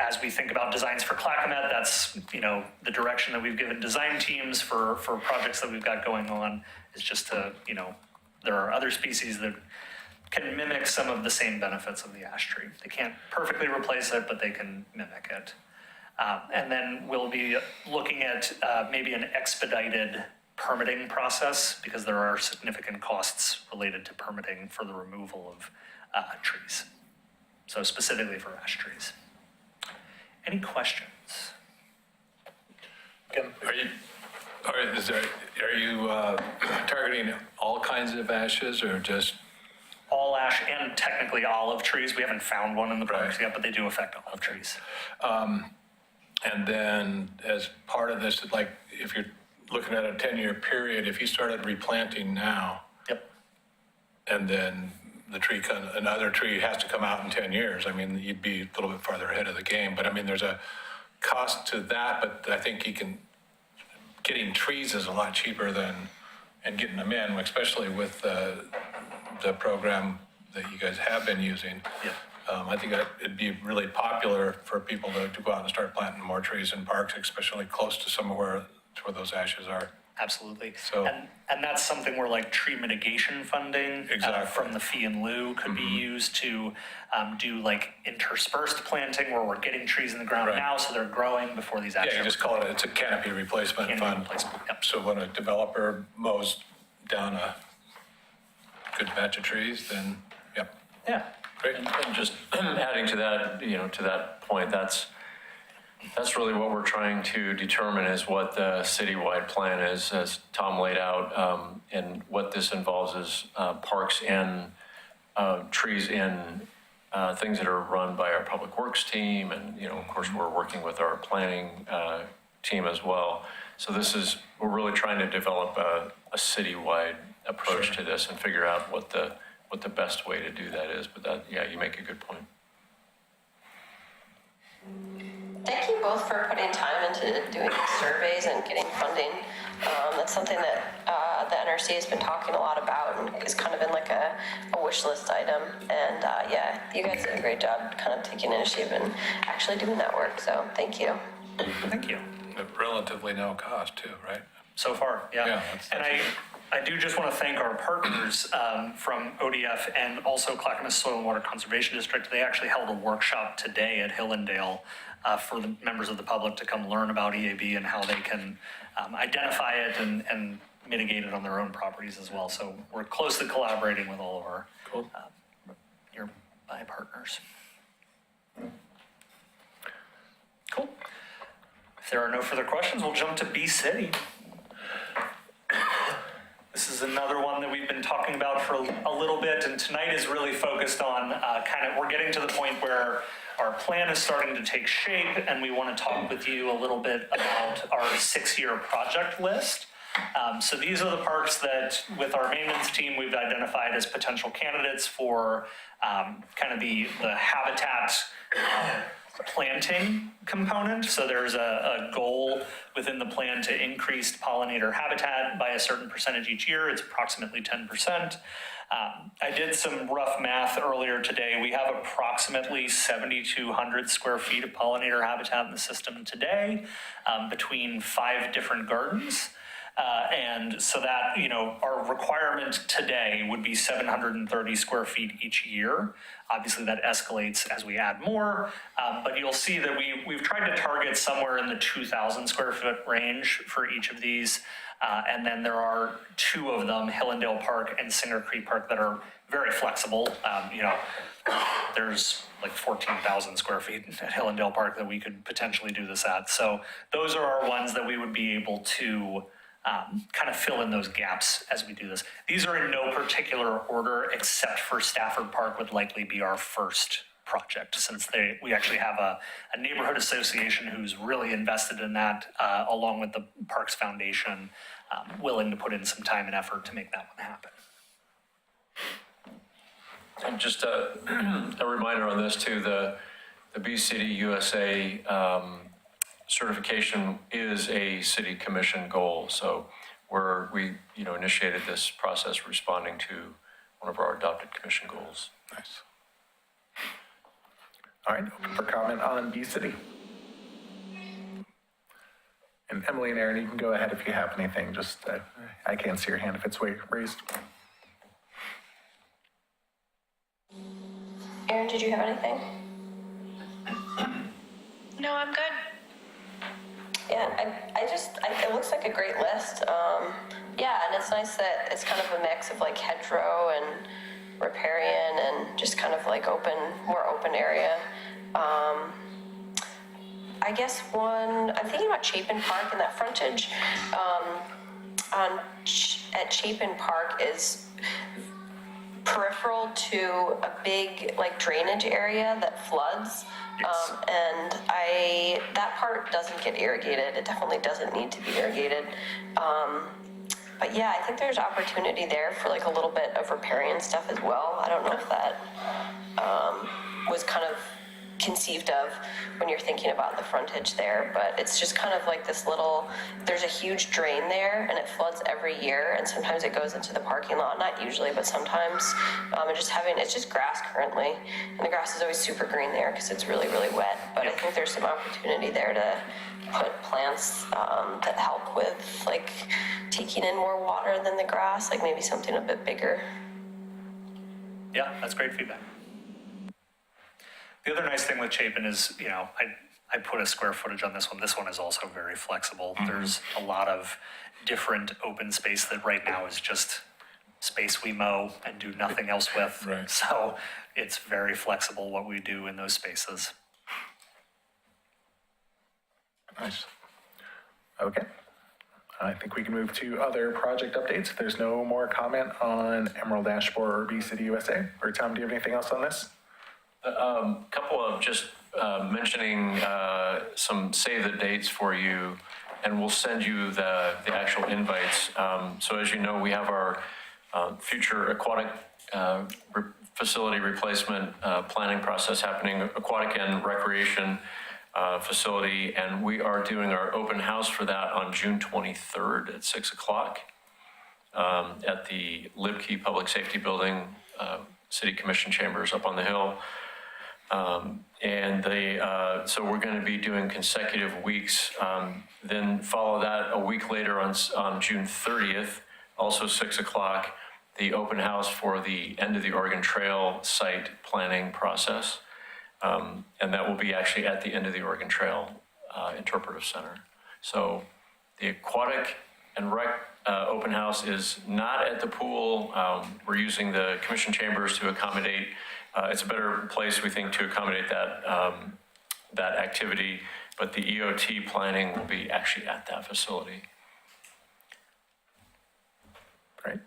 As we think about designs for Clackamette, that's, the direction that we've given design teams for projects that we've got going on is just to, there are other species that can mimic some of the same benefits of the ash tree. They can't perfectly replace it, but they can mimic it. And then we'll be looking at maybe an expedited permitting process, because there are significant costs related to permitting for the removal of trees. So specifically for ash trees. Any questions? Are you targeting all kinds of ashes or just? All ash and technically olive trees. We haven't found one in the parks yet, but they do affect olive trees. And then as part of this, like if you're looking at a 10-year period, if you started replanting now. Yep. And then another tree has to come out in 10 years. I mean, you'd be a little bit farther ahead of the game, but I mean, there's a cost to that, but I think getting trees is a lot cheaper and getting them in, especially with the program that you guys have been using. Yeah. I think it'd be really popular for people to go out and start planting more trees in parks, especially close to somewhere where those ashes are. Absolutely. So- And that's something where like tree mitigation funding Exactly. from the fee in lieu could be used to do like interspersed planting, where we're getting trees in the ground Right. now so they're growing before these ashes. Yeah, you just call it's a canopy replacement Canopy fund. replacement, yep. So when a developer mows down a good batch of trees, then, yep. Yeah. Great. And just adding to that, to that point, that's really what we're trying to determine is what the citywide plan is, as Tom laid out. And what this involves is parks and trees in things that are run by our public works team. And, of course, we're working with our planning team as well. So we're really trying to develop a citywide approach to this and figure out what the best way to do that is. But you make a good point. Thank you both for putting time into doing these surveys and getting funding. That's something that the NRC has been talking a lot about and is kind of in like a wish list item. And you guys did a great job kind of taking initiative and actually doing that work. So thank you. Thank you. At relatively no cost too, right? So far, yeah. Yeah, And I do just want to thank our partners from ODF and also Clackamette Soil and Water Conservation District. They actually held a workshop today at Hillendale for the members of the public to come learn about EAB and how they can identify it and mitigate it on their own properties as well. So we're closely collaborating with all of our nearby partners. Cool. If there are no further questions, we'll jump to B City. This is another one that we've been talking about for a little bit, and tonight is really focused on we're getting to the point where our plan is starting to take shape, and we want to talk with you a little bit about our 6-year project list. So these are the parks that, with our maintenance team, we've identified as potential candidates for the habitat planting component. So there's a goal within the plan to increase pollinator habitat by a certain percentage each year. It's approximately 10%. I did some rough math earlier today. We have approximately 7,200 square feet of pollinator habitat in the system today, between 5 different gardens. And so that, our requirement today would be 730 square feet each year. Obviously, that escalates as we add more, but you'll see that we've tried to target somewhere in the 2,000 square foot range for each of these. And then there are 2 of them, Hillendale Park and Singer Creek Park, that are very flexible. There's like 14,000 square feet at Hillendale Park that we could potentially do this at. So those are our ones that we would be able to kind of fill in those gaps as we do this. These are in no particular order, except for Stafford Park would likely be our first project, since we actually have a neighborhood association who's really invested in that, along with the Parks Foundation, willing to put in some time and effort to make that one happen. And just a reminder on this too, the Bee City USA certification is a city commission goal. So we initiated this process responding to one of our adopted commission goals. Nice. All right, open for comment on Bee City. And Emily and Aaron, you can go ahead if you have anything. Just, I can't see your hand if it's raised. Aaron, did you have anything? No, I'm good. Yeah, it looks like a great list. Yeah, and it's nice that it's kind of a mix of like hedgerow and riparian and just kind of like more open area. I guess I'm thinking about Chapin Park, and that frontage at Chapin Park is peripheral to a big like drainage area that floods. Yes. And that part doesn't get irrigated. It definitely doesn't need to be irrigated. But yeah, I think there's opportunity there for like a little bit of riparian stuff as well. I don't know if that was kind of conceived of when you're thinking about the frontage there, but it's just kind of like there's a huge drain there and it floods every year, and sometimes it goes into the parking lot, not usually, but sometimes. It's just grass currently, and the grass is always super green there because it's really, really wet, but I think there's some opportunity there to put plants that help with like taking in more water than the grass, like maybe something a bit bigger. Yeah, that's great feedback. The other nice thing with Chapin is, I put a square footage on this one. This one is also very flexible. Mm-hmm. There's a lot of different open space that right now is just space we mow and do nothing else with. Right. So it's very flexible what we do in those spaces. Nice. Okay. I think we can move to other project updates. If there's no more comment on Emerald Ash Borer or Bee City USA. Or Tom, do you have anything else on this? Couple of just mentioning some save the dates for you, and we'll send you the actual invites. So as you know, we have our future aquatic facility replacement planning process happening, aquatic and recreation facility, and we are doing our open house for that on June 23rd at 6 o'clock at the Libkey Public Safety Building, City Commission Chambers up on the hill. So we're going to be doing consecutive weeks, then follow that a week later on June 30th, also 6 o'clock, the open house for the end of the Oregon Trail site planning process. And that will be actually at the end of the Oregon Trail Interpretive Center. So the aquatic and rec open house is not at the pool. We're using the commission chambers to accommodate. It's a better place, we think, to accommodate that activity, but the EOT planning will be actually at that facility. Great.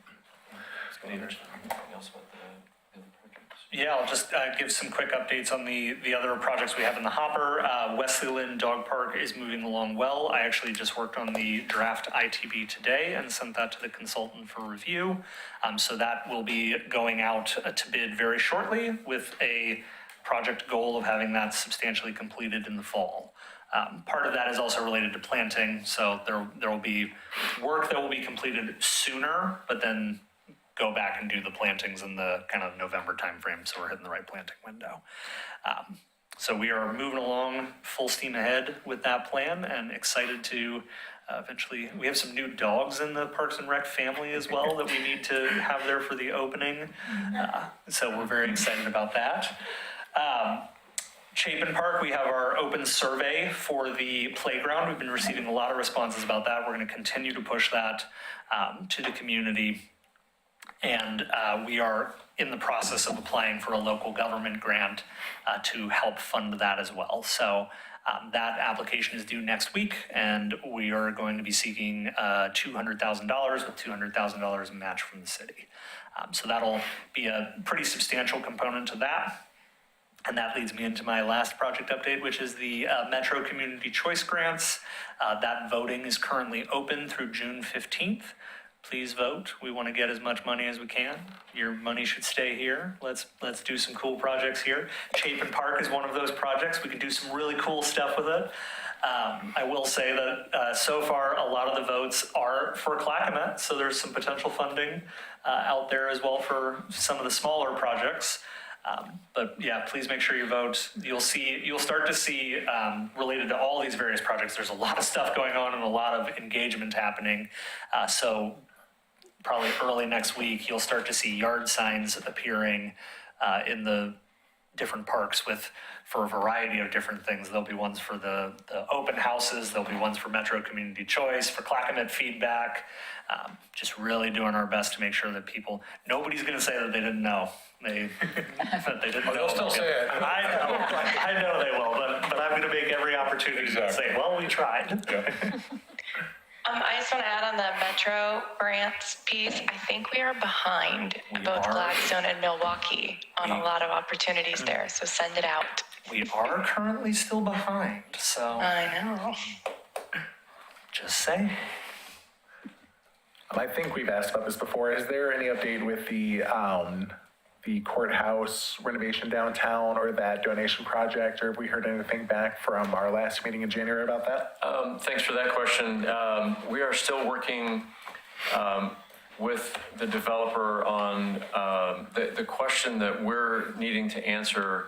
Yeah, I'll just give some quick updates on the other projects we have in the hopper. Wesley Lynn Dog Park is moving along well. I actually just worked on the draft ITB today and sent that to the consultant for review. So that will be going out to bid very shortly with a project goal of having that substantially completed in the fall. Part of that is also related to planting, so there will be work that will be completed sooner, but then go back and do the plantings in the kind of November timeframe, so we're hitting the right planting window. So we are moving along full steam ahead with that plan, and excited to eventually, we have some new dogs in the Parks and Rec family as well that we need to have there for the opening. So we're very excited about that. Chapin Park, we have our open survey for the playground. We've been receiving a lot of responses about that. We're going to continue to push that to the community. And we are in the process of applying for a local government grant to help fund that as well. So That application is due next week, and we are going to be seeking $200,000 with $200,000 in match from the city. So that'll be a pretty substantial component to that. And that leads me into my last project update, which is the Metro Community Choice Grants. That voting is currently open through June 15th. Please vote. We want to get as much money as we can. Your money should stay here. Let's do some cool projects here. Chapin Park is one of those projects. We can do some really cool stuff with it. I will say that so far, a lot of the votes are for Clackamette, so there's some potential funding out there as well for some of the smaller projects. But yeah, please make sure you vote. You'll start to see, related to all these various projects, there's a lot of stuff going on and a lot of engagement happening. So probably early next week, you'll start to see yard signs appearing in the different parks for a variety of different things. There'll be ones for the open houses, there'll be ones for Metro Community Choice, for Clackamette feedback. Just really doing our best to make sure that nobody's going to say that they didn't know. They didn't know. They'll still say it. I know they will, but I'm going to make every opportunity to say, well, we tried. I just want to add on the Metro grants piece. I think we are behind both Gladstone and Milwaukee on a lot of opportunities there. So send it out. We are currently still behind, so I know. just say. I think we've asked about this before. Is there any update with the courthouse renovation downtown or that donation project, or have we heard anything back from our last meeting in January about that? Thanks for that question. We are still working with the developer on the question that we're needing to answer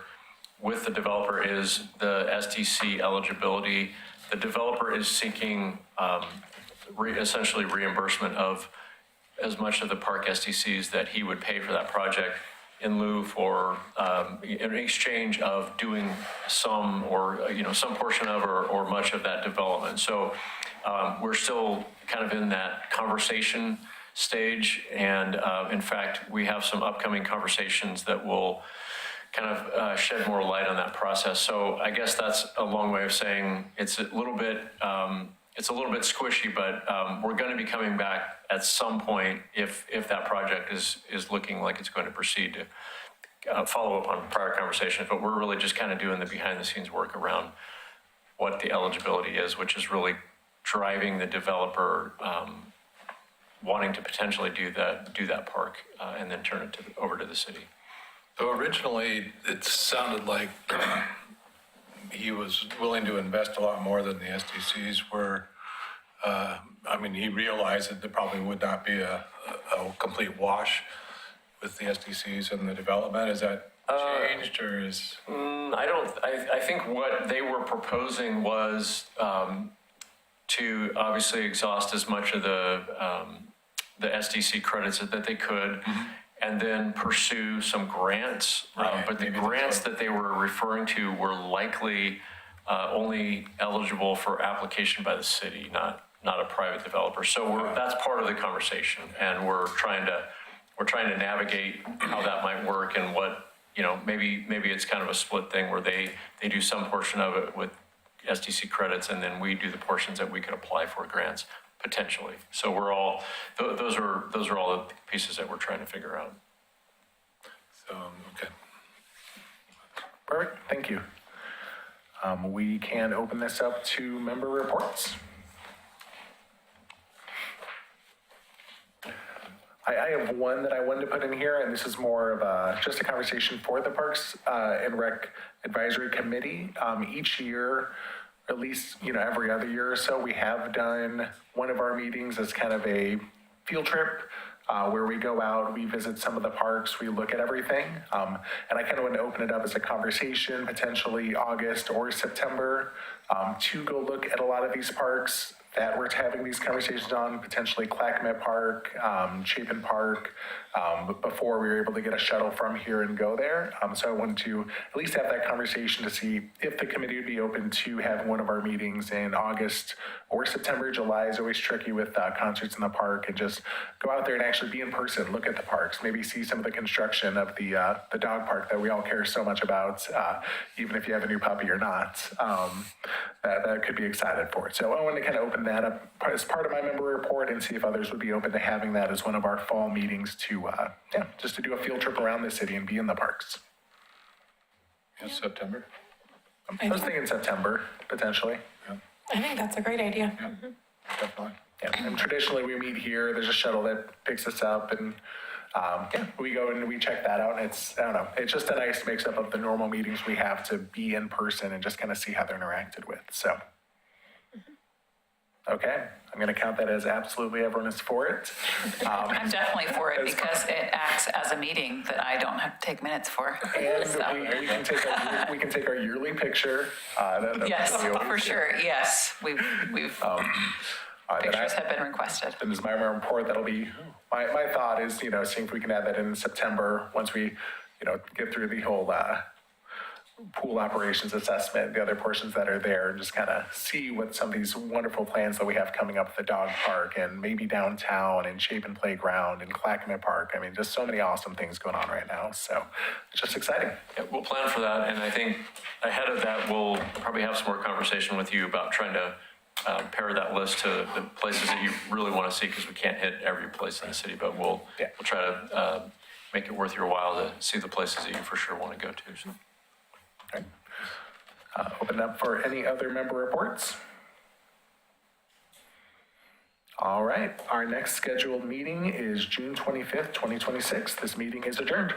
with the developer is the SDC eligibility. The developer is seeking essentially reimbursement of as much of the park SDCs that he would pay for that project in lieu for, in exchange of doing some or, some portion of or much of that development. So we're still kind of in that conversation stage. And in fact, we have some upcoming conversations that will kind of shed more light on that process. So I guess that's a long way of saying it's a little bit squishy, but we're going to be coming back at some point if that project is looking like it's going to proceed to follow up on prior conversations. But we're really just kind of doing the behind the scenes work around what the eligibility is, which is really driving the developer wanting to potentially do that park and then turn it over to the city. So originally, it sounded like he was willing to invest a lot more than the SDCs were. He realized that there probably would not be a complete wash with the SDCs and the development. Is that changed or is? I think what they were proposing was to obviously exhaust as much of the SDC credits that they could. Mm-hmm. And then pursue some grants. Right. But the grants that they were referring to were likely only eligible for application by the city, not a private developer. So that's part of the conversation, and we're trying to navigate how that might work and what, maybe it's kind of a split thing where they do some portion of it with SDC credits, and then we do the portions that we could apply for grants. Potentially. So those are all the pieces that we're trying to figure out. So, okay. Perfect, thank you. We can open this up to member reports. I have one that I wanted to put in here, and this is more of just a conversation for the Parks and Rec Advisory Committee. Each year, at least, every other year or so, we have done one of our meetings as kind of a field trip where we go out, we visit some of the parks, we look at everything. And I kind of want to open it up as a conversation, potentially August or September, to go look at a lot of these parks, that we're having these conversations on, potentially Clackamette Park, Chapin Park, before we were able to get a shuttle from here and go there. So I wanted to at least have that conversation to see if the committee would be open to having one of our meetings in August or September. July is always tricky with concerts in the park, and just go out there and actually be in person, look at the parks, maybe see some of the construction of the dog park that we all care so much about, even if you have a new puppy or not. That could be excited for it. So I wanted to kind of open that up as part of my member report and see if others would be open to having that as one of our fall meetings to, just to do a field trip around the city and be in the parks. In September? I was thinking September, potentially. I think that's a great idea. Definitely. Yeah, and traditionally we meet here, there's a shuttle that picks us up, and we go and we check that out, and it's, I don't know, it's just a nice mix up of the normal meetings we have to be in person and just kind of see how they're interacted with, so. Okay, I'm gonna count that as absolutely everyone is for it. I'm definitely for it because it acts as a meeting that I don't have to take minutes for. And So, we can take our yearly picture. yes, for sure, yes, we've pictures have been requested. And this is my report, that'll be, my thought is, seeing if we can add that in September, once we, get through the whole, pool operations assessment, the other portions that are there, and just kind of see what some of these wonderful plans that we have coming up at the dog park and maybe downtown and Chapin Playground and Clackamette Park. I mean, just so many awesome things going on right now. So it's just exciting. Yeah, we'll plan for that, and I think ahead of that, we'll probably have some more conversation with you about trying to pair that list to the places that you really want to see, because we can't hit every place in the city, but we'll try to make it worth your while to see the places that you for sure want to go to. So. Okay. Open up for any other member reports. All right, our next scheduled meeting is June 25th, 2026. This meeting is adjourned.